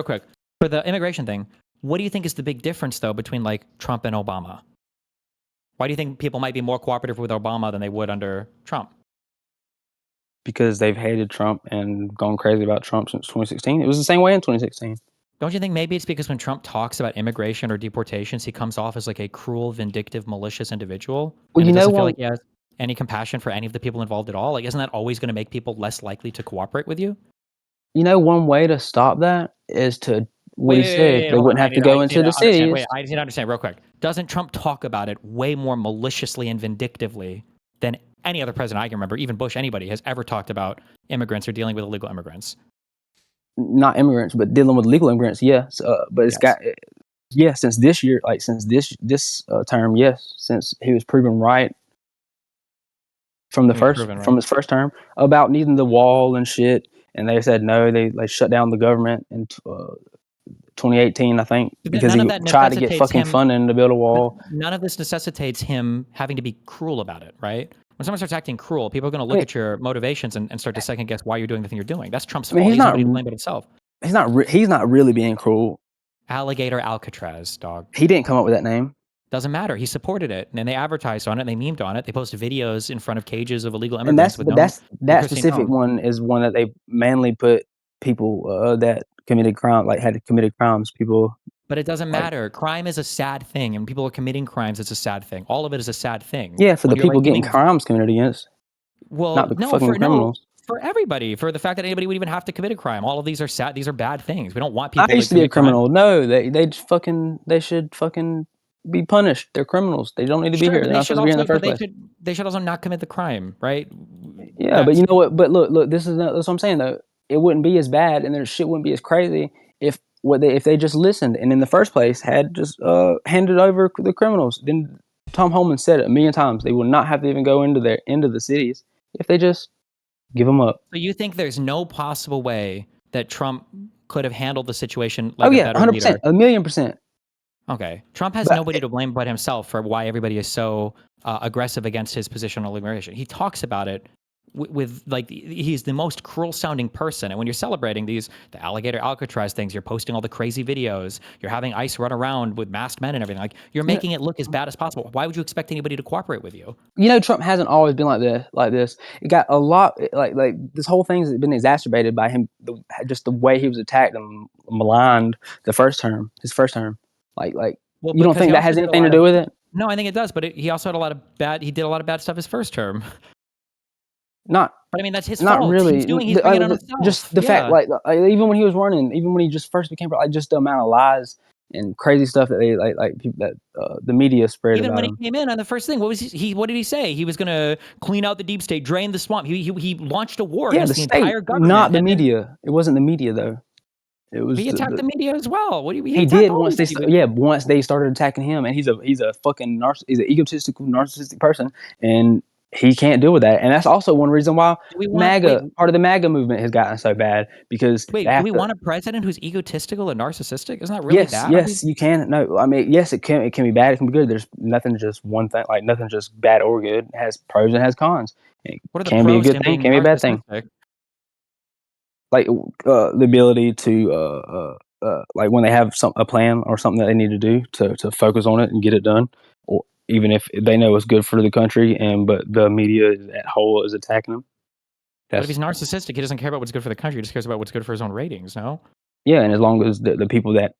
For the immigration thing, what do you think is the big difference though between like Trump and Obama? Why do you think people might be more cooperative with Obama than they would under Trump? Because they've hated Trump and gone crazy about Trump since 2016. It was the same way in 2016. Don't you think maybe it's because when Trump talks about immigration or deportations, he comes off as like a cruel, vindictive, malicious individual? Well, and doesn't feel like he has any compassion for any of the people involved at all? Like, isn't that always going to make people less likely to cooperate with you? You know, one way to stop that is to they wouldn't have to go into the cities. Wait, I just need to understand real quick. Doesn't Trump talk about it way more maliciously and vindictively than any other president I can remember, even Bush, anybody, has ever talked about immigrants or dealing with illegal immigrants? Not immigrants, but dealing with legal immigrants, yes. But it's since this year, like since this term, yes, since he was proven right from his first term about needing the wall and shit, and they said no, they shut down the government in 2018, I think, But because none he of that tried to get necessitates fucking him. funding to build a But wall. none of this necessitates him having to be cruel about it, right? When someone starts acting cruel, people are going to look mean- at your motivations and start to second guess why you're doing the thing you're doing. That's Trump's I mean, fault. he's He's not- nobody to blame but himself. He's not really being cruel. Alligator Alcatraz, dog. He didn't come up with that name. Doesn't matter. He supported it, and they advertised on it, and they memed on it. They posted videos in front of cages of illegal And immigrants that specific one is one that they mainly put people that committed crime, like had committed crimes. People. But it doesn't like- matter. Crime is a sad thing, and people are committing crimes. It's a sad thing. All of it is a sad thing. Yeah, for When the you're, people like, getting giving- crimes committed against. Well, not the no, fucking criminals. for everybody, for the fact that anybody would even have to commit a crime. All of these are sad. These are bad things. We don't want people. I used to be a commit crime. criminal. No, they should fucking be punished. They're criminals. They don't need to be Sure, here. but They're not supposed to be here in the first place. They should also not commit the crime, right? Yeah, but you know what? But look, that's what I'm saying though. It wouldn't be as bad, and their shit wouldn't be as crazy if they just listened and in the first place had just handed over the criminals. Then Tom Holman said it a million times. They will not have to even go into the cities if they just give them up. So you think there's no possible way that Trump could have handled the situation like Oh a yeah, better 100%, leader? 1,000,000%. Okay. Trump has nobody to blame but himself for why everybody is so aggressive against his position on immigration. He talks about it with like, he's the most cruel sounding person. And when you're celebrating the alligator Alcatraz things, you're posting all the crazy videos, you're having ICE run around with masked men and everything. Like, you're making it look as bad as possible. Why would you expect anybody to cooperate with you? You know, Trump hasn't always been like this. It got a lot like this whole thing's been exacerbated by him, just the way he was attacked and maligned his first term. Like Well, you don't because think he that also has did a anything to lot do of- with it? No, I think it does. But he also had a lot of bad. He did a lot of bad stuff his first term. Not But I mean, that's his not fault. really. He's bringing it on himself. Just the fact, like even when he was running, even when he just first became, like just the amount of lies and crazy stuff that they like people that the media spread Even about when him. he came in on the first thing, what did he say? He was going to clean out the deep state, drain the swamp. He launched a war Yeah, against the the state, entire government. not the and then media. It wasn't the media though. It was he attacked the media as well. What do you mean? he attacked did all once they these people. once they started attacking him, and he's a fucking he's an egotistical narcissistic person, and he can't deal with that. And that's also one reason why part of the MAGA movement has gotten so bad, because Wait, do we want a president who's egotistical and narcissistic? Isn't that really bad? Yes, you can. No, I mean, yes, it can be bad, it can be good. There's nothing just one thing, like nothing's just bad or good. It has pros and has cons. It What are the can be a pros good to thing, being can be a bad thing. narcissistic? Like the ability to like when they have a plan or something that they need to do to focus on it and get it done, or even if they know it's good for the country, but the media at whole is attacking them. But if he's narcissistic, he doesn't care about what's good for the country. He just cares about what's good for his own ratings. No. Yeah, and as long as the people that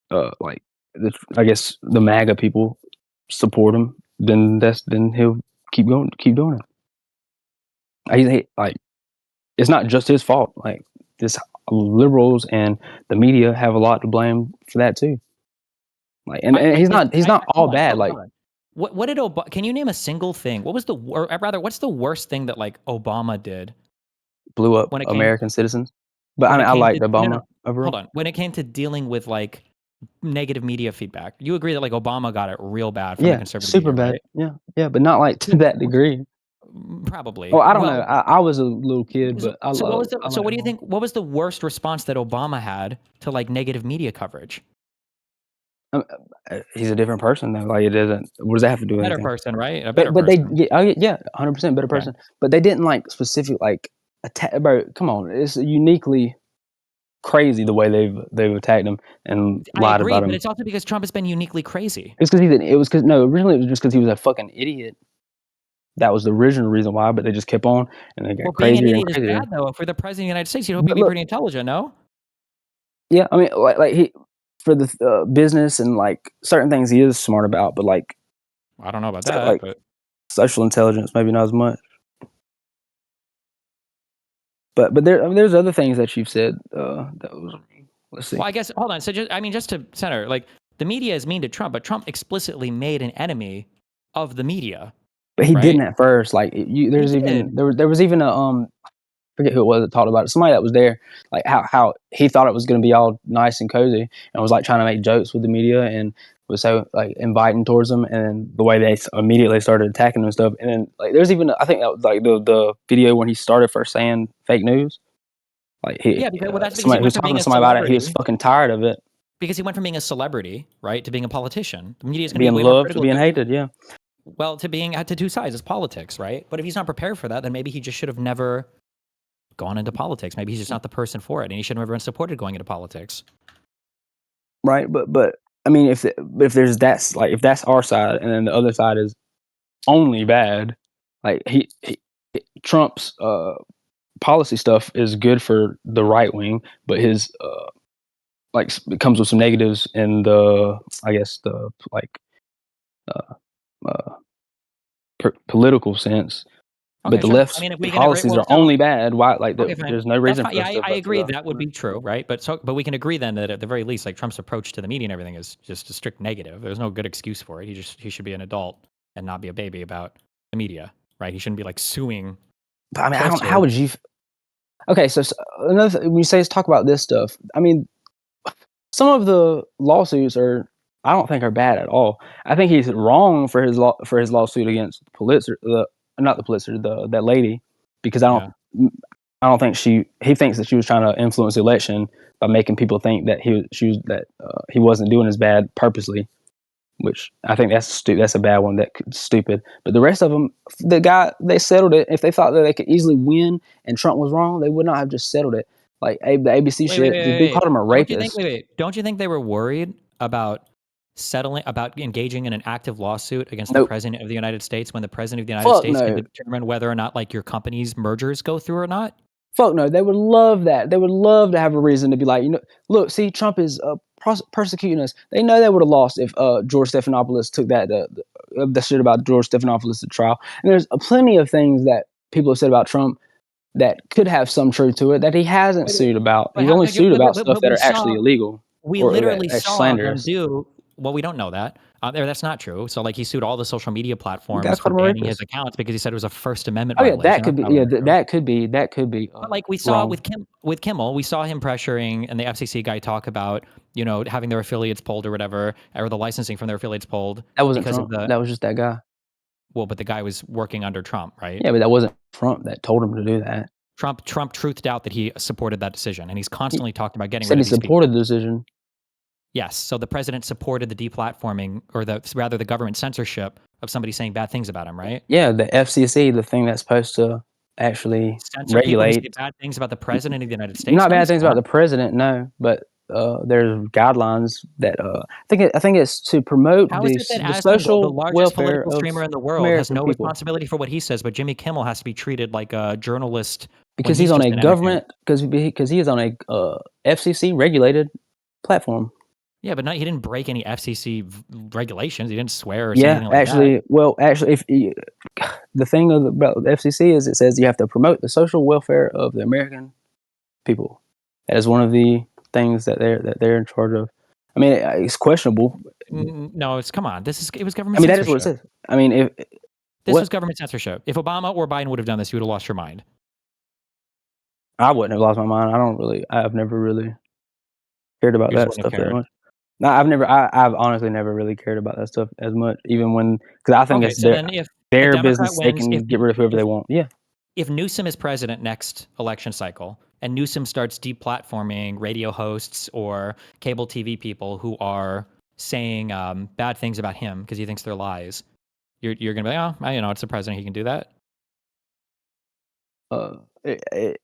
I guess the MAGA people support him, then he'll keep doing it. Like it's not just his fault. Like this liberals and the media have a lot to blame for that too. Like and he's not all bad. Like what did Obama? Can you name a single thing? What was what's the worst thing that like Obama did? Blew up American citizens. But I mean, I liked Obama overall. Hold on. When it came to dealing with like negative media feedback, you agree that like Obama got it real bad from the conservative super media, bad. right? Yeah, but not like to that degree. Probably. Oh, I don't know. I was a little kid, but what do you think? What was the worst response that Obama had to like negative media coverage? He's a different person though. Like it doesn't. What does that have to do with Better anything? person, right? A better but person. they 100% better person. But they didn't like specific like attack. Bro, come on, it's uniquely crazy the way they've attacked him and lied I agree, about him. but it's also because Trump has been uniquely crazy. It's because originally it was just because he was a fucking idiot. That was the original reason why, but they just kept on and they got crazier being an and idiot crazier. is bad though. If you're the president of the United States, you'd hope you'd be pretty intelligent, no? Yeah, I mean, like he for the business and like certain things he is smart about, but like I don't know about that. Like but social intelligence, maybe not as much. But there's other things that you've said that was. Let's see. Well, I guess hold on. So just to center, like the media is mean to Trump, but Trump explicitly made an enemy of the media. But he didn't at first. Like there was even a forget who it was that talked about it. Somebody that was there, like how he thought it was going to be all nice and cozy, and was like trying to make jokes with the media and was so like inviting towards them, and the way they immediately started attacking them and stuff. And then like there's even I think that was like the video when he started first saying fake news. Like that's because somebody he was talking to somebody about it. He was fucking tired of it. Because he went from being a celebrity, right, to being a politician. The media is going to be Being way more loved to critical. being hated, yeah. Well, to being to two sides, it's politics, right? But if he's not prepared for that, then maybe he just should have never gone into politics. Maybe he's just not the person for it, and he should have never been supported going into politics. Right, but I mean, if there's that's like if that's our side, and then the other side is only bad, like Trump's policy stuff is good for the right wing, but his like it comes with some negatives in the I guess the like uh, political sense. Okay, But the sure. left's I mean, if we can agree, policies well, are so only bad. Why? Like, okay, fine. there's no That's reason fine. for Yeah, us to I vote for agree the that would be true, right? But we can agree then that at the very least, like Trump's approach to the media and everything is just a strict negative. There's no good excuse for it. He should be an adult and not be a baby about the media, right? He shouldn't be like suing. I mean, closer. how would you? Okay, so another when you say let's talk about this stuff, I mean, some of the lawsuits I don't think are bad at all. I think he's wrong for his lawsuit against Pulitzer, not the Pulitzer, that lady, because I don't think he thinks that she was trying to influence the election by making people think that he wasn't doing as bad purposely, which I think that's a bad one. That's stupid. But the rest of them, they settled it. If they thought that they could easily win and Trump was wrong, they would not have just settled it. Like the ABC shit, the dude called him a rapist. Don't you think they were worried about engaging in an active lawsuit against the Nope. president of the United States when the president of the United States can determine whether or not like your company's mergers go through or not? Fuck no. They would love that. They would love to have a reason to be like, look, see, Trump is persecuting us. They know they would have lost if George Stephanopoulos took the shit about George Stephanopoulos to trial. And there's plenty of things that people have said about Trump that could have some truth to it that he hasn't sued about. He's only sued about stuff that are actually illegal. We literally saw them do. Well, we don't know that. That's not true. So, like, he sued all the social media platforms for banning his accounts because he said it was a First Amendment violation. That could be. Yeah, that could be. But like we saw with Kimmel, we saw him pressuring, and the FCC guy talk about having their affiliates pulled or whatever, or the licensing from their affiliates pulled. That wasn't Trump. That was just that guy. Well, but the guy was working under Trump, right? Yeah, but that wasn't Trump that told him to do that. Trump truthed out that he supported that decision, and he's constantly talked about getting rid of these people. He supported the decision. Yes, so the president supported the deplatforming, or the government censorship of somebody saying bad things about him, right? Yeah, the FCC, the thing that's supposed to actually censor regulate people who say bad things about the president of the United States. Not bad things about the president, no, but there's guidelines that I think it's to promote the social the largest welfare political streamer in the world American has no people. responsibility for what he says, but Jimmy Kimmel has to be treated like a journalist because he's on a government because he is on a FCC regulated platform. Yeah, but he didn't break any FCC regulations. He didn't swear or say anything like that. If the thing about the FCC is it says you have to promote the social welfare of the American people. That is one of the things that they're in charge of. I mean, it's questionable. No, come on. It was government. I mean, that is what it says. I mean, this was government censorship. If Obama or Biden would have done this, you would have lost your mind. I wouldn't have lost my mind. I've never really cared about that stuff that much. No, I've honestly never really cared about that stuff as much, even because I think it's their business. They can get rid of whoever they want. Yeah. If Newsom is president next election cycle, and Newsom starts deplatforming radio hosts or cable TV people who are saying bad things about him because he thinks they're lies, you're gonna be like, oh, it's the president, he can do that.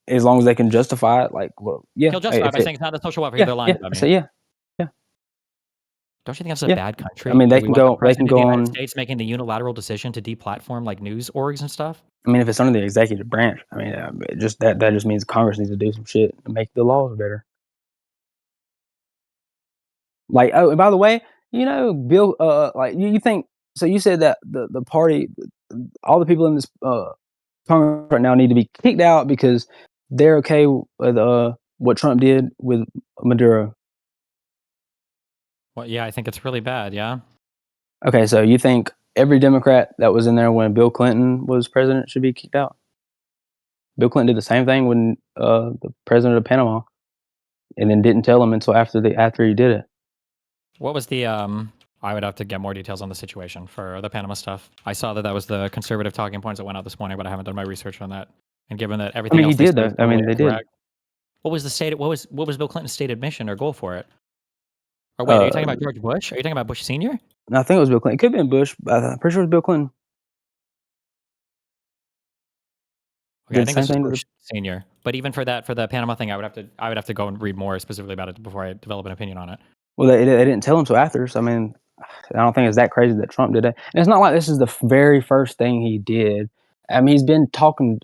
As long as they can justify it, yeah. He'll justify by saying it's not the social welfare. They're lying about me. So yeah. Don't you think that's a bad country? I mean, they can go on States making the unilateral decision to deplatform like news orgs and stuff. I mean, if it's under the executive branch, I mean, that just means Congress needs to do some shit and make the laws better. Like, oh, and by the way, Bill, you think so? You said that the party, all the people in this Congress right now need to be kicked out because they're okay with what Trump did with Maduro. Well, yeah, I think it's really bad. Yeah. Okay, so you think every Democrat that was in there when Bill Clinton was president should be kicked out? Bill Clinton did the same thing when the president of Panama, and then didn't tell him until after he did it. What was the? I would have to get more details on the situation for the Panama stuff. I saw that was the conservative talking points that went out this morning, but I haven't done my research on that. And given that everything else, he did though. I mean, they did. What was the state? What was Bill Clinton's state admission or goal for it? Or wait, are you talking about George Bush? Are you talking about Bush Senior? No, I think it was Bill Clinton. It could have been Bush, but I'm pretty sure it was Bill Clinton. Okay, I Did the think same this is thing to Bush Senior. But even for the Panama thing, I would have to go and read more specifically about it before I develop an opinion on it. Well, they didn't tell him so after. So I mean, I don't think it's that crazy that Trump did it. And it's not like this is the very first thing he did. I mean, he's been talking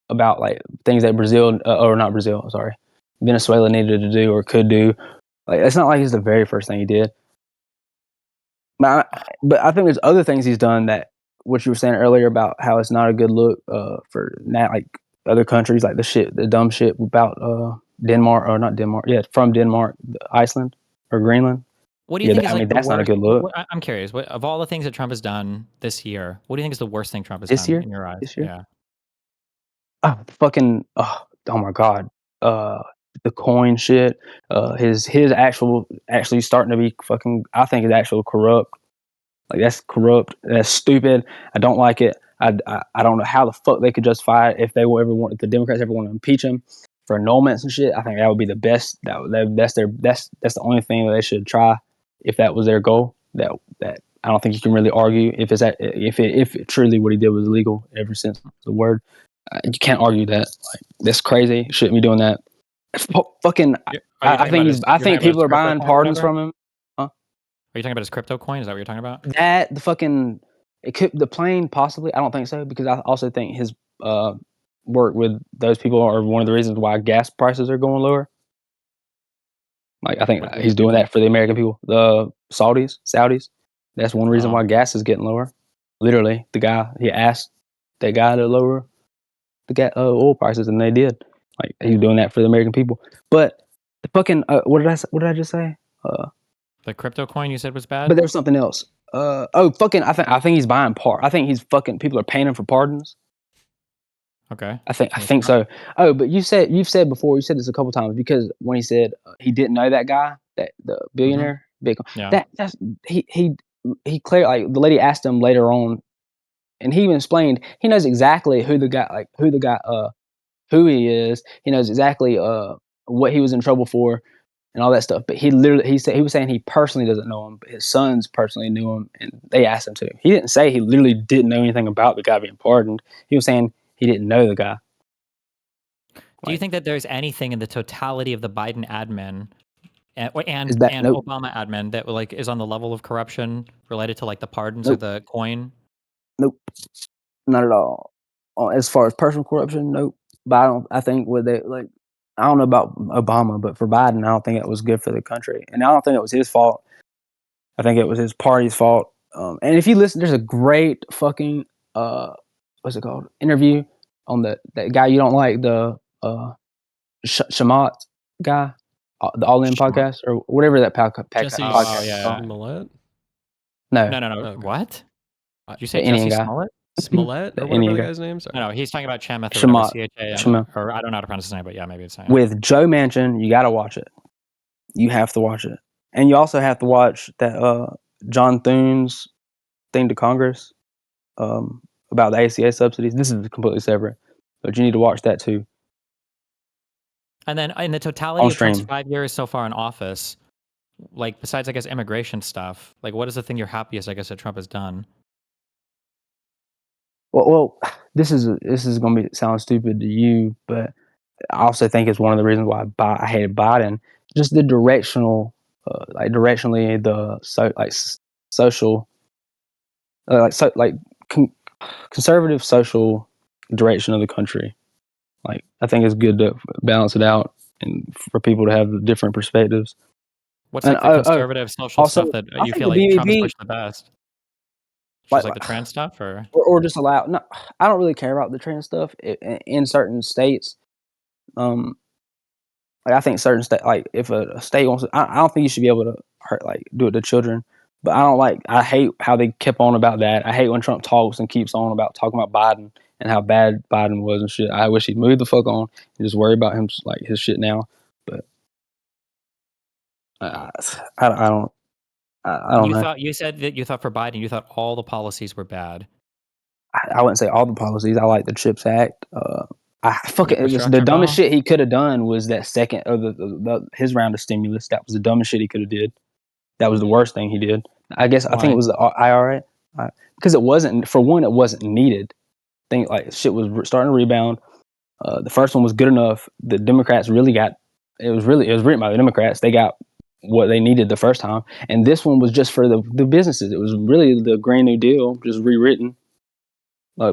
about like things that Brazil or not Brazil, sorry, Venezuela needed to do or could do. Like it's not like it's the very first thing he did. But I think there's other things he's done that what you were saying earlier about how it's not a good look for like other countries, like the dumb shit about Denmark or not Denmark, from Denmark, Iceland or Greenland. What do you think is I like mean, the that's not a worst? good look. I'm curious. What of all the things that Trump has done this year, what do you think is the worst thing Trump has This done year? in your eyes? This year? Yeah. Oh, fucking oh my god. The coin shit. His actually starting to be fucking. I think is actual corrupt. Like that's corrupt. That's stupid. I don't like it. I don't know how the fuck they could justify it if they will ever want if the Democrats ever want to impeach him for annulments and shit. I think that would be the best. That's the only thing that they should try if that was their goal. That I don't think you can really argue if it truly what he did was illegal ever since the word. You can't argue that. Like that's crazy. Shouldn't be doing that. Fucking. Are you I think he's. I think people are buying pardons from him. Are you talking about his crypto coin? Is that what you're talking about? That the fucking it could the plane possibly. I don't think so because I also think his work with those people are one of the reasons why gas prices are going lower. Like I think With he's doing that for the American people, the Saudis. That's one reason why gas is getting lower. Literally, the guy he asked that guy to lower the oil prices, and they did. Like he's doing that for the American people. But the fucking what did I just say? The crypto coin you said was bad. But there was something else. Fucking! I think he's buying But people are paying him for pardons. Okay. I think so. Oh, but you've said this a couple times because when he said he didn't know that guy, that the billionaire, Bitcoin. Yeah. That's he clear like the lady asked him later on, and he even explained he knows exactly who he is. He knows exactly what he was in trouble for and all that stuff. But he was saying he personally doesn't know him, but his sons personally knew him, and they asked him to. He didn't say he literally didn't know anything about the guy being pardoned. He was saying he didn't know the guy. Do you think that there's anything in the totality of the Biden admin and Nope. Obama admin that like is on the level of corruption related to like the pardons Nope. or the coin? Nope, not at all. As far as personal corruption, nope. But I think what they like. I don't know about Obama, but for Biden, I don't think it was good for the country, and I don't think it was his fault. I think it was his party's fault. And if you listen, there's a great fucking what's it called? Interview on that guy you don't like, the Shamat guy, the All In podcast or whatever that Jesse podcast is yeah. called. Smollett? No, Okay. What? Did you say the Indian Jesse guy. Smollett? Smollett The or whatever Indian the guy. guy's name? Sorry. No, he's talking about Chamath or Shamat. whatever, CHA, or I don't know how to pronounce his name, but yeah, maybe it's With Joe Manchin. You got to watch it. You have to watch it, and you also have to watch that John Thune's thing to Congress about the ACA subsidies. This is completely separate, but you need to watch that too. And then in the totality of Trump's 5 years so far in office, like besides I guess immigration stuff, like what is the thing you're happiest I guess that Trump has done? Well, this is going to sound stupid to you, but I also think it's one of the reasons why I hated Biden. Just the directionally the social, conservative social direction of the country. Like I think it's good to balance it out and for people to have different perspectives. What's like the conservative social stuff that you feel like Trump has pushed the best? Just like the trans stuff, or just allow. No, I don't really care about the trans stuff in certain states. Like I think certain state, like if a state wants to, I don't think you should be able to do it to children. But I hate how they kept on about that. I hate when Trump talks and keeps on about talking about Biden and how bad Biden was and shit. I wish he'd move the fuck on and just worry about him like his shit now. But I don't know. You said that you thought for Biden, you thought all the policies were bad. I wouldn't say all the policies. I like the CHIPS Act. The dumbest shit he could have done was that second of his round of stimulus. That was the dumbest shit he could have did. That was the worst thing he did. I think it was the IRA because it wasn't, for one, it wasn't needed. Think like shit was starting to rebound. The first one was good enough. The Democrats really got it was written by the Democrats. They got what they needed the first time, and this one was just for the businesses. It was really the Green New Deal just rewritten.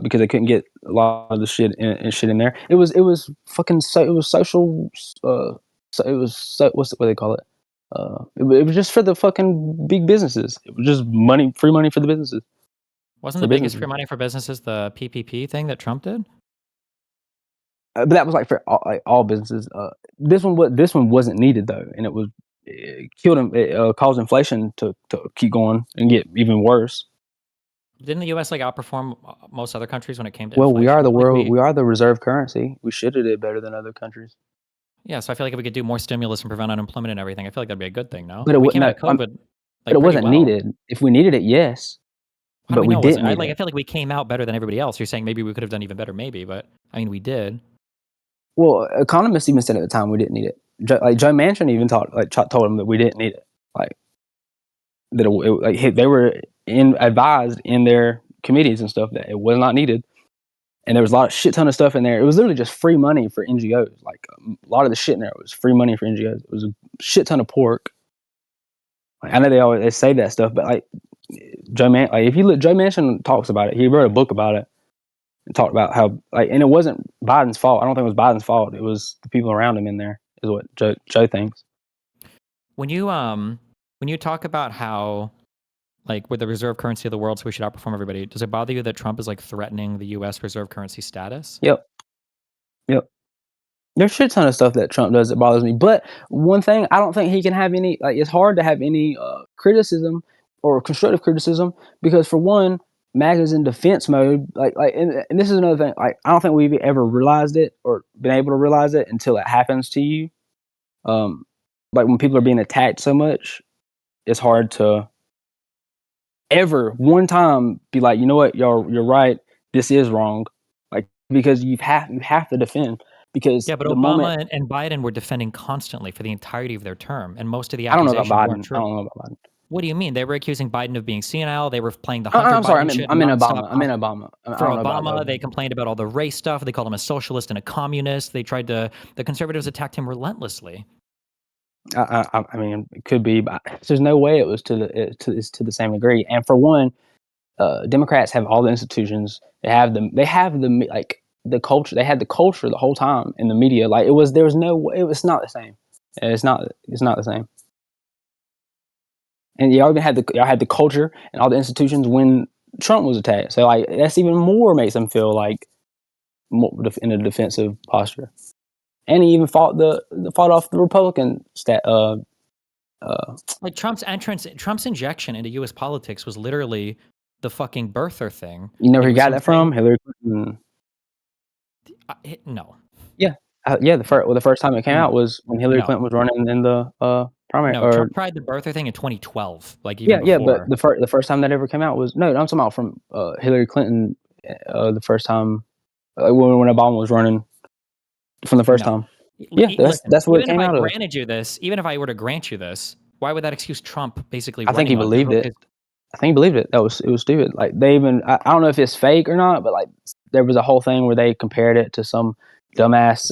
Because they couldn't get a lot of the shit in there. It was fucking it was social. It was what do they call it? It was just for the fucking big businesses. It was just free money for the businesses. Wasn't the biggest free money for businesses the PPP thing that Trump did? But that was like for all businesses. This one wasn't needed though, and it killed him. It caused inflation to keep going and get even worse. Didn't the U.S. outperform most other countries when it came to inflation? Well, we are the world. We are the reserve currency. We should have did better than other countries. Yeah, so I feel like if we could do more stimulus and prevent unemployment and everything, I feel like that'd be a good thing, no? But we came out of COVID, but it wasn't needed. If we needed it, yes. But we didn't. I feel like we came out better than everybody else. You're saying maybe we could have done even better, maybe, but I mean, we did. Well, economists even said at the time we didn't need it. Joe Manchin even told him that we didn't need it. They were advised in their committees and stuff that it was not needed, and there was a shit ton of stuff in there. It was literally just free money for NGOs. A lot of the shit in there was free money for NGOs. It was a shit ton of pork. I know they say that stuff, but if you look, Joe Manchin talks about it. He wrote a book about it and talked about how and it wasn't Biden's fault. I don't think it was Biden's fault. It was the people around him in there. Is what Joe thinks. When you talk about how we're the reserve currency of the world, so we should outperform everybody, does it bother you that Trump is threatening the U.S. reserve currency status? Yep. There's a shit ton of stuff that Trump does that bothers me. But one thing, I don't think he can have any, it's hard to have any criticism or constructive criticism because, for one, MAGA's in defense mode. And this is another thing. I don't think we've ever realized it or been able to realize it until it happens to you. When people are being attacked so much, it's hard to ever one time be like, you know what, you're right. This is wrong. Because you have to defend. Because but Obama and Biden were defending constantly for the entirety of their term, and most of the accusations weren't true. I don't know about Biden. What do you mean? They were accusing Biden of being senile. They were playing the Hunter Biden Biden shit. I'm in Obama. For Obama, they complained about all the race stuff. They called him a socialist and a communist. The conservatives attacked him relentlessly. I mean, it could be, but there's no way it was to the same degree. And for one, Democrats have all the institutions. They have the culture. They had the culture the whole time in the media. There was no way. It was not the same. It's not the same. And y'all had the culture and all the institutions when Trump was attacked. So that's even more makes them feel more in a defensive posture. And he even fought off the Republican Trump's injection into U.S. politics was literally the fucking birther thing. You know where he got that from? Hillary Clinton. No. Yeah. The first time it came out was when Hillary Clinton was running in the primary. No, Trump tried the birther thing in 2012. Before. But the first time that ever came out was I'm talking about from Hillary Clinton. The first time when Obama was running from the first time. Yeah, that's what it came out of. Even if I were to grant you this, why would that excuse Trump basically? I think he believed it. It was stupid. They even I don't know if it's fake or not, but there was a whole thing where they compared it to some dumbass.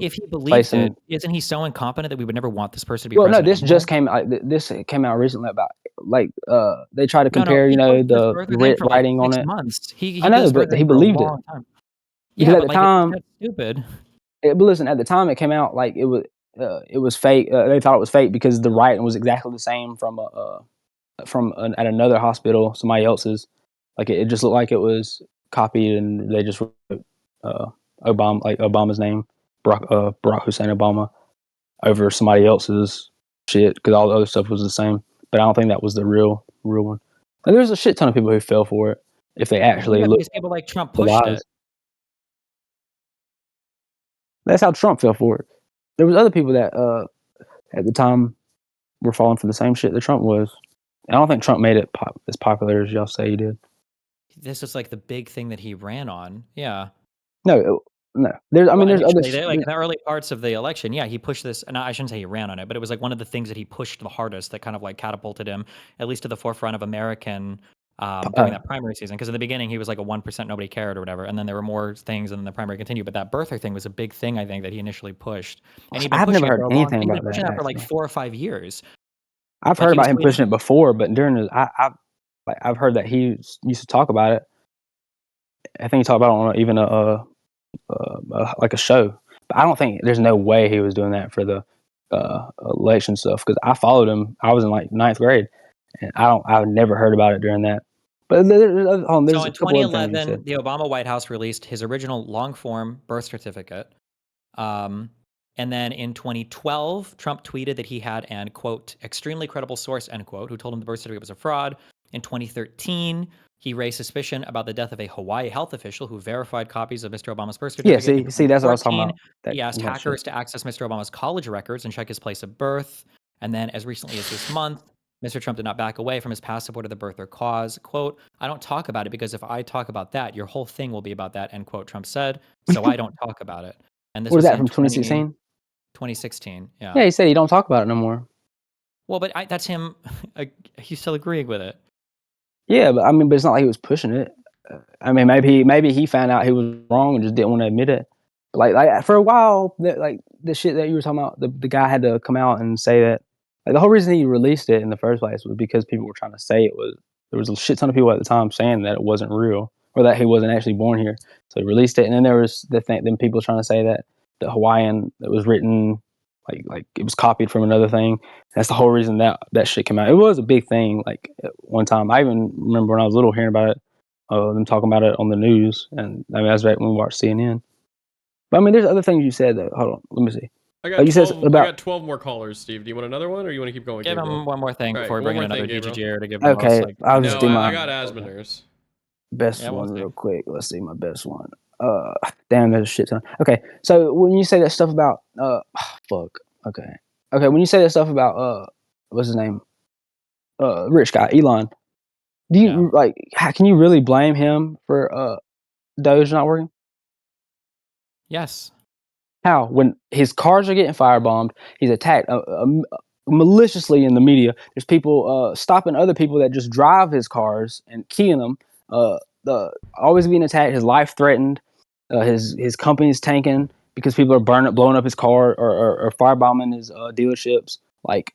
If he believes it, isn't he so incompetent that we would never want this person to be? Well, no, this just came out. This came out recently about they try to compare, the writing on it. Months. I know, but he believed it. Yeah, at the time, that's stupid. But listen, at the time it came out it was fake. They thought it was fake because the writing was exactly the same from at another hospital, somebody else's. It just looked like it was copied, and they just wrote Obama's name, Barack Hussein Obama, over somebody else's shit because all the other stuff was the same. But I don't think that was the real one. And there's a shit ton of people who fell for it if they actually look. People like Trump pushed it. That's how Trump fell for it. There was other people that at the time were falling for the same shit that Trump was. I don't think Trump made it as popular as y'all say he did. This is the big thing that he ran on. Yeah. No, No, there's. I mean, there's other. Initially, like in the early parts of the election, yeah, he pushed this, and I shouldn't say he ran on it, but it was like one of the things that he pushed the hardest that kind of like catapulted him at least to the forefront of American during that primary season. Because in the beginning, he was like a 1%, nobody cared or whatever, and then there were more things, and then the primary continued. But that birther thing was a big thing, I think, that he initially pushed, and he'd been I've pushing never it heard for a long. anything He'd been about pushing that, that for like actually. 4 or 5 years. I've Like, heard he was about him tweeting- pushing it before, but during his, I've heard that he used to talk about it. I think he talked about it on even like a show. But I don't think there's no way he was doing that for the election stuff, because I followed him. I was in like 9th grade, and I've never heard about it during that. But there's So a in couple other things you 2011, said. the Obama White House released his original long form birth certificate. And then in 2012, Trump tweeted that he had an, quote, extremely credible source, end quote, who told him the birth certificate was a fraud. In 2013, he raised suspicion about the death of a Hawaii health official who verified copies of Mr. Obama's birth Yeah, certificate. see, that's what I was talking 2014, about. he asked hackers to access Mr. Obama's college records and check his place of birth. And then as recently as this month, Mr. Trump did not back away from his past support of the birther cause. Quote, I don't talk about it because if I talk about that, your whole thing will be about that, end quote, Trump said. So I don't talk about it. And this What was that in from 2016? 2016, yeah. Yeah, he said he don't talk about it no more. Well, but that's him. He's still agreeing with it. Yeah, but I mean, but it's not like he was pushing it. I mean, maybe he found out he was wrong and just didn't want to admit it. But like for a while, like the shit that you were talking about, the guy had to come out and say that. Like the whole reason he released it in the first place was because people were trying to say it was. There was a shit ton of people at the time saying that it wasn't real or that he wasn't actually born here. So he released it, and then there was then people trying to say that the Hawaiian that was written like it was copied from another thing. That's the whole reason that shit came out. It was a big thing. Like at one time, I even remember when I was little hearing about it, them talking about it on the news, and I mean that's right when we watched CNN. But I mean, there's other things you said that. Hold on, let me see. I you said 12, about- I got 12 more callers, Steve. Do you want another one, or you want to keep going with Give Gabriel? him one more thing All right, before we one bring in more another thing, Gabriel. DGGR to give the Okay, most, like, I'll just do my I got Asmongold. best Yeah, we'll one see. real quick. Let's see my best one. Damn, there's a shit ton. Okay, so when you say that stuff about fuck. Okay, when you say that stuff about what's his name, rich guy Elon, do you can you really blame him for Doge not working? Yes. How? When his cars are getting firebombed, he's attacked maliciously in the media. There's people stopping other people that just drive his cars and keying them. Always being attacked. His life threatened. His company's tanking because people are blowing up his car or firebombing his dealerships. Like,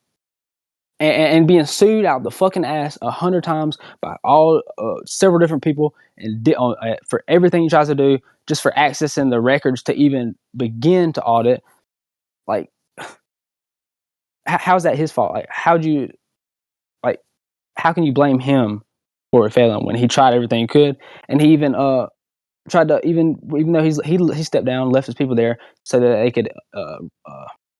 and being sued out the fucking ass 100 times by several different people and for everything he tries to do, just for accessing the records to even begin to audit. Like, how's that his fault? Like, how can you blame him for failing when he tried everything he could, and he even tried to even though he stepped down, left his people there so that they could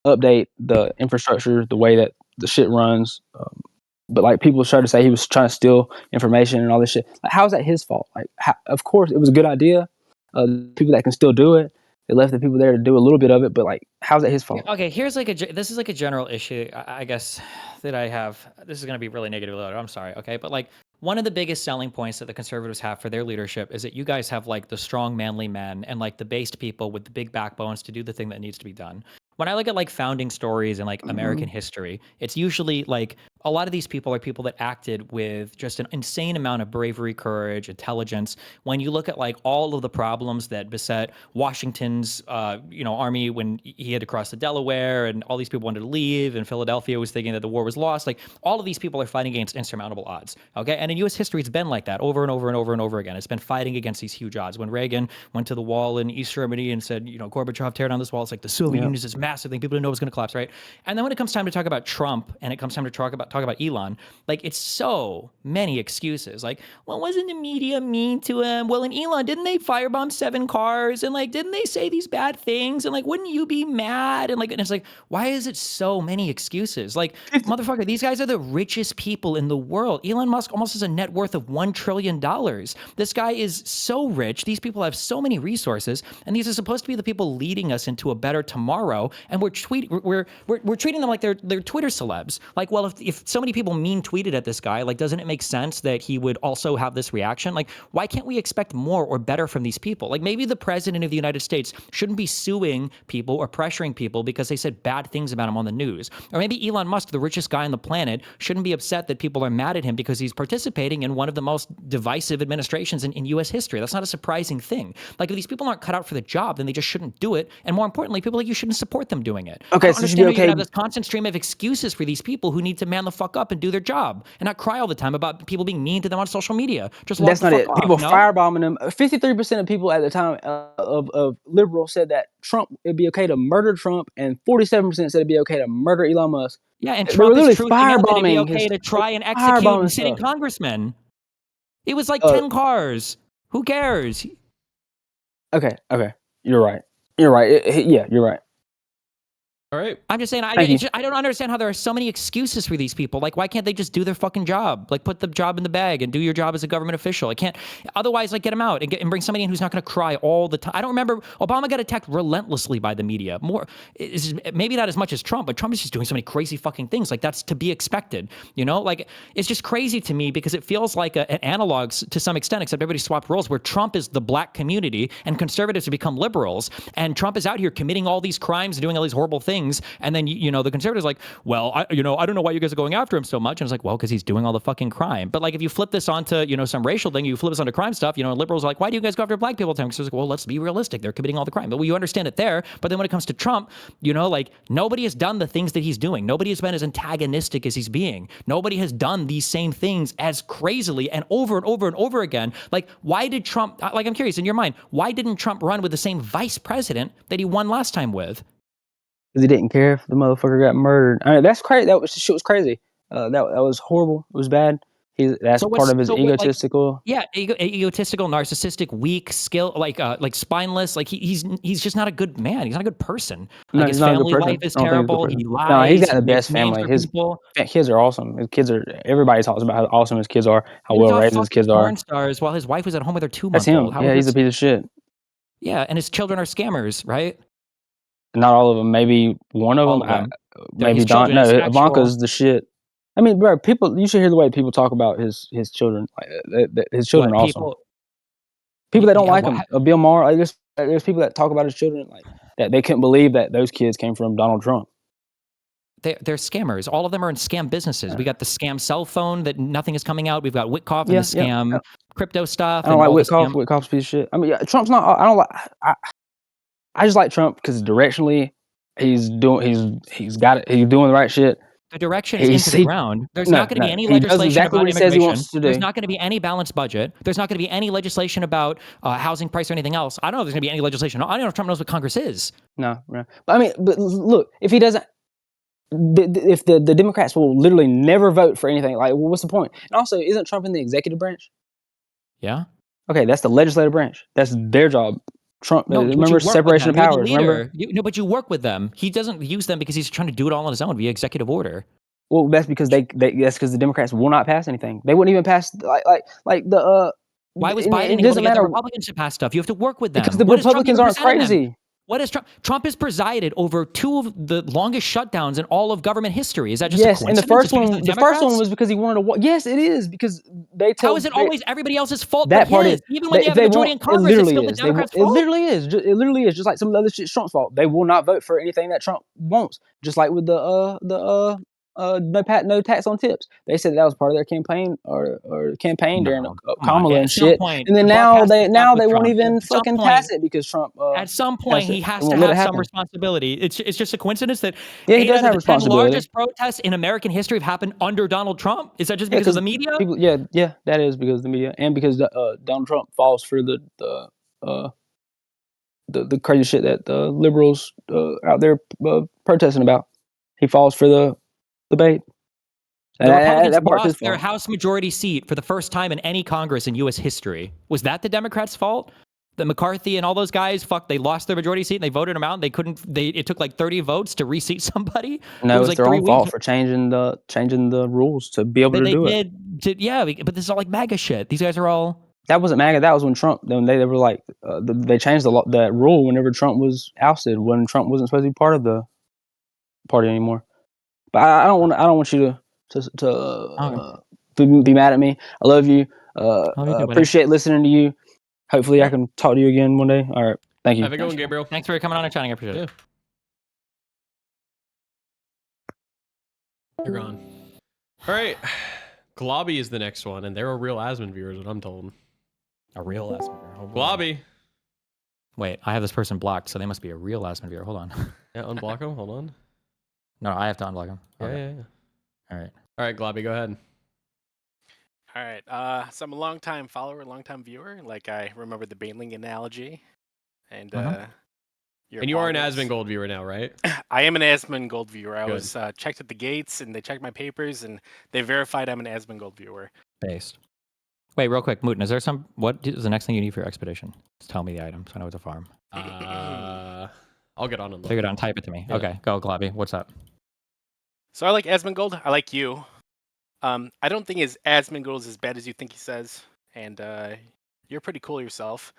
update the infrastructure, the way that the shit runs. But like people started to say he was trying to steal information and all this shit. Like, how's that his fault? Like, of course it was a good idea. People that can still do it, they left the people there to do a little bit of it. But like, how's that his fault? Okay, here's this is like a general issue, I guess, that I have. This is going to be really negative later. I'm sorry. Okay, but like one of the biggest selling points that the conservatives have for their leadership is that you guys have like the strong, manly men and like the based people with the big backbones to do the thing that needs to be done. When I look at like founding stories and like American history, it's usually like a lot of these people are people that acted with just an insane amount of bravery, courage, intelligence. When you look at like all of the problems that beset Washington's, army when he had to cross the Delaware, and all these people wanted to leave, and Philadelphia was thinking that the war was lost. Like all of these people are fighting against insurmountable odds. Okay, and in U.S. history, it's been like that over and over and over and over again. It's been fighting against these huge odds. When Reagan went to the wall in East Germany and said, Gorbachev, tear down this wall. It's like the Soviet Union is this massive thing. People didn't know it was going to collapse, right? And then when it comes time to talk about Trump and it comes time to talk about Elon, like it's so many excuses. Like, well, wasn't the media mean to him? Well, in Elon, didn't they firebomb 7 cars? And like, didn't they say these bad things? And like, wouldn't you be mad? And like, and it's like, why is it so many excuses? Like, motherfucker, these guys are the richest people in the world. Elon Musk almost has a net worth of $1 trillion. This guy is so rich. These people have so many resources, and these are supposed to be the people leading us into a better tomorrow. And we're treating them like they're Twitter celebs. Like, well, if so many people mean tweeted at this guy. Like, doesn't it make sense that he would also have this reaction? Like, why can't we expect more or better from these people? Like, maybe the president of the United States shouldn't be suing people or pressuring people because they said bad things about him on the news. Or maybe Elon Musk, the richest guy on the planet, shouldn't be upset that people are mad at him because he's participating in one of the most divisive administrations in U.S. history. That's not a surprising thing. Like, if these people aren't cut out for the job, then they just shouldn't do it. And more importantly, people like you shouldn't support them doing it. Okay, I don't so you should understand be how you can okay. have this constant stream of excuses for these people who need to man the fuck up and do their job and not cry all the time about people being mean to them on social media. Just log That's the not fuck it. off, People no? firebombing them. 53% of people at the time of liberals said that Trump, it'd be okay to murder Trump, and 47% said it'd be okay to murder Elon Musk. Yeah, and They were Trump is literally truthing out that it'd be firebombing okay his to try and execute firebombing sitting stuff. congressmen. It was like Uh, 10 cars. Who cares? Okay, you're right. Yeah, you're right. All right. I'm just saying, Thank you. I don't understand how there are so many excuses for these people. Like, why can't they just do their fucking job? Like, put the job in the bag and do your job as a government official. I can't. Otherwise, like, get them out and bring somebody in who's not going to cry all the time. I don't remember Obama got attacked relentlessly by the media. Maybe not as much as Trump, but Trump is just doing so many crazy fucking things. Like, that's to be expected. You know, like, it's just crazy to me because it feels like an analog to some extent, except everybody swapped roles, where Trump is the black community and conservatives have become liberals, and Trump is out here committing all these crimes and doing all these horrible things. And then, you know, the conservatives are like, well, I don't know why you guys are going after him so much. And it's like, well, because he's doing all the fucking crime. But like, if you flip this onto, you know, some racial thing, you flip this onto crime stuff, you know, liberals are like, why do you guys go after black people all the time? Because it's like, well, let's be realistic. They're committing all the crime. But you understand it there. But then when it comes to Trump, you know, like, nobody has done the things that he's doing. Nobody has been as antagonistic as he's being. Nobody has done these same things as crazily and over and over and over again. Like, why did Trump, like, I'm curious, in your mind, why didn't Trump run with the same vice president that he won last time with? Because he didn't care if the motherfucker got murdered. I mean, that's crazy. Shit was crazy. That was horrible. It was bad. That's part of his egotistical. Yeah, egotistical, narcissistic, weak, like spineless. Like he's just not a good man. He's not a good person. Like, his family life is terrible. He lies. No, he's got the he makes best names family. for His people. kids are awesome. Everybody talks about how awesome his kids are, how He well saw raised his fucking kids are. porn stars while his wife was at home with her 2-month-old. That's him. How Yeah, is he's a this- piece of shit. Yeah, and his children are scammers, right? Not all of them. Maybe one of All them. of them. Maybe His Don. children No, is actual- Ivanka's the shit. I mean, bro, people. You should hear the way people talk about his children. Like, his children What, are awesome. people? People that don't Yeah, like him, Bill Maher. Like, there's people that talk about his children like that. They couldn't believe that those kids came from Donald Trump. They're scammers. All of them are in scam businesses. We got the scam cell phone that nothing is coming out. We've got Witkoff and the scam crypto stuff. I don't like all the Witkoff. scam- Witkoff's a piece of shit. I mean, yeah, Trump's not. I don't like. I just like Trump because directionally, he's got it. He's doing the right shit. The direction is into the ground. There's not going to be any he does legislation exactly about what he says he immigration. wants to do. There's not going to be any balanced budget. There's not going to be any legislation about housing price or anything else. I don't know if there's going to be any legislation. I don't know if Trump knows what Congress is. No. But I mean, but look, if he doesn't, if the Democrats will literally never vote for anything, like, well, what's the point? And also, isn't Trump in the executive branch? Yeah. Okay, that's the legislative branch. That's their job. Trump, No, remember separation of powers. Remember? No, but you work with them. He doesn't use them because he's trying to do it all on his own via executive order. Well, that's because that's because the Democrats will not pass anything. They wouldn't even pass like the. Why was it Biden able doesn't to get the matter Republicans to pass stuff? You have to work with them. because the What does Trump Republicans even aren't present them? crazy. What is Trump? Trump has presided over 2 of the longest shutdowns in all of government history. Is that just a Yes, and coincidence? the first Just because one, of the first one was because he wanted to. Yes, it is because they told. How is it always everybody else's fault that but part his? is Even when they have a majority in Congress, it's still the Democrats' It fault? literally is. It literally is just like some of the other shit. Trump's fault. They will not vote for anything that Trump wants. Just like with the no tax on tips. They said that was part of their campaign or campaign during Kamala and shit. And then now they won't even fucking pass it because Trump. At some point, he has to have some responsibility. It's just a coincidence that he does have responsibility. 10 largest protests in American history have happened under Donald Trump. Is that just because of the media? That is because of the media and because Donald Trump falls for the crazy shit that the liberals out there protesting about. He falls for the debate. The Republicans lost their House majority seat for the first time in any Congress in U.S. history. Was that the Democrats' fault? That McCarthy and all those guys, they lost their majority seat and they voted them out. And it took like 30 votes to reseat somebody. No, it's their own fault for changing the rules to be able to do it. But this is all like MAGA shit. These guys are all. That wasn't MAGA. That was when Trump. When they were like, they changed that rule whenever Trump was ousted. When Trump wasn't supposed to be part of the party anymore. But I don't want you be mad at me. I love you. Oh, you're good, buddy. Appreciate listening to you. Hopefully, I Yep. can talk to you again one day. All right. Thank you. Have a good one, Gabriel. Thanks for coming on and chatting. I appreciate it. You're gone. All right. Globby is the next one, and they're a real Asmon viewer, is what I'm told. A real Asmon viewer. Oh, boy. Globby. Wait, I have this person blocked, so they must be a real Asmon viewer. Hold on. Yeah, unblock him. Hold on. No, I have to unblock him. Yeah, Okay. yeah, yeah. All right. All right, Globby, go ahead. All right. So I'm a longtime follower, longtime viewer. Like I remember the Baneling analogy, and And you are an Asmongold viewer now, right? I am an Asmongold viewer. I Good. was checked at the gates, and they checked my papers, and they verified I'm an Asmongold viewer. Based. Wait, real quick, Mooten, is there what is the next thing you need for your expedition? Just tell me the item so I know it's a farm. I'll get on and look. Figure it out and type it to me. Yeah. Okay, go, Globby. What's up? So I like Asmongold. I like you. I don't think his Asmongold is as bad as you think he says, and you're pretty cool yourself.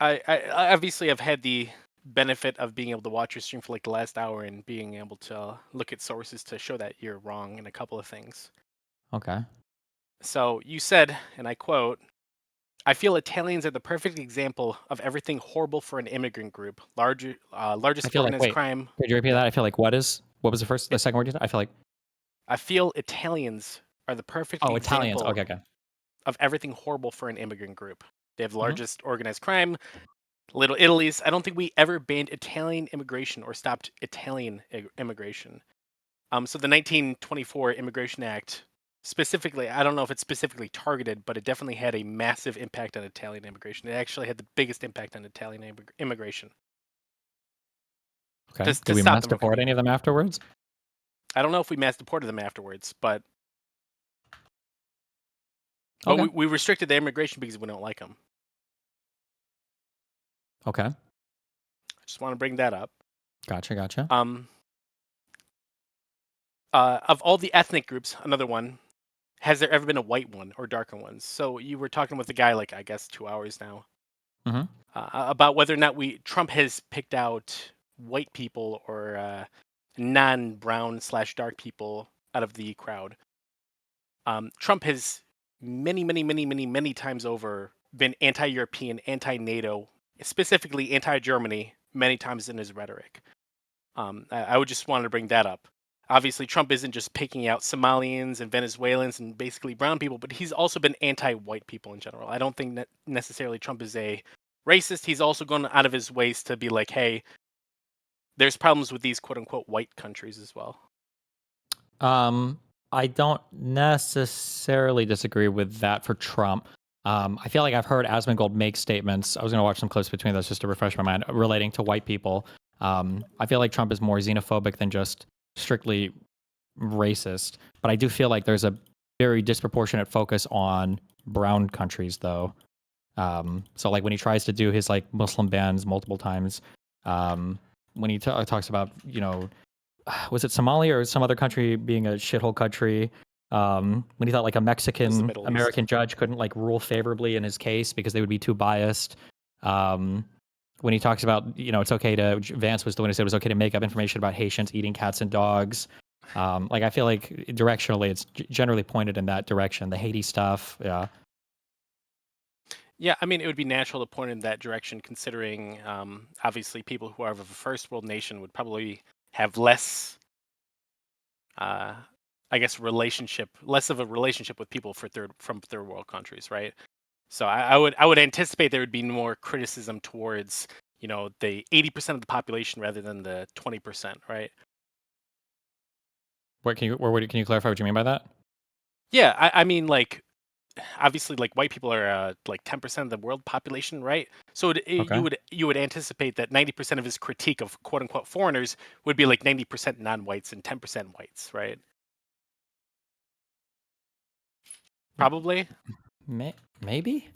I obviously have had the benefit of being able to watch your stream for like the last hour and being able to look at sources to show that you're wrong in a couple of things. Okay. So you said, and I quote, "I feel Italians are the perfect example of everything horrible for an immigrant group. Largest organized crime." Could you repeat that? I feel like what was the second word you said? I feel like I feel Italians are the perfect Italians. example Okay. of everything horrible for an immigrant group. They have the largest organized crime. Little Italy's. I don't think we ever banned Italian immigration or stopped Italian immigration. So the 1924 Immigration Act, specifically, I don't know if it's specifically targeted, but it definitely had a massive impact on Italian immigration. It actually had the biggest impact on Italian immigration. Okay. Just Did we stop mass them from deport coming. any of them afterwards? I don't know if we mass deported them afterwards, but Okay. we restricted their immigration because we don't like them. Okay. Just want to bring that up. Gotcha. Of all the ethnic groups, another one, has there ever been a white one or darker ones? So you were talking with the guy, like, I guess 2 hours now, about whether or not Trump has picked out white people or non-brown / dark people out of the crowd. Trump has many times over been anti-European, anti-NATO, specifically anti-Germany, many times in his rhetoric. I would just want to bring that up. Obviously, Trump isn't just picking out Somalians and Venezuelans and basically brown people, but he's also been anti-white people in general. I don't think that necessarily Trump is a racist. He's also gone out of his ways to be like, hey, there's problems with these quote-unquote white countries as well. I don't necessarily disagree with that for Trump. I feel like I've heard Asmongold make statements. I was going to watch some clips between those just to refresh my mind relating to white people. I feel like Trump is more xenophobic than just strictly racist, but I do feel like there's a very disproportionate focus on brown countries, though. So like when he tries to do his like Muslim bans multiple times, when he talks about, was it Somalia or some other country being a shithole country? When he thought like a Mexican American judge couldn't like rule favorably in his case because they would be too biased. When he talks about, it's okay to, Vance was the one who said it was okay to make up information about Haitians eating cats and dogs. Like I feel like directionally it's generally pointed in that direction. The Haiti stuff, yeah. Yeah, I mean, it would be natural to point in that direction considering obviously people who are of a first world nation would probably have less, I guess, less of a relationship with people from third world countries, right? So I would anticipate there would be more criticism towards, the 80% of the population rather than the 20%, right? Can you clarify what you mean by that? Yeah, I mean, like, obviously, like, white people are like 10% of the world population, right? So you would anticipate that 90% of his critique of quote unquote foreigners would be like 90% non-whites and 10% whites, right? Probably. Maybe.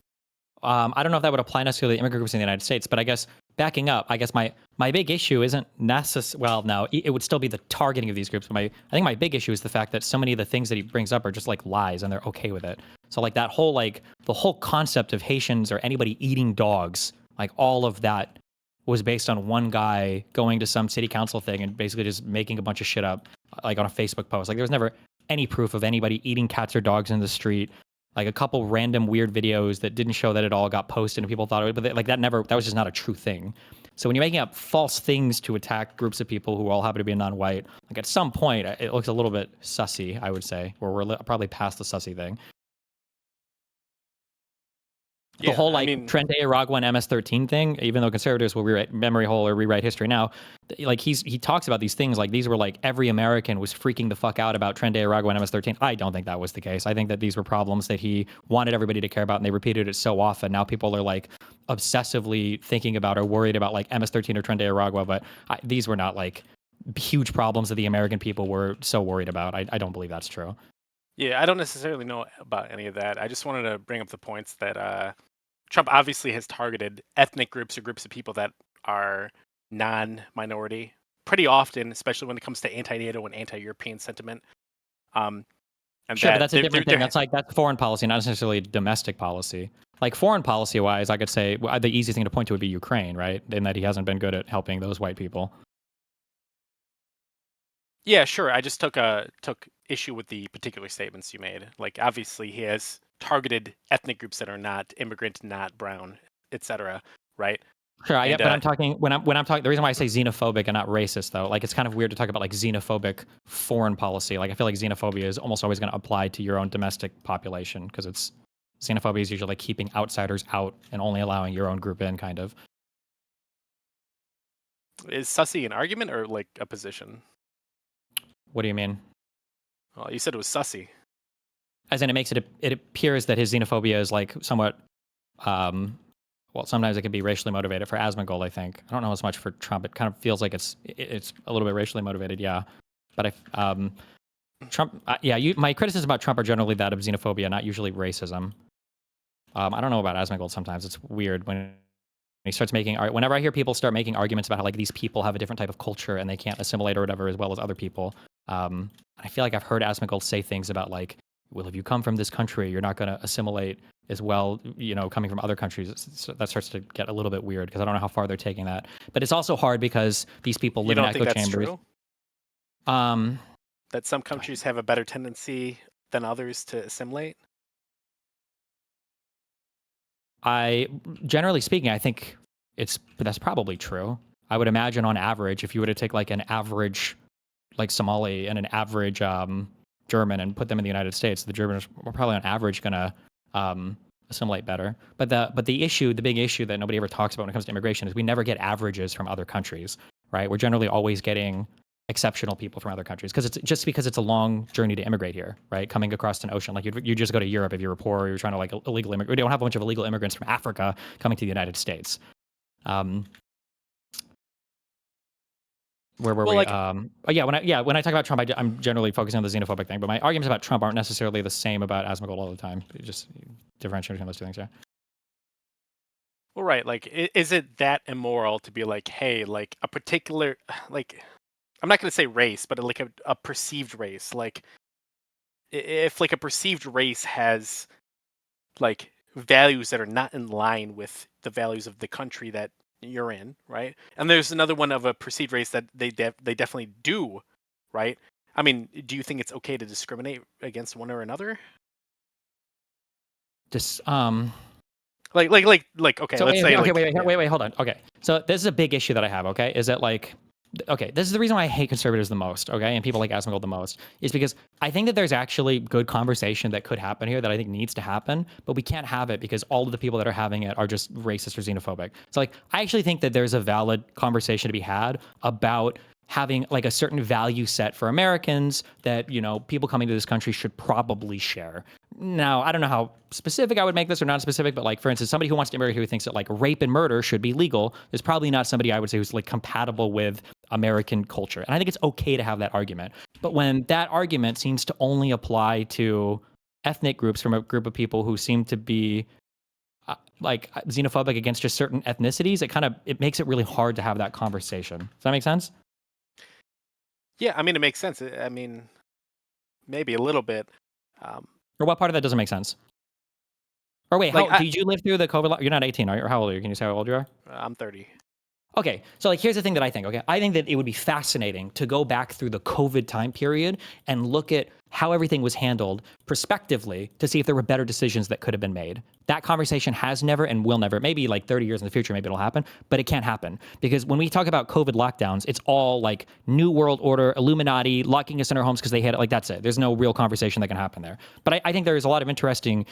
I don't know if that would apply necessarily to immigrant groups in the United States, but I guess backing up, my big issue isn't necessarily, well, no, it would still be the targeting of these groups. But I think my big issue is the fact that so many of the things that he brings up are just like lies and they're okay with it. So like that whole, like the whole concept of Haitians or anybody eating dogs, like all of that was based on one guy going to some city council thing and basically just making a bunch of shit up. like on a Facebook post. Like there was never any proof of anybody eating cats or dogs in the street. Like a couple random weird videos that didn't show that it all got posted and people thought it would, but like that was just not a true thing. So when you're making up false things to attack groups of people who all happen to be non-white, like at some point it looks a little bit sussy, I would say, or we're probably past the sussy thing. The whole Tren de Aragua and MS-13 thing, even though conservatives will rewrite memory hole or rewrite history now, like he talks about these things like these were like every American was freaking the fuck out about Tren de Aragua and MS-13. I don't think that was the case. I think that these were problems that he wanted everybody to care about, and they repeated it so often. Now people are like obsessively thinking about or worried about like MS-13 or Tren de Aragua, but these were not like huge problems that the American people were so worried about. I don't believe that's true. Yeah, I don't necessarily know about any of that. I just wanted to bring up the points that Trump obviously has targeted ethnic groups or groups of people that are non-minority pretty often, especially when it comes to anti-NATO and anti-European sentiment. And sure, but that's a different thing. That's foreign policy, not necessarily domestic policy. Like foreign policy-wise, I could say the easiest thing to point to would be Ukraine, right? In that he hasn't been good at helping those white people. Yeah, sure. I just took issue with the particular statements you made. Like, obviously, he has targeted ethnic groups that are not immigrant, not brown, etc. Right? Sure, but I'm talking when I'm talking. The reason why I say xenophobic and not racist, though, like it's kind of weird to talk about like xenophobic foreign policy. Like I feel like xenophobia is almost always going to apply to your own domestic population because xenophobia is usually like keeping outsiders out and only allowing your own group in, kind of. Is sussy an argument or like a position? What do you mean? Well, you said it was sussy. As in, it appears that his xenophobia is like somewhat, well, sometimes it can be racially motivated. For Asmongold, I think. I don't know as much for Trump. It kind of feels like it's a little bit racially motivated, yeah. But Trump, my criticisms about Trump are generally that of xenophobia, not usually racism. I don't know about Asmongold. Sometimes it's weird when he starts making. Whenever I hear people start making arguments about how like these people have a different type of culture and they can't assimilate or whatever as well as other people, I feel like I've heard Asmongold say things about like, well, if you come from this country, you're not going to assimilate as well, coming from other countries. So that starts to get a little bit weird because I don't know how far they're taking that. But it's also hard because these people live in echo chambers. That some countries have a better tendency than others to assimilate? Generally speaking, I think that's probably true. I would imagine on average, if you were to take like an average like Somali and an average German and put them in the United States, the Germans were probably on average going to assimilate better. But the big issue that nobody ever talks about when it comes to immigration is we never get averages from other countries, right? We're generally always getting exceptional people from other countries because it's a long journey to immigrate here, right? Coming across an ocean, like you just go to Europe if you were poor or you're trying to like illegal immigrate. We don't have a bunch of illegal immigrants from Africa coming to the United States. Where were we? Like, when I talk about Trump, I'm generally focusing on the xenophobic thing, but my arguments about Trump aren't necessarily the same about Asmongold all the time. It just differentiate between those two things, yeah. Well, right. Like, is it that immoral to be like, hey, like a particular, like, I'm not going to say race, but like a perceived race. Like, if like a perceived race has like values that are not in line with the values of the country that you're in, right? And there's another one of a perceived race that they definitely do, right? I mean, do you think it's okay to discriminate against one or another? Just like okay, so let's say wait, hold on. Okay, so this is a big issue that I have. Okay, is that like, okay, this is the reason why I hate conservatives the most. Okay, and people like Asmongold the most is because I think that there's actually good conversation that could happen here that I think needs to happen, but we can't have it because all of the people that are having it are just racist or xenophobic. So like, I actually think that there's a valid conversation to be had about having like a certain value set for Americans that, people coming to this country should probably share. Now, I don't know how specific I would make this or not specific, but like, for instance, somebody who wants to immigrate who thinks that like rape and murder should be legal is probably not somebody I would say who's like compatible with American culture. And I think it's okay to have that argument. But when that argument seems to only apply to ethnic groups from a group of people who seem to be like xenophobic against just certain ethnicities, it makes it really hard to have that conversation. Does that make sense? Yeah, I mean, it makes sense. I mean, maybe a little bit. Or what part of that doesn't make sense? Or wait, did you live through the COVID? You're not 18, are you? Or how old are you? Can you say how old you are? I'm 30. Okay, so like here's the thing that I think, okay? I think that it would be fascinating to go back through the COVID time period and look at how everything was handled prospectively to see if there were better decisions that could have been made. That conversation has never and will never, maybe like 30 years in the future, maybe it'll happen, but it can't happen. Because when we talk about COVID lockdowns, it's all like New World Order, Illuminati, locking us in our homes because they had it, like that's it. There's no real conversation that can happen there. But I think there is a lot of interesting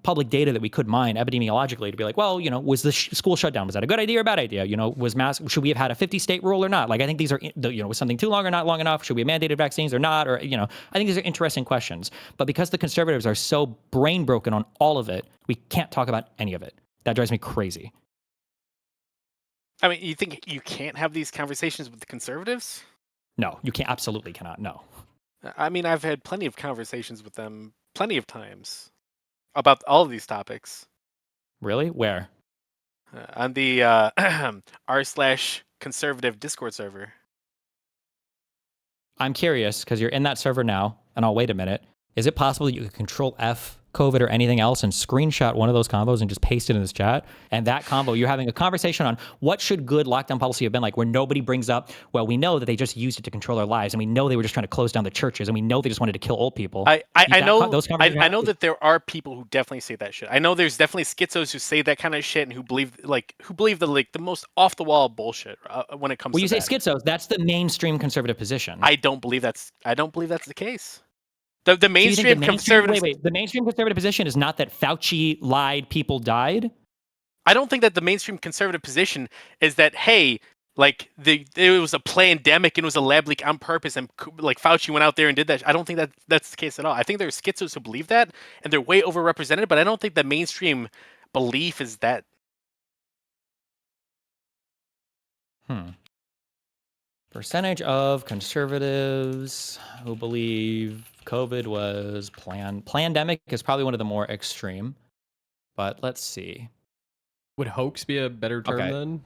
public data that we could mine epidemiologically to be like, well, was the school shutdown, was that a good idea or a bad idea? Was should we have had a 50-state rule or not? Like, I think these are, was something too long or not long enough? Should we have mandated vaccines or not? Or, I think these are interesting questions. But because the conservatives are so brain broken on all of it, we can't talk about any of it. That drives me crazy. I mean, you think you can't have these conversations with the conservatives? No, you can't. Absolutely cannot. No. I mean, I've had plenty of conversations with them plenty of times about all of these topics. Really? Where? On the r/conservative Discord server. I'm curious because you're in that server now, and I'll wait a minute. Is it possible that you could control F COVID or anything else and screenshot one of those combos and just paste it in this chat? And that combo, you're having a conversation on what should good lockdown policy have been like, where nobody brings up, well, we know that they just used it to control our lives, and we know they were just trying to close down the churches, and we know they just wanted to kill old people. I know that there are people who definitely say that shit. I know there's definitely schizos who say that kind of shit and who believe the most off the wall bullshit when it comes to you say schizos, that's the mainstream conservative position. I don't believe that's the case. The mainstream conservative. Wait. The mainstream conservative position is not that Fauci lied, people died? I don't think that the mainstream conservative position is that, hey, like it was a pandemic and it was a lab leak on purpose and like Fauci went out there and did that. I don't think that's the case at all. I think there's schizos who believe that and they're way overrepresented, but I don't think the mainstream belief is that. Percentage of conservatives who believe COVID was planned. Plandemic is probably one of the more extreme, but let's see. Would hoax be a better term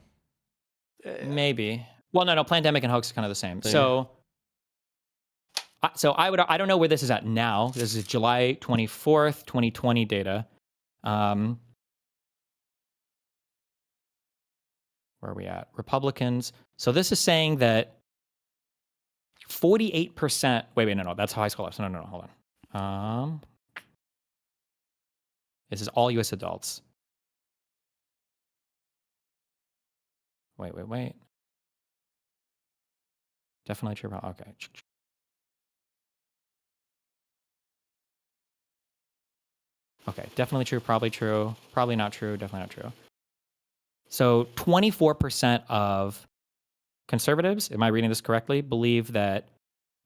then? Maybe. Well, no, plandemic and hoax are kind of the same. Yeah. So I don't know where this is at now. This is July 24th, 2020 data. Where are we at? Republicans. So this is saying that 48%. Wait, no, that's high school lives. No, hold on. This is all U.S. adults. Wait. Definitely true. Okay. Okay, definitely true, probably not true, definitely not true. So 24% of conservatives, am I reading this correctly, believe that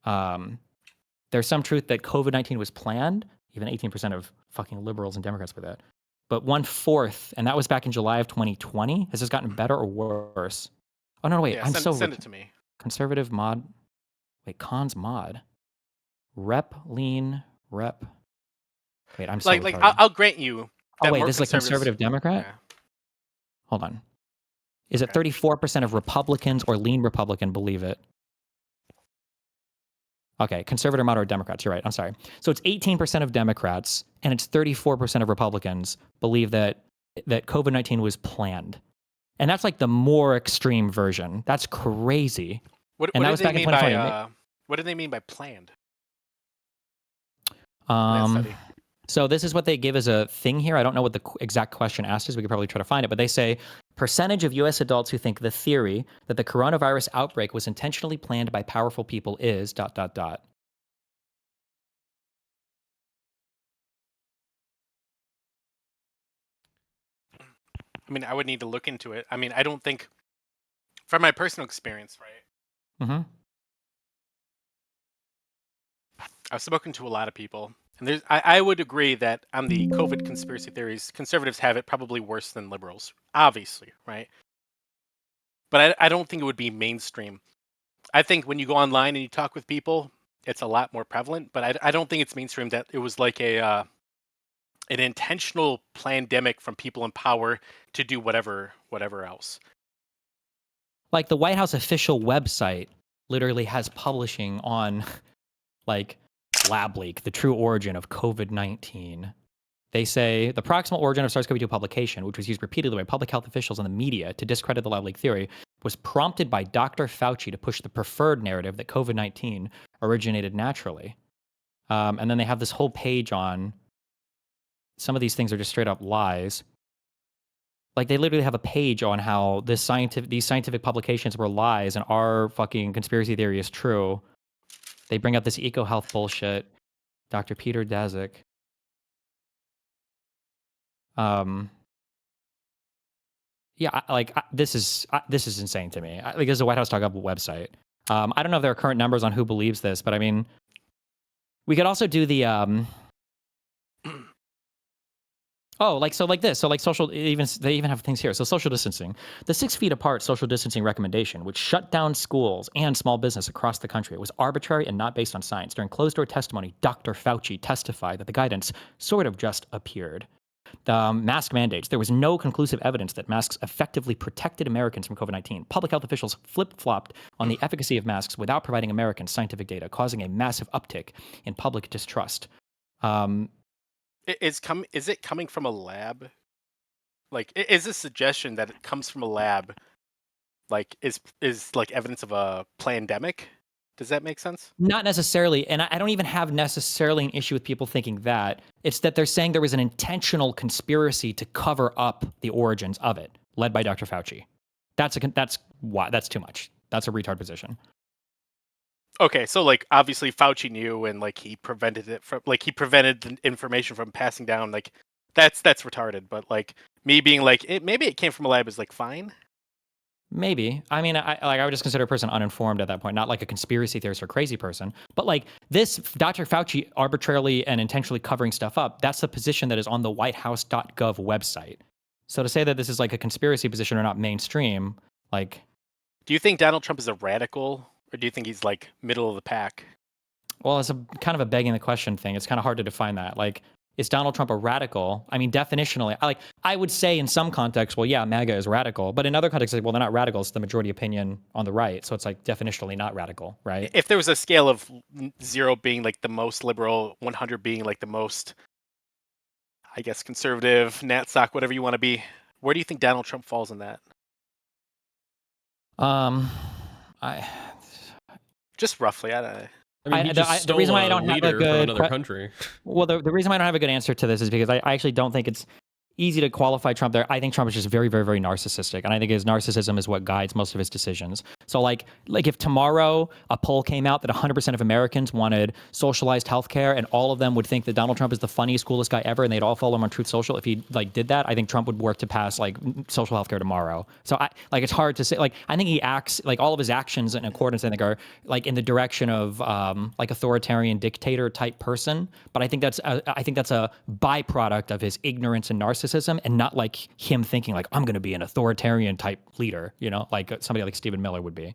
there's some truth that COVID-19 was planned. Even 18% of fucking liberals and Democrats believe that. But 1/4, and that was back in July of 2020. Has this gotten better or worse? Oh, no, wait. Yeah, send it to me. Conservative mod. Wait, cons mod. Rep, lean, rep. Wait, I'm so like I'll grant you. Oh, wait, this is a conservative Democrat? Yeah. Hold on. Is it 34% of Republicans or lean Republican believe it? Okay, conservative, moderate Democrats. You're right. I'm sorry. So it's 18% of Democrats and it's 34% of Republicans believe that COVID-19 was planned. And that's like the more extreme version. That's crazy. What did they mean by planned? So this is what they give as a thing here. I don't know what the exact question asked is. We could probably try to find it. But they say, percentage of U.S. adults who think the theory that the coronavirus outbreak was intentionally planned by powerful people is ... I mean, I would need to look into it. I mean, I don't think, from my personal experience, right? Mm-hmm. I've spoken to a lot of people. And I would agree that on the COVID conspiracy theories, conservatives have it probably worse than liberals, obviously, right? But I don't think it would be mainstream. I think when you go online and you talk with people, it's a lot more prevalent. But I don't think it's mainstream that it was like an intentional pandemic from people in power to do whatever else. Like the White House official website literally has publishing on like lab leak, the true origin of COVID-19. They say the proximal origin of SARS-CoV-2 publication, which was used repeatedly by public health officials and the media to discredit the lab leak theory, was prompted by Dr. Fauci to push the preferred narrative that COVID-19 originated naturally. And then they have this whole page on some of these things are just straight up lies. Like they literally have a page on how these scientific publications were lies and our fucking conspiracy theory is true. They bring up this eco-health bullshit. Dr. Peter Daszak. This is insane to me. This is a WhiteHouse.gov website. I don't know if there are current numbers on who believes this, but I mean, we could also do the social, they even have things here. So social distancing, the 6 feet apart social distancing recommendation, which shut down schools and small business across the country, was arbitrary and not based on science. During closed door testimony, Dr. Fauci testified that the guidance sort of just appeared. The mask mandates, there was no conclusive evidence that masks effectively protected Americans from COVID-19. Public health officials flip-flopped on the efficacy of masks without providing Americans scientific data, causing a massive uptick in public distrust. Is it coming from a lab? Like, is this suggestion that it comes from a lab, like, is like evidence of a pandemic? Does that make sense? Not necessarily, and I don't even have necessarily an issue with people thinking that. It's that they're saying there was an intentional conspiracy to cover up the origins of it, led by Dr. Fauci. That's too much. That's a retard position. Okay, so like obviously Fauci knew, and like he prevented the information from passing down. Like that's retarded. But like me being like maybe it came from a lab is like fine. Maybe. I mean, I would just consider a person uninformed at that point, not like a conspiracy theorist or crazy person. But like this, Dr. Fauci arbitrarily and intentionally covering stuff up, that's the position that is on the WhiteHouse.gov website. So to say that this is like a conspiracy position or not mainstream, like... Do you think Donald Trump is a radical, or do you think he's like middle of the pack? Well, it's kind of a begging the question thing. It's kind of hard to define that. Like, is Donald Trump a radical? I mean, definitionally, I would say in some contexts, well, yeah, MAGA is radical. But in other contexts, well, they're not radical. It's the majority opinion on the right. So it's like definitionally not radical, right? If there was a scale of 0 being like the most liberal, 100 being like the most, I guess, conservative, natsock, whatever you want to be, where do you think Donald Trump falls in that? Just roughly, I mean, the reason why I don't have a good another country. Well, the reason why I don't have a good answer to this is because I actually don't think it's easy to qualify Trump there. I think Trump is just very, very, very narcissistic, and I think his narcissism is what guides most of his decisions. So, like if tomorrow a poll came out that 100% of Americans wanted socialized healthcare, and all of them would think that Donald Trump is the funniest, coolest guy ever, and they'd all follow him on Truth Social. If he did that, I think Trump would work to pass social healthcare tomorrow. So it's hard to say. I think he acts all of his actions in accordance, I think, are in the direction of authoritarian dictator type person. But I think that's a byproduct of his ignorance and narcissism. And not like him thinking I'm going to be an authoritarian type leader, like somebody like Stephen Miller would be.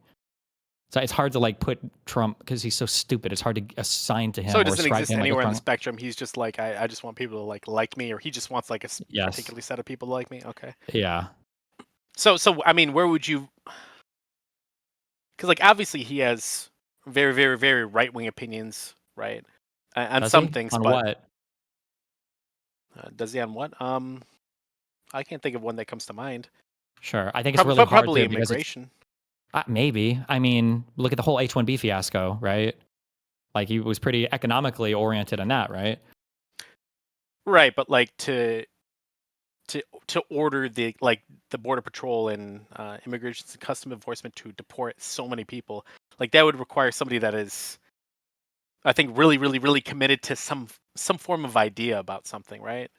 So it's hard to put Trump, because he's so stupid. It's hard to assign to him. So it doesn't exist anywhere on the spectrum. He's just I just want people to like me, or he just wants a particular set of people to like me. Okay. Yeah. So I mean, where would you? Because obviously he has very, very, very right wing opinions, right? On some things. On but, what? Does he on what? I can't think of one that comes to mind. Sure, I think it's really hard. Probably immigration. Maybe. I mean, look at the whole H-1B fiasco, right? He was pretty economically oriented in that, right? Right, but to order the Border Patrol and Immigration and Customs Enforcement to deport so many people, that would require somebody that is, I think, really, really, really committed to some form of idea about something, right?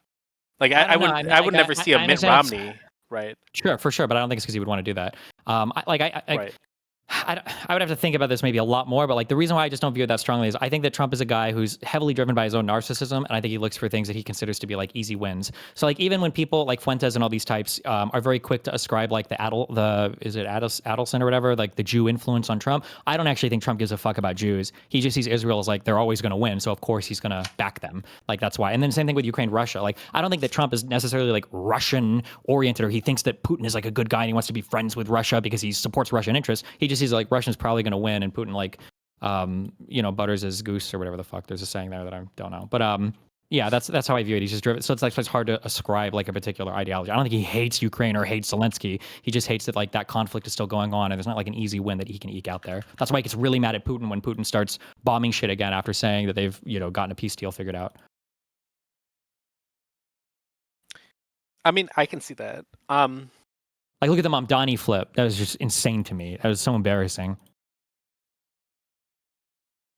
I would never see a Mitt Romney, right? Sure, for sure, but I don't think it's because he would want to do that. Right. I would have to think about this maybe a lot more, but the reason why I just don't view it that strongly is I think that Trump is a guy who's heavily driven by his own narcissism, and I think he looks for things that he considers to be easy wins. So even when people like Fuentes and all these types are very quick to ascribe Adelson or whatever, the Jew influence on Trump, I don't actually think Trump gives a fuck about Jews. He just sees Israel as they're always going to win, so of course he's going to back them. That's why. And then same thing with Ukraine, Russia. I don't think that Trump is necessarily Russian oriented, or he thinks that Putin is a good guy and he wants to be friends with Russia because he supports Russian interests. He just sees Russia's probably going to win, and Putin butters his goose or whatever the fuck. There's a saying there that I don't know, but Yeah, that's how I view it. He's just driven. So it's hard to ascribe like a particular ideology. I don't think he hates Ukraine or hates Zelensky. He just hates that like that conflict is still going on, and there's not like an easy win that he can eke out there. That's why he gets really mad at Putin when Putin starts bombing shit again after saying that they've gotten a peace deal figured out. I mean, I can see that. Like, look at the Mamdani flip. That was just insane to me. That was so embarrassing.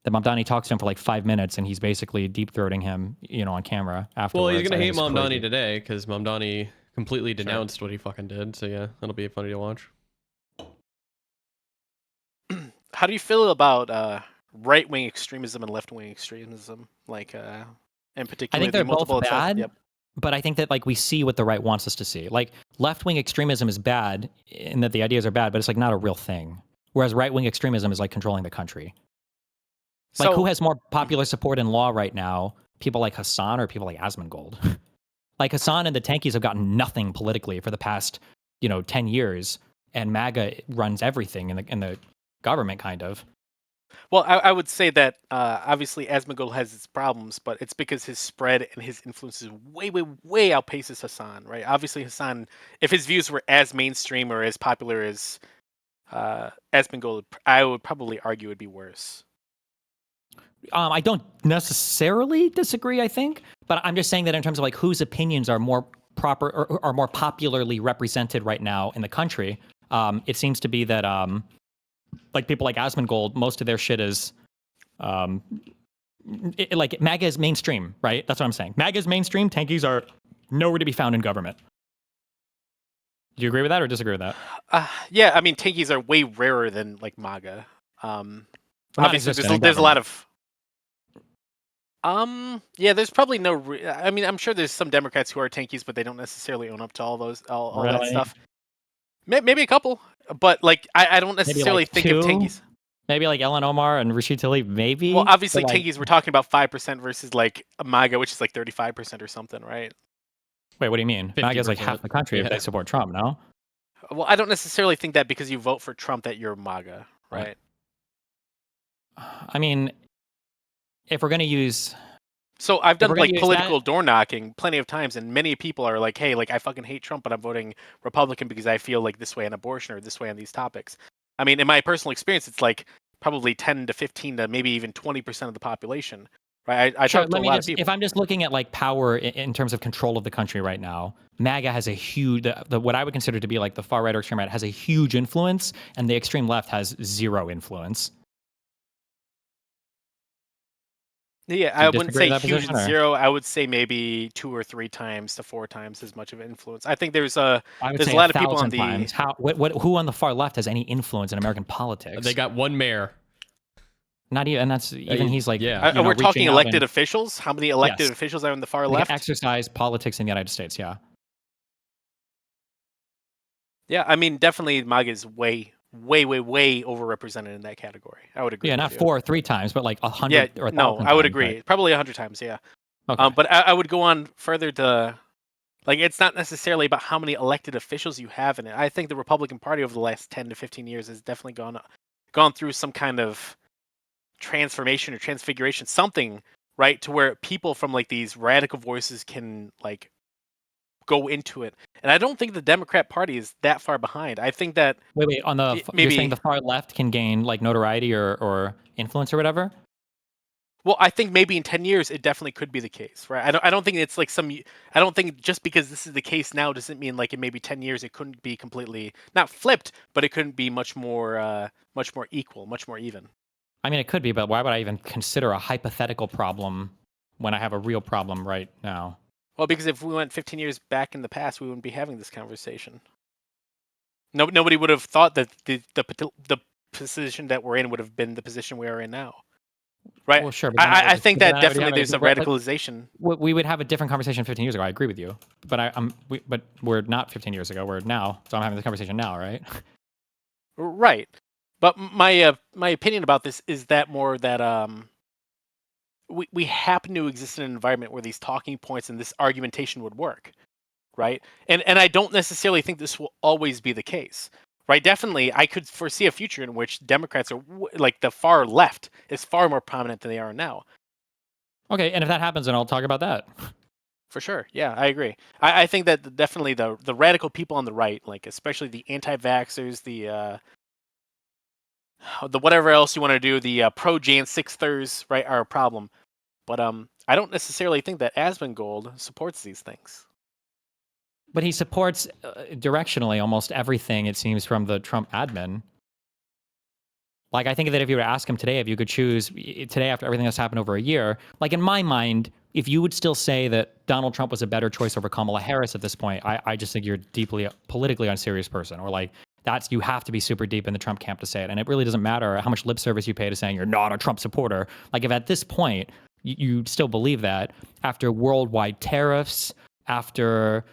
That Mamdani talks to him for like 5 minutes, and he's basically deep-throating him, on camera afterwards. Well, he's going to hate Mamdani crazy. today because Mamdani completely denounced what he fucking did. So, yeah, that'll be funny to watch. How do you feel about right-wing extremism and left-wing extremism? Like, in particular, I think the they're both multiple bad. Yep. But I think that like we see what the right wants us to see. Like left-wing extremism is bad in that the ideas are bad, but it's like not a real thing. Whereas right-wing extremism is like controlling the country. Like So, who has more popular support in law right now? People like Hassan or people like Asmongold? Like Hassan and the Tankies have gotten nothing politically for the past, 10 years, and MAGA runs everything in the government, kind of. well, I would say that obviously Asmongold has its problems, but it's because his spread and his influence is way, way, way outpaces Hassan, right? Obviously, Hassan, if his views were as mainstream or as popular as Asmongold, I would probably argue it'd be worse. I don't necessarily disagree, I think, but I'm just saying that in terms of like whose opinions are more proper or are more popularly represented right now in the country, it seems to be that like people like Asmongold, most of their shit is like MAGA is mainstream, right? That's what I'm saying. MAGA is mainstream. Tankies are nowhere to be found in government. Do you agree with that or disagree with that? Yeah, I mean, tankies are way rarer than like MAGA. Obviously, there's a lot of. Yeah, there's probably no. I mean, I'm sure there's some Democrats who are tankies, but they don't necessarily own up to all that stuff. Maybe a couple, but like I don't necessarily think of tankies. Maybe like Ellen Omar and Rashid Tlaib, maybe. Well, obviously, like, tankies we're talking about 5% versus like a MAGA, which is like 35% or something, right? Wait, what do you mean? MAGA's like 50%. half the country if they support Trump, no? Well, I don't necessarily think that because you vote for Trump that you're MAGA, right? I mean, if we're going to use... So I've done like political that... door knocking plenty of times, and many people are like, hey, like I fucking hate Trump, but I'm voting Republican because I feel like this way on abortion or this way on these topics. I mean, in my personal experience, it's like probably 10 to 15 to maybe even 20% of the population, right? I talk to a lot of people. If I'm just looking at like power in terms of control of the country right now, MAGA has a huge, what I would consider to be like the far right or extreme right has a huge influence, and the extreme left has zero influence. Yeah, I wouldn't say huge and zero. I would say maybe 2 or 3 times to 4 times as much of an influence. I think there's a lot of people on the times. Who on the far left has any influence in American politics? They got one mayor. Not even, and that's even he's like. Yeah. We're talking elected officials. How many elected officials are on the far left? Exercise politics in the United States. Yeah. Yeah, I mean, definitely MAGA is way overrepresented in that category. I would agree. Yeah, not 4 or 3 times, but like 100 or 1,000 no, I would times, agree. right? Probably 100 times, yeah. Okay. But I would go on further to, like, it's not necessarily about how many elected officials you have in it. I think the Republican Party over the last 10 to 15 years has definitely gone through some kind of transformation or transfiguration, something, right, to where people from like these radical voices can like go into it. And I don't think the Democrat Party is that far behind. I think that wait, on the you're saying the far left can gain like notoriety or influence or whatever? Well, I think maybe in 10 years it definitely could be the case, right? I don't think it's like I don't think just because this is the case now doesn't mean like in maybe 10 years it couldn't be completely not flipped, but it couldn't be much more equal, much more even. I mean, it could be, but why would I even consider a hypothetical problem when I have a real problem right now? Well, because if we went 15 years back in the past, we wouldn't be having this conversation. Nobody would have thought that the position that we're in would have been the position we are in now. Right. Well, sure. But I think that definitely there's a radicalization. We would have a different conversation 15 years ago. I agree with you. But but we're not 15 years ago. We're now. So I'm having this conversation now, right? Right. But my opinion about this is that more that we happen to exist in an environment where these talking points and this argumentation would work, right? And I don't necessarily think this will always be the case, right? Definitely, I could foresee a future in which Democrats are like the far left is far more prominent than they are now. Okay, and if that happens, then I'll talk about that. For sure. Yeah, I agree. I think that definitely the radical people on the right, like especially the anti-vaxxers, the whatever else you want to do, the pro-Jan 6thers, right, are a problem. But I don't necessarily think that Asmongold supports these things. But he supports directionally almost everything, it seems, from the Trump admin. Like, I think that if you were to ask him today, if you could choose today after everything that's happened over a year, like in my mind, if you would still say that Donald Trump was a better choice over Kamala Harris at this point, I just think you're deeply politically unserious person, or like you have to be super deep in the Trump camp to say it. And it really doesn't matter how much lip service you pay to saying you're not a Trump supporter. Like if at this point you still believe that after worldwide tariffs, after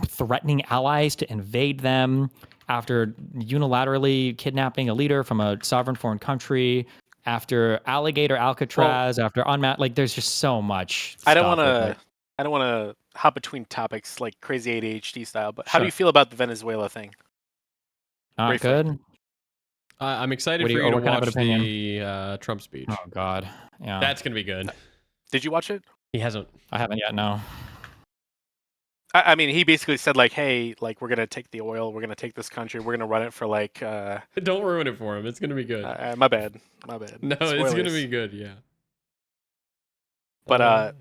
threatening allies to invade them, after unilaterally kidnapping a leader from a sovereign foreign country, after alligator Alcatraz, after unmat, like there's just so much. I don't want to hop between topics like crazy ADHD style, but how do Sure. you feel about the Venezuela thing? Not Briefly. good. I'm excited What do for you- you to what kind of watch opinion? the Trump speech. Oh God, yeah. That's gonna be good. Did you watch it? He hasn't. I haven't yet. No. I mean, he basically said like, "Hey, like we're gonna take the oil, we're gonna take this country, we're gonna run it for like." Don't ruin it for him. It's gonna be good. My bad. My bad. No, it's gonna Spoilers. be good. Yeah. But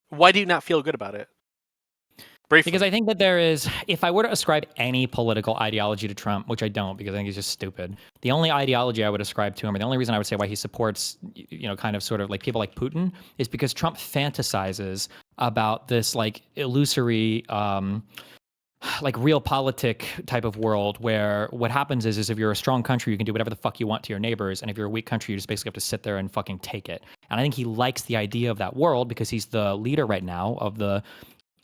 why do you not feel good about it? Briefly. Because I think that there is, if I were to ascribe any political ideology to Trump, which I don't, because I think he's just stupid, the only ideology I would ascribe to him, or the only reason I would say why he supports, kind of sort of like people like Putin, is because Trump fantasizes about this like illusory, like realpolitik type of world where what happens is if you're a strong country, you can do whatever the fuck you want to your neighbors. And if you're a weak country, you just basically have to sit there and fucking take it. And I think he likes the idea of that world because he's the leader right now of the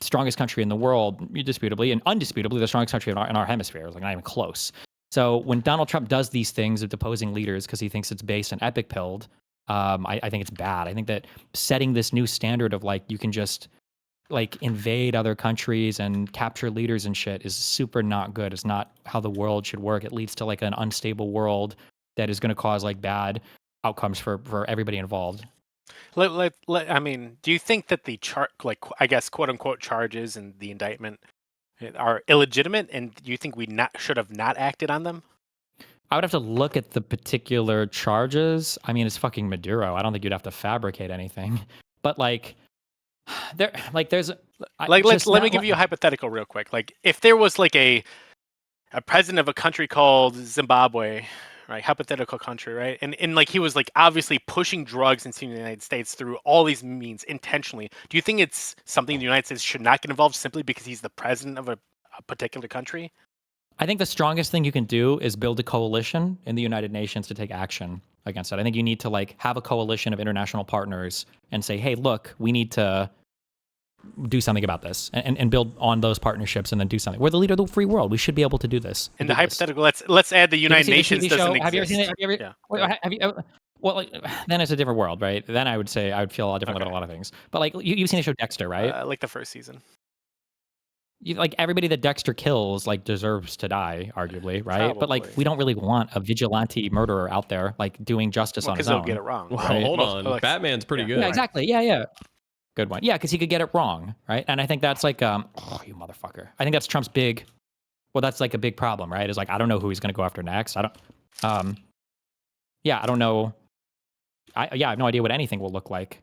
strongest country in the world, indisputably and undisputably the strongest country in our hemisphere. Like not even close. So when Donald Trump does these things of deposing leaders because he thinks it's based and epic pilled, I think it's bad. I think that setting this new standard of like you can just like invade other countries and capture leaders and shit is super not good. It's not how the world should work. It leads to like an unstable world that is going to cause like bad outcomes for everybody involved. I mean, do you think that the I guess quote unquote charges and the indictment are illegitimate, and do you think we should have not acted on them? I would have to look at the particular charges. I mean, it's fucking Maduro. I don't think you'd have to fabricate anything. But like, there's let me give you a hypothetical real quick. Like, if there was like a president of a country called Zimbabwe, right, hypothetical country, right, and like he was like obviously pushing drugs into the United States through all these means intentionally. Do you think it's something the United States should not get involved simply because he's the president of a particular country? I think the strongest thing you can do is build a coalition in the United Nations to take action against it. I think you need to like have a coalition of international partners and say, hey, look, we need to do something about this and build on those partnerships and then do something. We're the leader of the free world. We should be able to do this. In the hypothetical, let's add the United Nations doesn't exist. Have you ever seen it? Have you ever, well, like, then it's a different world, right? Then I would say I would feel a lot different about a lot of things. But like you've seen the show Dexter, right? Like the first season. Like everybody that Dexter kills like deserves to die, arguably, right? Probably. But like we don't really want a vigilante murderer out there like doing justice on his own. Because they'll get it wrong. Well, right? hold on. Batman's pretty good. Yeah, exactly. Yeah. Good one. Yeah, because he could get it wrong, right? And I think that's like, oh, you motherfucker. I think that's Trump's big. Well, that's like a big problem, right? Is like I don't know who he's going to go after next. I don't. I don't know. I have no idea what anything will look like.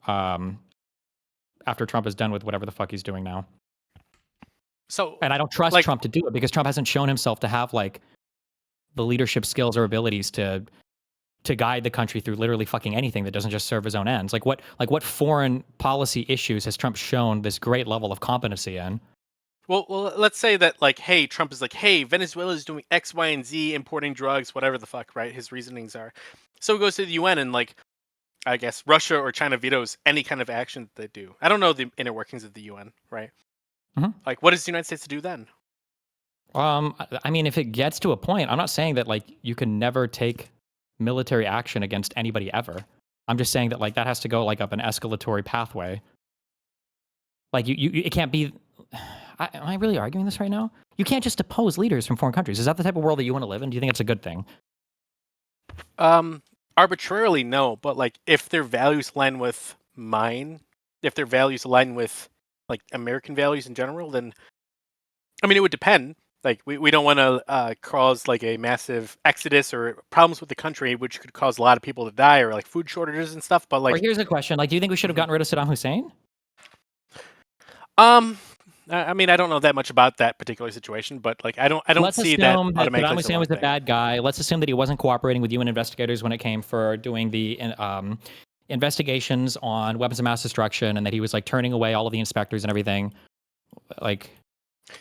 After Trump is done with whatever the fuck he's doing now. So, and I don't trust Trump to do it because Trump hasn't shown himself to have like the leadership skills or abilities to guide the country through literally fucking anything that doesn't just serve his own ends. Like what foreign policy issues has Trump shown this great level of competency in? Well, let's say that like, hey, Trump is like, hey, Venezuela is doing X, Y, and Z, importing drugs, whatever the fuck, right? His reasonings are. So he goes to the UN and like, I guess Russia or China vetoes any kind of action that they do. I don't know the inner workings of the UN, right? Mm-hmm. Like, what is the United States to do then? I mean, if it gets to a point, I'm not saying that like you can never take military action against anybody ever. I'm just saying that like that has to go like up an escalatory pathway. Like you it can't be. Am I really arguing this right now? You can't just depose leaders from foreign countries. Is that the type of world that you want to live in? Do you think it's a good thing? arbitrarily, no, but like if their values align with mine, if their values align with like American values in general, then I mean it would depend. Like we don't want to cause like a massive exodus or problems with the country, which could cause a lot of people to die or like food shortages and stuff. But Or like, here's a question: like, do you think we should have Mhm. gotten rid of Saddam Hussein? I mean, I don't know that much about that particular situation, but like, I don't Let's see that assume that automatically Saddam as the Hussein wrong was a thing. bad guy. Let's assume that he wasn't cooperating with UN investigators when it came for doing the investigations on weapons of mass destruction, and that he was like turning away all of the inspectors and everything. Like,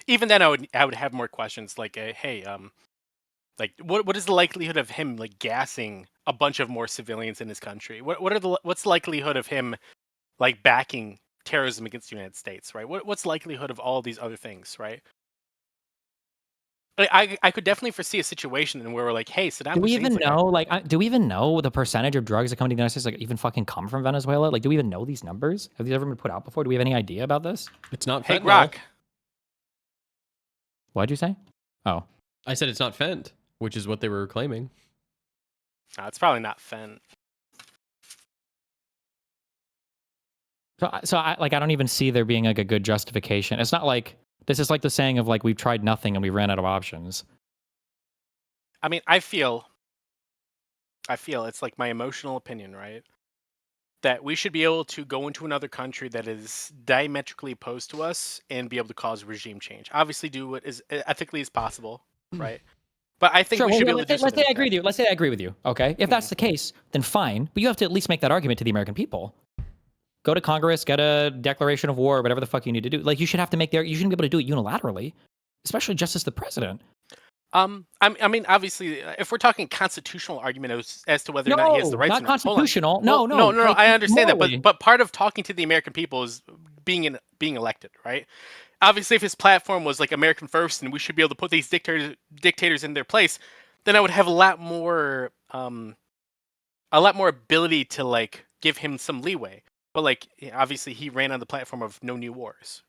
Even then, I would have more questions like, hey, like what is the likelihood of him like gassing a bunch of more civilians in his country? What's the likelihood of him like backing terrorism against the United States, right? What's the likelihood of all these other things, right? I could definitely foresee a situation in where we're like, hey, Saddam do we Hussein's even like know? Like, do we even know the percentage of drugs that come to the United States like even fucking come from Venezuela? Like, do we even know these numbers? Have these ever been put out before? Do we have any idea about this? It's not hey, fentanyl. Grok. What'd you say? Oh, I said it's not fent, which is what they were claiming. No, it's probably not Fen. so I don't even see there being like a good justification. It's not like this is like the saying of like we've tried nothing and we ran out of options. I mean, I feel it's like my emotional opinion, right? That we should be able to go into another country that is diametrically opposed to us and be able to cause regime change. Obviously, do what is ethically is possible, right? But I think Sure. we Well, should be yeah, able to do let's something say I like agree that. with you. Let's say I agree with you. Okay. If that's the case, then fine. But you have to at least make that argument to the American people. Go to Congress, get a declaration of war, whatever the fuck you need to do. Like you should have to make their. You shouldn't be able to do it unilaterally, especially just as the president. I mean, obviously, if we're talking constitutional argument as to whether or not he has the No, rights not or not, hold on. constitutional. Well, No. no. Like, I understand morally. that, but part of talking to the American people is being elected, right? Obviously, if his platform was like American first, and we should be able to put these dictators in their place, then I would have a lot more ability to like give him some leeway. But like, obviously, he ran on the platform of no new wars,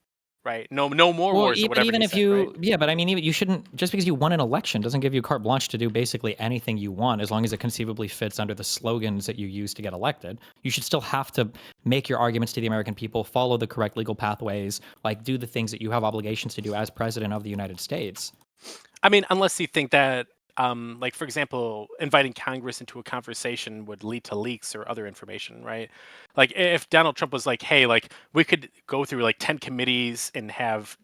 right? No more Well, wars or whatever even he if said, you, right? yeah, but I mean, even, you shouldn't, just because you won an election doesn't give you carte blanche to do basically anything you want, as long as it conceivably fits under the slogans that you use to get elected. You should still have to make your arguments to the American people, follow the correct legal pathways, like do the things that you have obligations to do as president of the United States. I mean, unless you think that, like for example, inviting Congress into a conversation would lead to leaks or other information, right? Like if Donald Trump was like, "Hey, like we could go through like 10 committees and have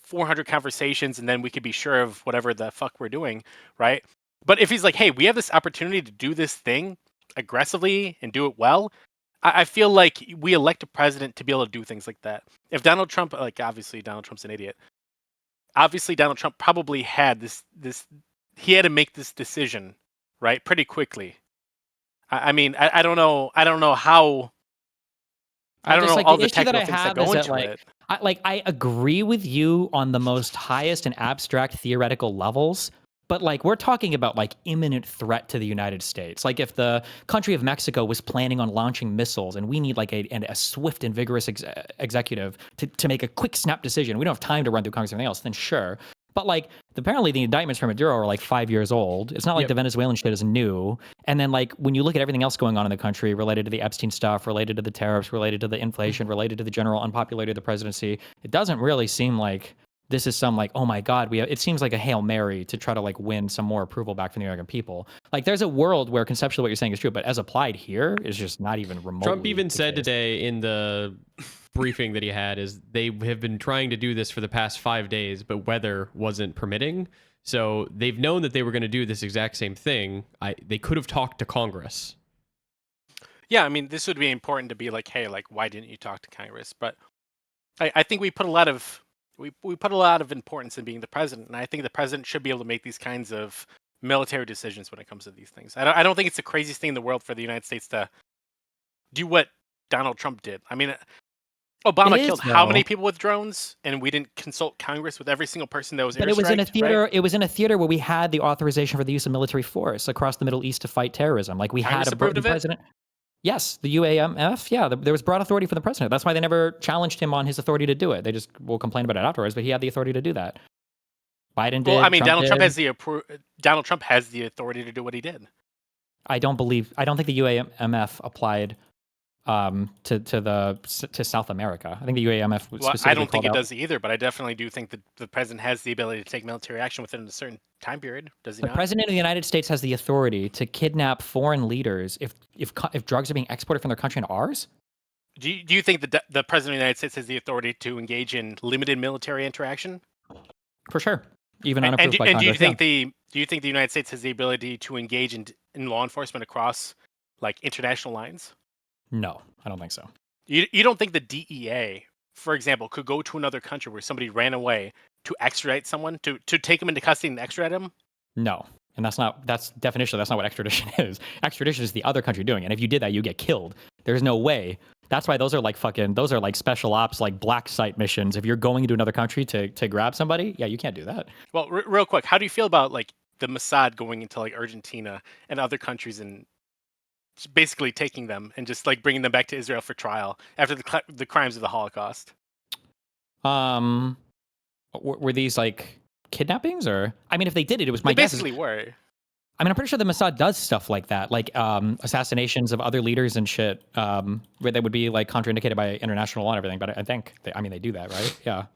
400 conversations, and then we could be sure of whatever the fuck we're doing," right? But if he's like, "Hey, we have this opportunity to do this thing aggressively and do it well," I feel like we elect a president to be able to do things like that. If Donald Trump, like obviously Donald Trump's an idiot, obviously Donald Trump probably had this he had to make this decision, right, pretty quickly. I mean, I don't know how I don't know Like all the the issue that technical I things that have go is that into like it. I agree with you on the most highest and abstract theoretical levels, but like we're talking about like imminent threat to the United States. Like if the country of Mexico was planning on launching missiles and we need like a swift and vigorous executive to make a quick snap decision, we don't have time to run through Congress and everything else, then sure. But like apparently the indictments from Maduro are like 5 years old. It's not like Yep. the Venezuelan shit is new. And then like when you look at everything else going on in the country related to the Epstein stuff, related to the tariffs, related to the inflation, related to the general unpopularity of the presidency, it doesn't really seem like this is some like, oh my God, it seems like a Hail Mary to try to like win some more approval back from the American people. Like there's a world where conceptually what you're saying is true, but as applied here is just not even remotely. Trump even the said case. today in the briefing that he had is they have been trying to do this for the past 5 days, but weather wasn't permitting. So they've known that they were going to do this exact same thing. They could have talked to Congress. Yeah, I mean, this would be important to be like, hey, like, why didn't you talk to Congress? But I think we put a lot of we put a lot of importance in being the president, and I think the president should be able to make these kinds of military decisions when it comes to these things. I don't think it's the craziest thing in the world for the United States to do what Donald Trump did. I mean, Obama killed how many people with drones, and we didn't consult Congress with every single person that was But it was in a theater. right? It was in a theater where we had the authorization for the use of military force across the Middle East to fight terrorism. Like we Congress had a approved of it? president. Yes, the UAMF. Yeah, there was broad authority for the president. That's why they never challenged him on his authority to do it. They just will complain about it afterwards. But he had the authority to do that. Biden did. Well, I mean, Trump Donald Trump did. has the authority to do what he did. I don't think the UAMF applied to South America. I think the UAMF specifically I don't think it called out- does either, but I definitely do think that the president has the ability to take military action within a certain time period. Does he The not? president of the United States has the authority to kidnap foreign leaders if drugs are being exported from their country into ours. Do you think that the president of the United States has the authority to engage in limited military interaction? For sure, even And unapproved by do Congress. you think the United States has the ability to engage in law enforcement across like international lines? No, I don't think so. You don't think the DEA, for example, could go to another country where somebody ran away to extradite someone to take them into custody and extradite them? No. And that's definitionally, that's not what extradition is. Extradition is the other country doing it. And if you did that, you get killed. There's no way. That's why those are like special ops, like black site missions. If you're going into another country to grab somebody, yeah, you can't do that. Well, real quick, how do you feel about like the Mossad going into like Argentina and other countries and basically taking them and just like bringing them back to Israel for trial after the crimes of the Holocaust? Were these like kidnappings, or I mean, if they did it, it was my They guess. basically were. I mean, I'm pretty sure the Mossad does stuff like that, like assassinations of other leaders and shit, where they would be like contraindicated by international law and everything. But I think, they do that, right? Yeah.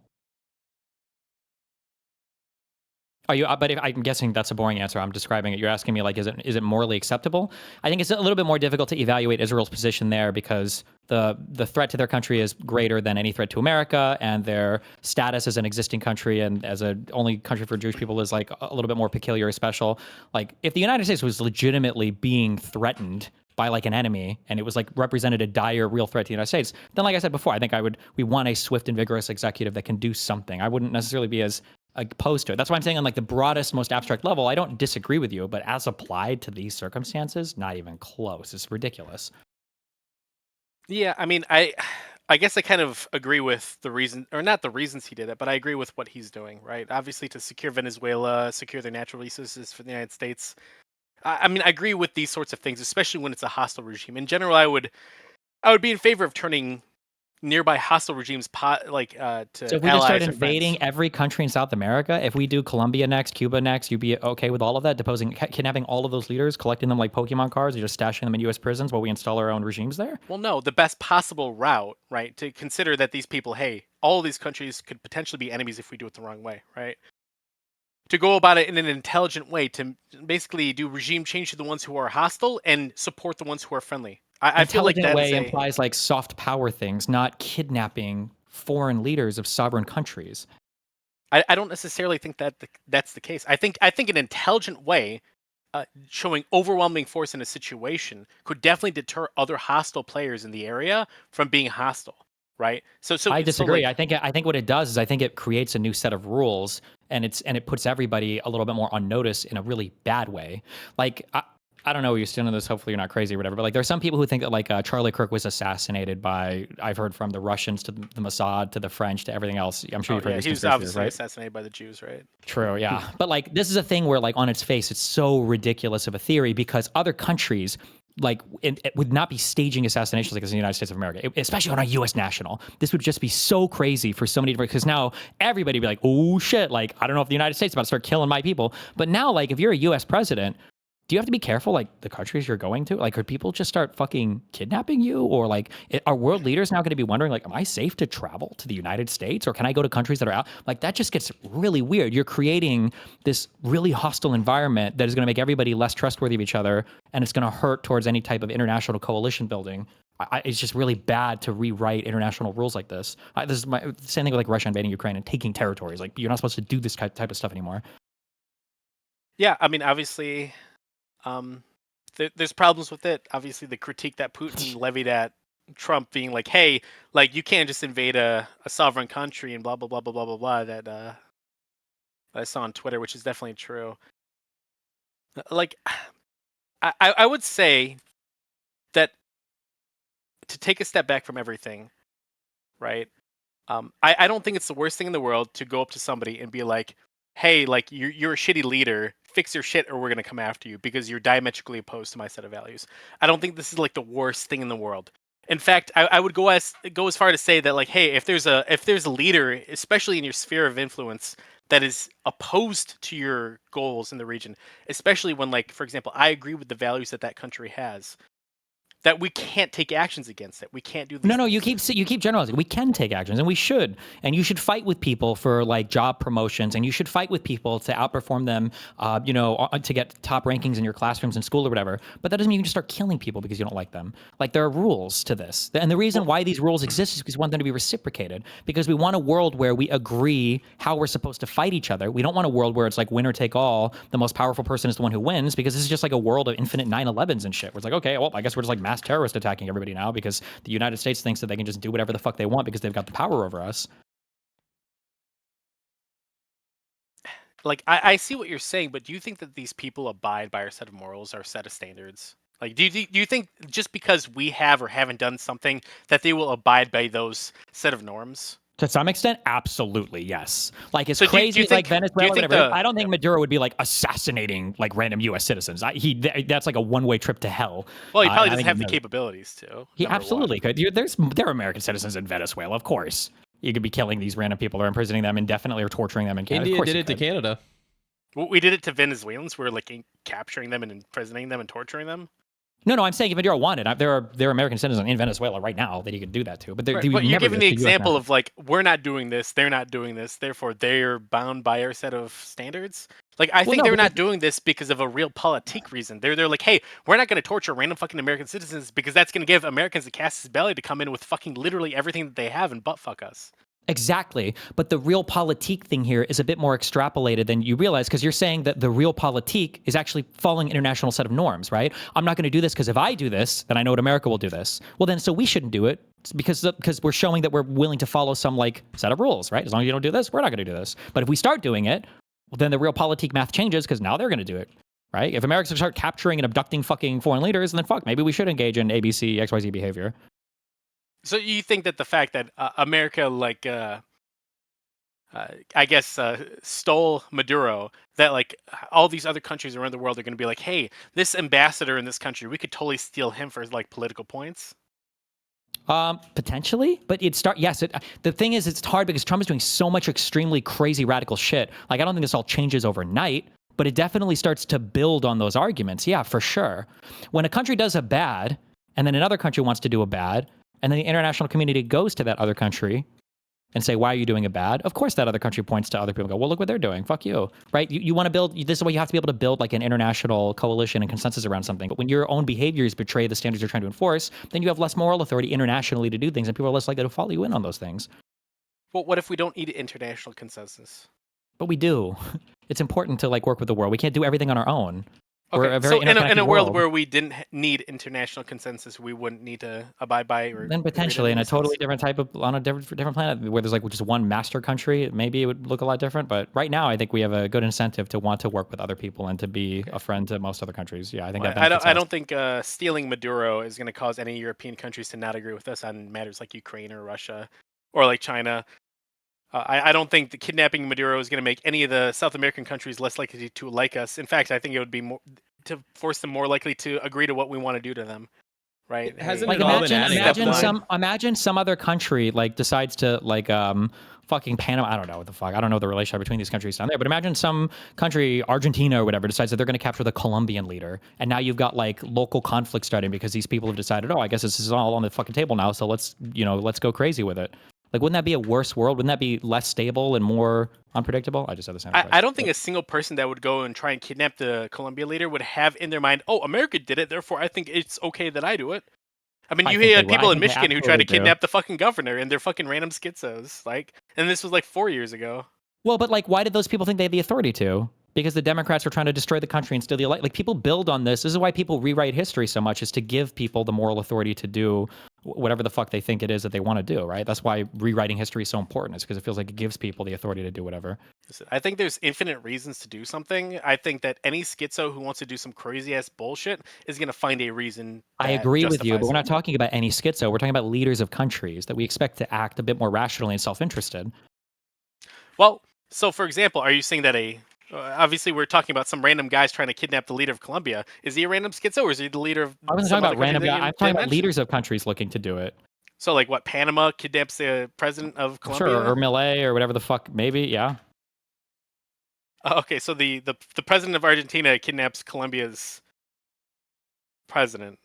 Are you? But I'm guessing that's a boring answer. I'm describing it. You're asking me like, is it morally acceptable? I think it's a little bit more difficult to evaluate Israel's position there because the threat to their country is greater than any threat to America, and their status as an existing country and as a only country for Jewish people is like a little bit more peculiar or special. Like if the United States was legitimately being threatened by like an enemy and it was like represented a dire real threat to the United States, then like I said before, I think we want a swift and vigorous executive that can do something. I wouldn't necessarily be as opposed to it. That's why I'm saying on like the broadest, most abstract level, I don't disagree with you, but as applied to these circumstances, not even close. It's ridiculous. Yeah, I mean, I guess I kind of agree with the reason, or not the reasons he did it, but I agree with what he's doing, right? Obviously, to secure Venezuela, secure their natural resources for the United States. I mean, I agree with these sorts of things, especially when it's a hostile regime. In general, I would be in favor of turning nearby hostile regimes to So if we just start allies or invading friends. every country in South America, if we do Colombia next, Cuba next, you'd be okay with all of that, deposing, kidnapping all of those leaders, collecting them like Pokemon cards, and just stashing them in U.S. prisons while we install our own regimes there? Well, no, the best possible route, right, to consider that these people, hey, all of these countries could potentially be enemies if we do it the wrong way, right? To go about it in an intelligent way, to basically do regime change to the ones who are hostile and support the ones who are friendly. I feel like that way implies like soft power things, not kidnapping foreign leaders of sovereign countries. I don't necessarily think that that's the case. I think an intelligent way, showing overwhelming force in a situation, could definitely deter other hostile players in the area from being hostile, right? So I disagree. like, I think what it does is I think it creates a new set of rules, and it puts everybody a little bit more on notice in a really bad way. Like I don't know where you're standing on this. Hopefully you're not crazy or whatever. But like, there are some people who think that like Charlie Kirk was assassinated by, I've heard from the Russians to the Mossad to the French to everything else. I'm sure you've heard this. He was obviously assassinated by the Jews, right? True, yeah. But like, this is a thing where like on its face, it's so ridiculous of a theory because other countries like it would not be staging assassinations like this in the United States of America, especially on a U.S. national. This would just be so crazy for so many different, because now everybody would be like, oh shit, like I don't know if the United States is about to start killing my people. But now like if you're a U.S. president, do you have to be careful, like the countries you're going to? Like, could people just start fucking kidnapping you? Or like, are world leaders now going to be wondering, like, am I safe to travel to the United States? Or can I go to countries that are out? Like, that just gets really weird. You're creating this really hostile environment that is going to make everybody less trustworthy of each other. And it's going to hurt towards any type of international coalition building. It's just really bad to rewrite international rules like this. This is the same thing with like Russia invading Ukraine and taking territories. Like, you're not supposed to do this type of stuff anymore. Yeah, I mean, obviously... there's problems with it. Obviously, the critique that Putin levied at Trump being like, hey, like you can't just invade a sovereign country and blah, blah, blah, blah, blah, blah, blah, that I saw on Twitter, which is definitely true. Like, I would say that to take a step back from everything, right? I don't think it's the worst thing in the world to go up to somebody and be like, hey, like you're a shitty leader, fix your shit or we're gonna come after you because you're diametrically opposed to my set of values. I don't think this is like the worst thing in the world. In fact, I would go as far to say that like, hey, if there's a leader, especially in your sphere of influence, that is opposed to your goals in the region, especially when, like, for example, I agree with the values that country has, that we can't take actions against it. We can't do these. No, you keep generalizing. We can take actions, and we should. And you should fight with people for like job promotions, and you should fight with people to outperform them, to get top rankings in your classrooms in school or whatever. But that doesn't mean you can just start killing people because you don't like them. Like, there are rules to this, and the reason why these rules exist is because we want them to be reciprocated. Because we want a world where we agree how we're supposed to fight each other. We don't want a world where it's like winner take all. The most powerful person is the one who wins, because this is just like a world of infinite 9/11s and shit. Where it's like, okay, well, I guess we're just like mass terrorist attacking everybody now because the United States thinks that they can just do whatever the fuck they want because they've got the power over us. Like, I see what you're saying, but do you think that these people abide by our set of morals, our set of standards? Like, do you think just because we have or haven't done something that they will abide by those set of norms? To some extent, absolutely, yes. Like, it's So crazy, think, like Venezuela, think whatever. I don't think Maduro would be like assassinating like random U.S. citizens. That's like a one-way trip to hell. Well, he probably doesn't have the capabilities to. He absolutely could. There are American citizens in Venezuela, of course. You could be killing these random people or imprisoning them indefinitely or torturing them in Canada. India did it to Canada. Well, we did it to Venezuelans. We're like capturing them and imprisoning them and torturing them. No, I'm saying if Maduro wanted, there are American citizens in Venezuela right now that he could do that to. But, but you're giving the example of like, we're not doing this, they're not doing this, therefore they're bound by our set of standards. Like, I think they're not doing this because of a real politique reason. They're like, hey, we're not going to torture random fucking American citizens because that's going to give Americans a casus belli to come in with fucking literally everything that they have and butt fuck us. Exactly. But the real politique thing here is a bit more extrapolated than you realize, because you're saying that the real politique is actually following international set of norms, right? I'm not going to do this because if I do this, then I know what America will do this. Well, then so we shouldn't do it because we're showing that we're willing to follow some like set of rules, right? As long as you don't do this, we're not going to do this. But if we start doing it, well, then the real politique math changes because now they're going to do it, right? If Americans start capturing and abducting fucking foreign leaders, then fuck, maybe we should engage in ABC, XYZ behavior. So you think that the fact that America, like, I guess, stole Maduro, that like all these other countries around the world are going to be like, hey, this ambassador in this country, we could totally steal him for like political points? Potentially, but the thing is, it's hard because Trump is doing so much extremely crazy radical shit. Like, I don't think this all changes overnight, but it definitely starts to build on those arguments. Yeah, for sure. When a country does a bad and then another country wants to do a bad, and then the international community goes to that other country and say, why are you doing a bad? Of course, that other country points to other people and go, well, look what they're doing. Fuck you, right? You want to build, this is why you have to be able to build like an international coalition and consensus around something. But when your own behaviors betray the standards you're trying to enforce, then you have less moral authority internationally to do things, and people are less likely to follow you in on those things. Well, what if we don't need international consensus? But we do. It's important to like work with the world. We can't do everything on our own. Okay, so in a world where we didn't need international consensus, we wouldn't need to abide by, or then potentially in a totally different type of, on a different planet where there's like just one master country, maybe it would look a lot different. But right now, I think we have a good incentive to want to work with other people and to be a friend to most other countries. Yeah, I think I don't think stealing Maduro is going to cause any European countries to not agree with us on matters like Ukraine or Russia or like China. I don't think the kidnapping Maduro is going to make any of the South American countries less likely to like us. In fact, I think it would be more to force them more likely to agree to what we want to do to them. Right? Hasn't like, it all been adding up? Imagine some other country like decides to like fucking Panama. I don't know what the fuck. I don't know the relationship between these countries down there. But imagine some country, Argentina or whatever, decides that they're going to capture the Colombian leader, and now you've got like local conflict starting because these people have decided, oh, I guess this is all on the fucking table now. So let's go crazy with it. Like, wouldn't that be a worse world? Wouldn't that be less stable and more unpredictable? I just said the same. I don't think a single person that would go and try and kidnap the Colombia leader would have in their mind, oh, America did it, therefore I think it's okay that I do it. I mean, you had people in Michigan who tried to kidnap the fucking governor, and they're fucking random schizos. Like, and this was like 4 years ago. Well, but like, why did those people think they had the authority to? Because the Democrats were trying to destroy the country and steal the elect. Like, people build on this. This is why people rewrite history so much, is to give people the moral authority to do whatever the fuck they think it is that they want to do, right? That's why rewriting history is so important, is because it feels like it gives people the authority to do whatever. I think there's infinite reasons to do something. I think that any schizo who wants to do some crazy ass bullshit is going to find a reason. I agree with you, but we're not talking about any schizo. We're talking about leaders of countries that we expect to act a bit more rationally and self-interested. Well, so for example, are you saying that obviously we're talking about some random guys trying to kidnap the leader of Colombia. Is he a random schizo, or is he the leader of? I wasn't talking about random guys. I'm talking about leaders of countries looking to do it. So like what, Panama kidnaps the president of Colombia? Sure, or Millet or whatever the fuck, maybe, yeah. Okay, so the president of Argentina kidnaps Colombia's president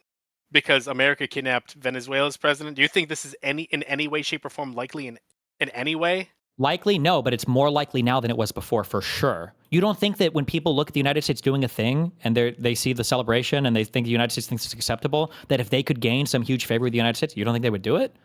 because America kidnapped Venezuela's president. Do you think this is in any way, shape, or form likely in any way? Likely, no, but it's more likely now than it was before, for sure. You don't think that when people look at the United States doing a thing and they see the celebration and they think the United States thinks it's acceptable, that if they could gain some huge favor with the United States, you don't think they would do it?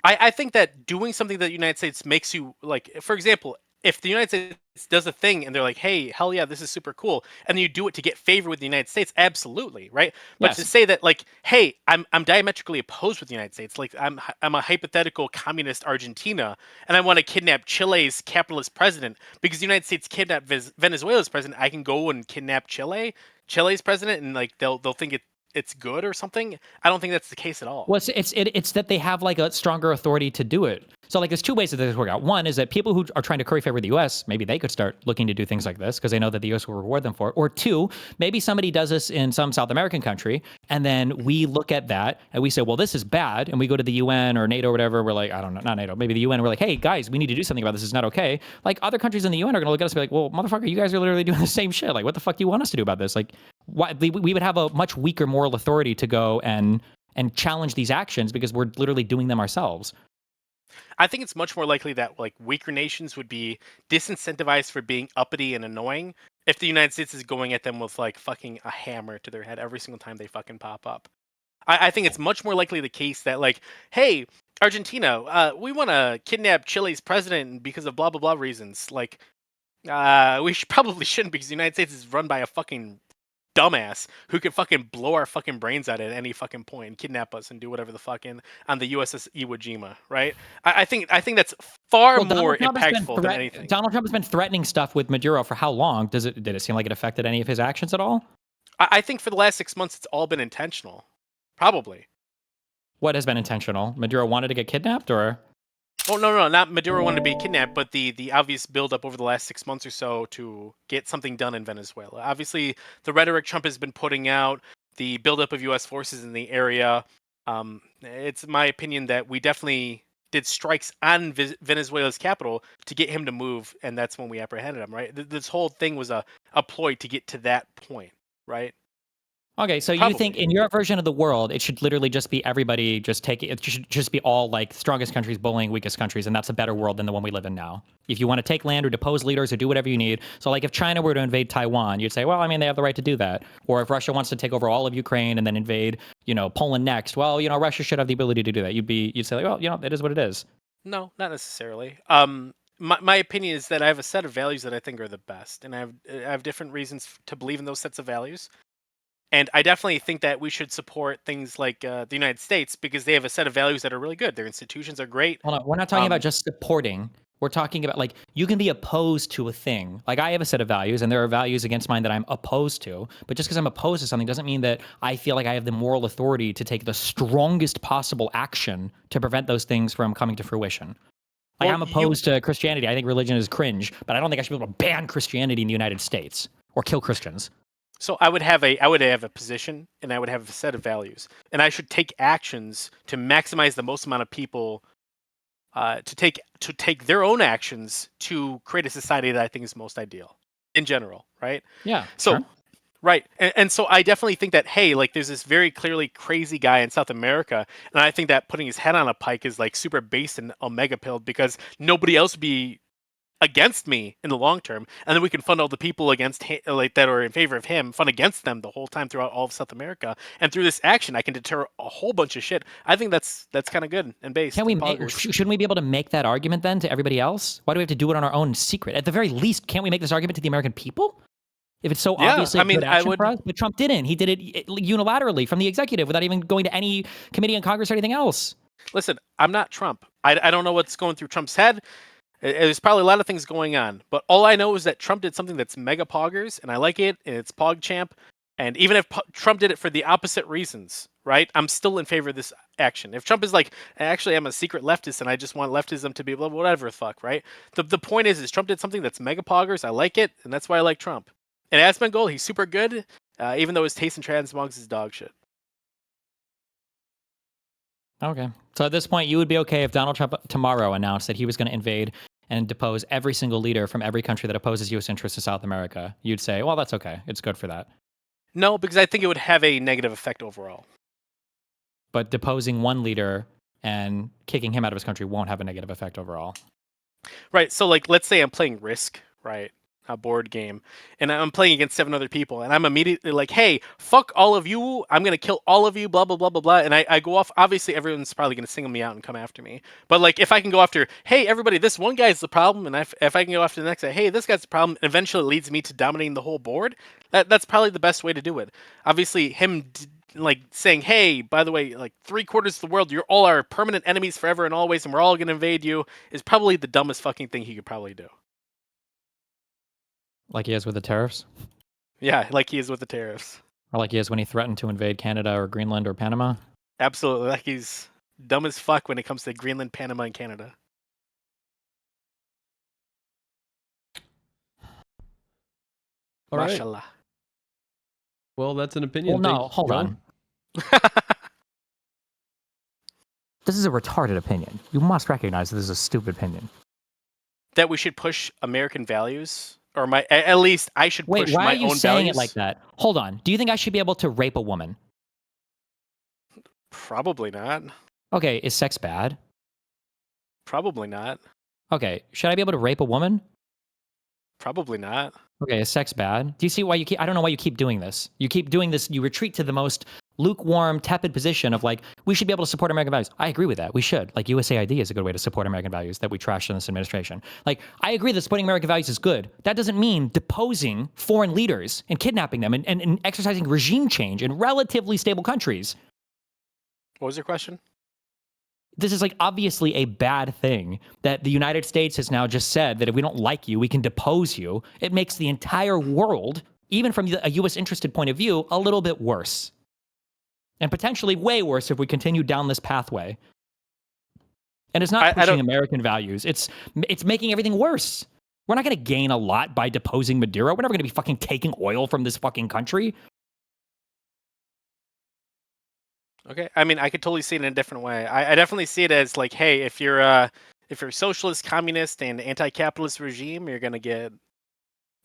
I think that doing something that the United States makes you like, for example, if the United States does a thing and they're like, "Hey, hell yeah, this is super cool," and then you do it to get favor with the United States, absolutely, right? But to Yes. say that like, "Hey, I'm diametrically opposed with the United States," like I'm a hypothetical communist Argentina, and I want to kidnap Chile's capitalist president because the United States kidnapped Venezuela's president, I can go and kidnap Chile's president, and like they'll think it's good or something. I don't think that's the case at all. Well, it's that they have like a stronger authority to do it. So like there's two ways that this work out. One is that people who are trying to curry favor with the U.S., maybe they could start looking to do things like this because they know that the U.S. will reward them for it. Or two, maybe somebody does this in some South American country, and then we look at that and we say, well, this is bad, and we go to the UN or NATO or whatever. We're like, I don't know, not NATO, maybe the UN. We're like, hey guys, we need to do something about this. It's not okay. Like other countries in the UN are going to look at us and be like, well, motherfucker, you guys are literally doing the same shit. Like, what the fuck do you want us to do about this? Like, why we would have a much weaker moral authority to go and challenge these actions because we're literally doing them ourselves. I think it's much more likely that like weaker nations would be disincentivized for being uppity and annoying if the United States is going at them with like fucking a hammer to their head every single time they fucking pop up. I think it's much more likely the case that like, hey, Argentina, we want to kidnap Chile's president because of blah blah blah reasons. Like, we probably shouldn't because the United States is run by a fucking dumbass who could fucking blow our fucking brains out at any fucking point and kidnap us and do whatever the fucking on the USS Iwo Jima, right? I think that's far more impactful than anything. Donald Trump has been threatening stuff with Maduro for how long? Did it seem like it affected any of his actions at all? I think for the last 6 months it's all been intentional, probably. What has been intentional? Maduro wanted to get kidnapped, or? Oh no, not Maduro wanted to be kidnapped, but the obvious buildup over the last 6 months or so to get something done in Venezuela. Obviously, the rhetoric Trump has been putting out, the buildup of U.S. forces in the area. It's my opinion that we definitely did strikes on Venezuela's capital to get him to move, and that's when we apprehended him. Right? This whole thing was a ploy to get to that point. Right? Okay, so Probably. You think in your version of the world, it should literally just be everybody just take it. It should just be all like strongest countries bullying weakest countries, and that's a better world than the one we live in now. If you want to take land or depose leaders or do whatever you need, so like if China were to invade Taiwan, you'd say, well, I mean, they have the right to do that. Or if Russia wants to take over all of Ukraine and then invade, Poland next, well, Russia should have the ability to do that. You'd say, like, well, it is what it is. No, not necessarily. My opinion is that I have a set of values that I think are the best, and I have different reasons to believe in those sets of values. And I definitely think that we should support things like the United States because they have a set of values that are really good. Their institutions are great. Hold on, we're not talking about just supporting. We're talking about like you can be opposed to a thing. Like I have a set of values and there are values against mine that I'm opposed to. But just because I'm opposed to something doesn't mean that I feel like I have the moral authority to take the strongest possible action to prevent those things from coming to fruition. Like I'm opposed to Christianity. I think religion is cringe, but I don't think I should be able to ban Christianity in the United States or kill Christians. So I would have a position and I would have a set of values, and I should take actions to maximize the most amount of people to take their own actions to create a society that I think is most ideal in general, right? Yeah. So sure. right, and so I definitely think that hey, like there's this very clearly crazy guy in South America, and I think that putting his head on a pike is like super base and omega pilled because nobody else would be against me in the long term, and then we can fund all the people against like that are in favor of him, fund against them the whole time throughout all of South America, and through this action I can deter a whole bunch of shit. I think that's kind of good and based. Shouldn't we be able to make that argument then to everybody else? Why do we have to do it on our own secret? At the very least, can't we make this argument to the American people? If it's so obviously a good action for us, but Trump didn't. He did it unilaterally from the executive without even going to any committee in Congress or anything else. Listen, I'm not Trump. I don't know what's going through Trump's head. There's probably a lot of things going on, but all I know is that Trump did something that's mega poggers, and I like it, and it's PogChamp. And even if Trump did it for the opposite reasons, right, I'm still in favor of this action. If Trump is like, actually, I'm a secret leftist, and I just want leftism to be whatever the fuck, right? The point is Trump did something that's mega poggers. I like it, and that's why I like Trump. And Asmongold, he's super good, even though his taste in transmogs is dog shit. Okay. So at this point, you would be okay if Donald Trump tomorrow announced that he was going to invade and depose every single leader from every country that opposes U.S. interests in South America, you'd say, well, that's okay. It's good for that. No, because I think it would have a negative effect overall. But deposing one leader and kicking him out of his country won't have a negative effect overall. Right. So, like, let's say I'm playing Risk, right? A board game, and I'm playing against 7 other people, and I'm immediately like, hey, fuck all of you. I'm going to kill all of you, blah, blah, blah, blah, blah. And I go off. Obviously, everyone's probably going to single me out and come after me. But, like, if I can go after, hey, everybody, this one guy's the problem, and if I can go after the next guy, hey, this guy's the problem, eventually it leads me to dominating the whole board, that's probably the best way to do it. Obviously, him like saying, hey, by the way, like 3/4 of the world, you're all our permanent enemies forever and always, and we're all going to invade you, is probably the dumbest fucking thing he could probably do. Like he is with the tariffs? Yeah, like he is with the tariffs. Or like he is when he threatened to invade Canada or Greenland or Panama? Absolutely. Like he's dumb as fuck when it comes to Greenland, Panama, and Canada. All right. Mashallah. Well, that's an opinion. Well, no, hold on. This is a retarded opinion. You must recognize this is a stupid opinion. That we should push American values, or at least I should push why my are you own saying values. it like that? Hold on. Do you think I should be able to rape a woman? Probably not. Okay, is sex bad? Probably not. Okay, should I be able to rape a woman? Probably not. Okay, is sex bad? Do you see why you keep... I don't know why you keep doing this. You keep doing this, you retreat to the most lukewarm, tepid position of like, we should be able to support American values. I agree with that. We should. Like, USAID is a good way to support American values that we trashed in this administration. Like, I agree that supporting American values is good. That doesn't mean deposing foreign leaders and kidnapping them and exercising regime change in relatively stable countries. What was your question? This is like obviously a bad thing that the United States has now just said that if we don't like you, we can depose you. It makes the entire world, even from a U.S. interested point of view, a little bit worse. And potentially way worse if we continue down this pathway. And it's not pushing American values. It's making everything worse. We're not going to gain a lot by deposing Maduro. We're never going to be fucking taking oil from this fucking country. Okay, I mean, I could totally see it in a different way. I definitely see it as like, hey, if you're a socialist, communist, and anti-capitalist regime, you're gonna get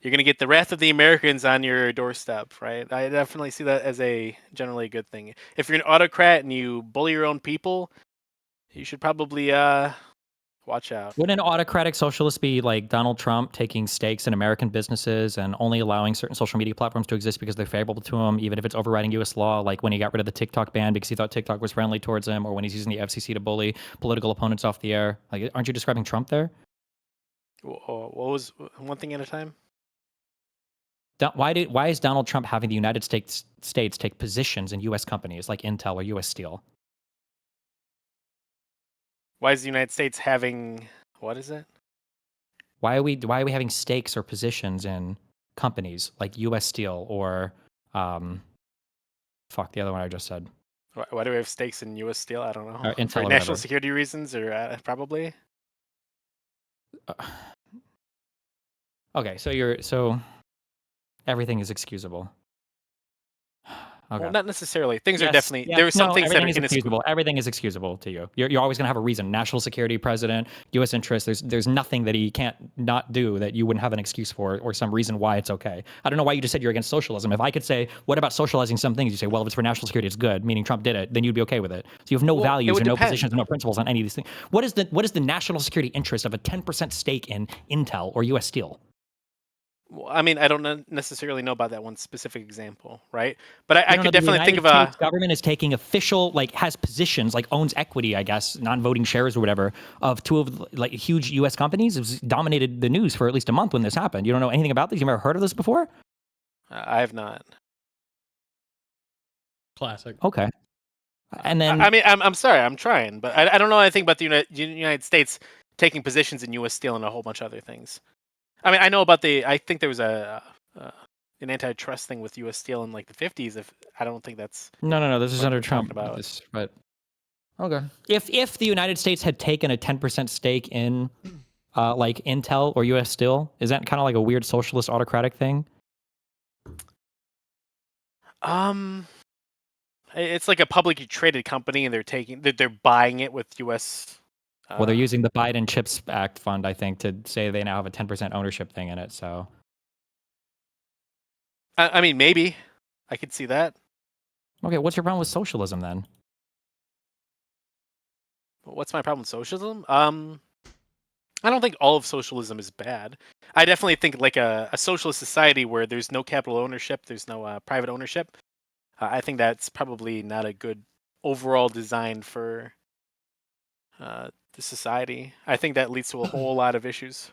the wrath of the Americans on your doorstep, right? I definitely see that as a generally good thing. If you're an autocrat and you bully your own people, you should probably watch out. Wouldn't an autocratic socialist be like Donald Trump taking stakes in American businesses and only allowing certain social media platforms to exist because they're favorable to him, even if it's overriding U.S. law, like when he got rid of the TikTok ban because he thought TikTok was friendly towards him, or when he's using the FCC to bully political opponents off the air? Like, aren't you describing Trump there? What was one thing at a time? Why is Donald Trump having the United States take positions in U.S. companies like Intel or U.S. Steel? Why is the United States having, what is it? Why are we having stakes or positions in companies like U.S. Steel or the other one I just said? Why do we have stakes in U.S. Steel? I don't know. Intel For or national whatever. security reasons, or probably. Okay, so everything is excusable. Okay. Well, not necessarily. Things are Yes, definitely yes. there are some No, things that are everything is excusable. Everything is excusable to you. You're always going to have a reason. National security, president, U.S. interests. There's nothing that he can't not do that you wouldn't have an excuse for or some reason why it's okay. I don't know why you just said you're against socialism. If I could say, what about socializing some things? You say, well, if it's for national security, it's good. Meaning Trump did it. Then you'd be okay with it. So you have no values or no positions or no principles on any of these things. What is the national security interest of a 10% stake in Intel or U.S. Steel? Well, I mean, I don't necessarily know about that one specific example, right? But I could definitely think of the United States government is taking official, like, has positions, like owns equity, I guess, non-voting shares or whatever, of two of like huge U.S. companies. It was dominated the news for at least a month when this happened. You don't know anything about this? You've never heard of this before? I have not. Classic. Okay. And then I mean, I'm sorry, I'm trying, but I don't know anything about the United States taking positions in U.S. Steel and a whole bunch of other things. I mean, I know about I think there was an antitrust thing with U.S. Steel in like the 50s. I don't think that's no. This is under Trump. About. But okay. If the United States had taken a 10% stake in like Intel or U.S. Steel, is that kind of like a weird socialist autocratic thing? It's like a publicly traded company, and they're buying it with U.S. Well, they're using the Biden Chips Act fund, I think, to say they now have a 10% ownership thing in it. So, I mean, maybe I could see that. okay, what's your problem with socialism then? What's my problem with socialism? I don't think all of socialism is bad. I definitely think like a socialist society where there's no capital ownership, there's no private ownership. I think that's probably not a good overall design for the society. I think that leads to a whole lot of issues.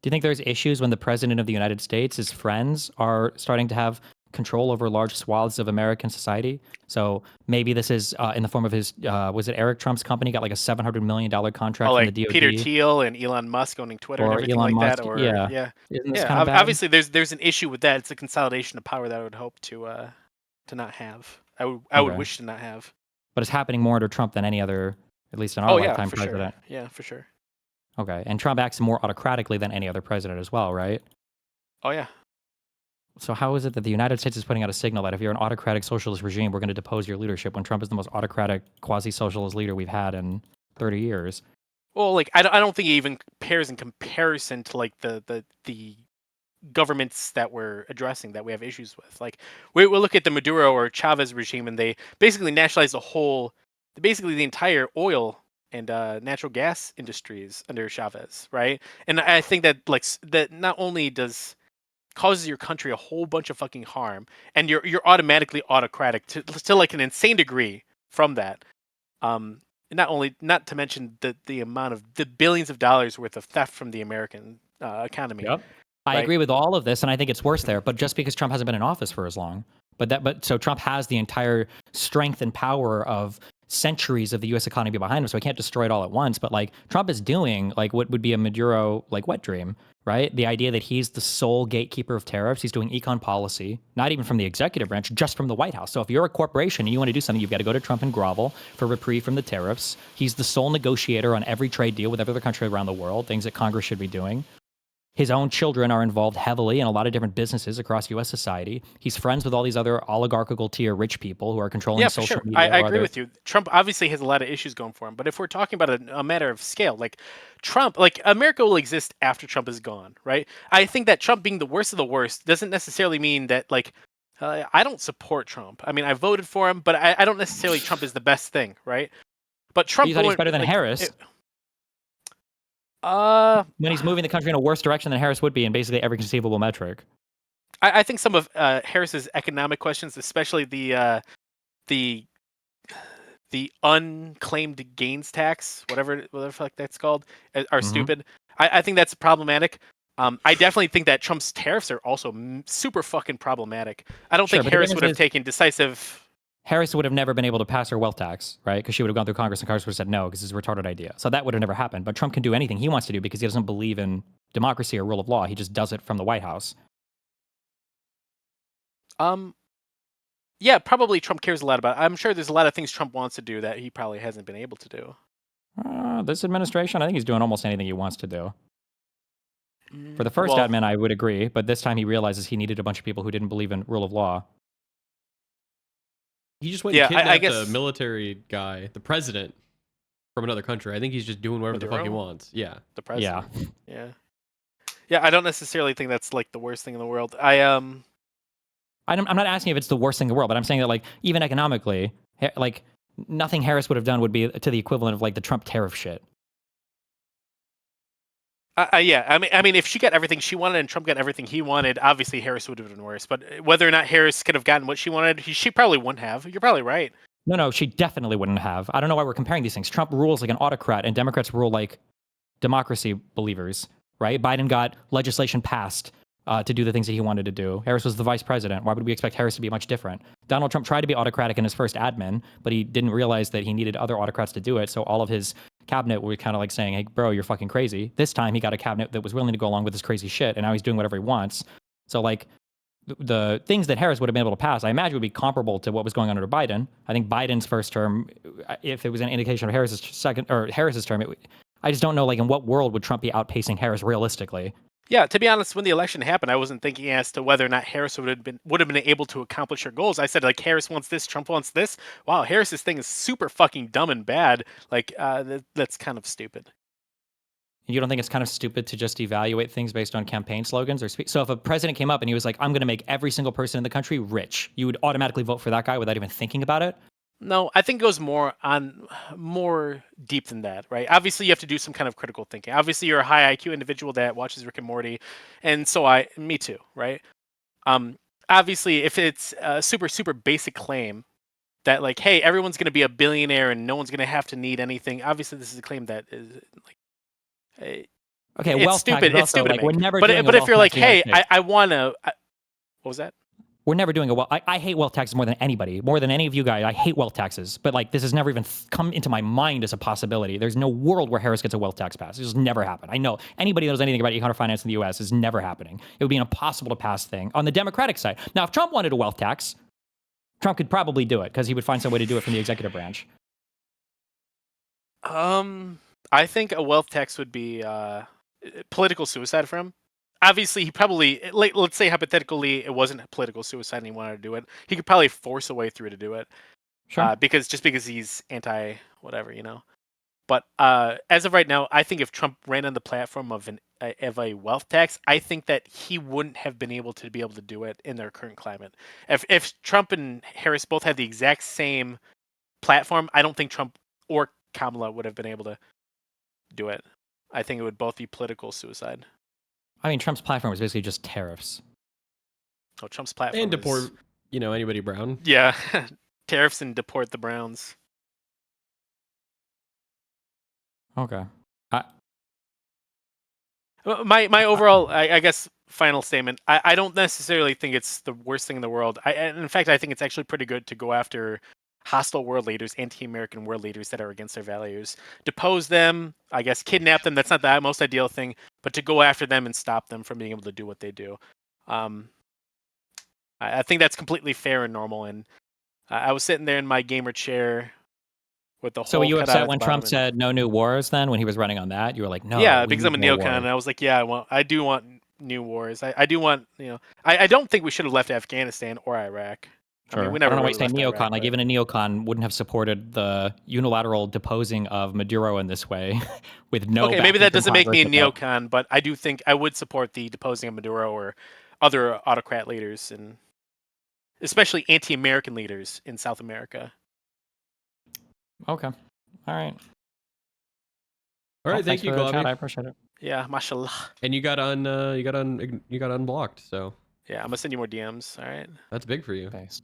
Do you think there's issues when the president of the United States, his friends, are starting to have control over large swaths of American society? So maybe this is in the form of his, was it Eric Trump's company got like a $700 million contract Oh, from like the DoD? Peter Thiel and Elon Musk owning Twitter and Or everything Elon like that. Musk, Or yeah. Isn't this yeah. kind of bad? Obviously, there's an issue with that. It's a consolidation of power that I would hope to not have. I would Okay. wish to not have. But it's happening more under Trump than any other, at least in our Oh yeah, lifetime, for president. sure. Yeah, for sure. Okay, and Trump acts more autocratically than any other president as well, right? Oh yeah. So how is it that the United States is putting out a signal that if you're an autocratic socialist regime, we're going to depose your leadership when Trump is the most autocratic quasi-socialist leader we've had in 30 years? Well, like I don't think it even compares in comparison to like the governments that we're addressing that we have issues with. Like we'll look at the Maduro or Chavez regime, and they basically nationalized basically the entire oil and natural gas industries under Chavez, right? And I think that that not only causes your country a whole bunch of fucking harm, and you're automatically autocratic to like an insane degree from that. Not to mention the amount of the billions of dollars worth of theft from the American economy. Yep. I Right. agree with all of this, and I think it's worse there. But just because Trump hasn't been in office for as long, so Trump has the entire strength and power of centuries of the U.S. economy behind him, so he can't destroy it all at once. But like Trump is doing like what would be a Maduro like wet dream, right? The idea that he's the sole gatekeeper of tariffs. He's doing econ policy, not even from the executive branch, just from the White House. So if you're a corporation and you want to do something, you've got to go to Trump and grovel for reprieve from the tariffs. He's the sole negotiator on every trade deal with every other country around the world, things that Congress should be doing. His own children are involved heavily in a lot of different businesses across U.S. society. He's friends with all these other oligarchical tier rich people who are controlling For social sure. media. I agree with you. Trump obviously has a lot of issues going for him, but if we're talking about a matter of scale, like Trump, like America will exist after Trump is gone, right? I think that Trump being the worst of the worst doesn't necessarily mean that like I don't support Trump. I mean, I voted for him, but I don't necessarily Trump is the best thing, right? But Trump, You thought he's better than like, Harris? When he's moving the country in a worse direction than Harris would be in basically every conceivable metric. I think some of Harris's economic questions, especially the unclaimed gains tax, whatever the fuck that's called, are stupid. I think that's problematic. I definitely think that Trump's tariffs are also super fucking problematic. I don't think Harris would have taken decisive. Harris would have never been able to pass her wealth tax, right? Because she would have gone through Congress and Congress would have said no because it's a retarded idea. So that would have never happened. But Trump can do anything he wants to do because he doesn't believe in democracy or rule of law. He just does it from the White House. Yeah, probably Trump cares a lot about it. I'm sure there's a lot of things Trump wants to do that he probably hasn't been able to do. This administration, I think he's doing almost anything he wants to do. For the first admin, I would agree, but this time he realizes he needed a bunch of people who didn't believe in rule of law. He just went and kidnapped a military guy, the president, from another country. I think he's just doing whatever the fuck he wants. Yeah. The president. Yeah. Yeah, I don't necessarily think that's like the worst thing in the world. I'm not asking if it's the worst thing in the world, but I'm saying that like even economically, like nothing Harris would have done would be to the equivalent of like the Trump tariff shit. Yeah, I mean, if she got everything she wanted and Trump got everything he wanted, obviously Harris would have been worse. But whether or not Harris could have gotten what she wanted, she probably wouldn't have. You're probably right. No, she definitely wouldn't have. I don't know why we're comparing these things. Trump rules like an autocrat, and Democrats rule like democracy believers, right? Biden got legislation passed to do the things that he wanted to do. Harris was the vice president. Why would we expect Harris to be much different? Donald Trump tried to be autocratic in his first admin, but he didn't realize that he needed other autocrats to do it. So all of his cabinet were kind of like saying, hey, bro, you're fucking crazy. This time he got a cabinet that was willing to go along with his crazy shit, and now he's doing whatever he wants. So like the things that Harris would have been able to pass, I imagine would be comparable to what was going on under Biden. I think Biden's first term, if it was an indication of Harris's term, I just don't know like in what world would Trump be outpacing Harris realistically. Yeah, to be honest, when the election happened, I wasn't thinking as to whether or not Harris would have been able to accomplish her goals. I said like Harris wants this, Trump wants this. Wow, Harris's thing is super fucking dumb and bad. Like that's kind of stupid. You don't think it's kind of stupid to just evaluate things based on campaign slogans? So if a president came up and he was like, I'm going to make every single person in the country rich, you would automatically vote for that guy without even thinking about it? No, I think it goes more deep than that, right? Obviously, you have to do some kind of critical thinking. Obviously, you're a high IQ individual that watches Rick and Morty, and so me too, right? Obviously, if it's a super basic claim that like, hey, everyone's going to be a billionaire and no one's going to have to need anything. Obviously, this is a claim that is like, okay, it's wealth stupid. tax, It's stupid. like, we're never but doing but a if wealth you're like, tax in the hey, United States. I want to, what was that? We're never doing a wealth. I hate wealth taxes more than anybody, more than any of you guys. I hate wealth taxes, but like this has never even come into my mind as a possibility. There's no world where Harris gets a wealth tax passed. It just never happened. I know anybody that knows anything about economic finance in the U.S. is never happening. It would be an impossible to pass thing on the Democratic side. Now, if Trump wanted a wealth tax, Trump could probably do it because he would find some way to do it from the executive branch. I think a wealth tax would be political suicide for him. Obviously, he probably, like, let's say hypothetically, it wasn't political suicide and he wanted to do it. He could probably force a way through to do it. Sure. Because he's anti whatever, you know. But as of right now, I think if Trump ran on the platform of a wealth tax, I think that he wouldn't have been able to do it in their current climate. If Trump and Harris both had the exact same platform, I don't think Trump or Kamala would have been able to do it. I think it would both be political suicide. I mean, Trump's platform was basically just tariffs. Oh, Trump's platform And deport, anybody brown. Yeah, tariffs and deport the Browns. Okay. My overall, I guess, final statement. I don't necessarily think it's the worst thing in the world. In fact, I think it's actually pretty good to go after hostile world leaders, anti-American world leaders that are against their values. Depose them, I guess, kidnap them. That's not the most ideal thing, but to go after them and stop them from being able to do what they do. I think that's completely fair and normal. And I was sitting there in my gamer chair with the whole. So were you cutout upset at when the Trump bottom said no new wars then when he was running on that? You were like, no. Yeah, we because need I'm a more neocon, wars. and I was like, yeah, I do want new wars. I do want, I don't think we should have left Afghanistan or Iraq. Sure. I mean, we never I don't know why really you say left neocon. Iraq, Like but- even a neocon wouldn't have supported the unilateral deposing of Maduro in this way, with no. Okay, maybe backing that from doesn't make me a Congress. neocon, but I do think I would support the deposing of Maduro or other autocrat leaders, and especially anti-American leaders in South America. Okay. All right. All right, Well, thank you, for the chat. I Globby. appreciate it. Yeah, mashallah. And you got unblocked, so Yeah, I'm gonna send you more DMs. All right. that's big for you. Based.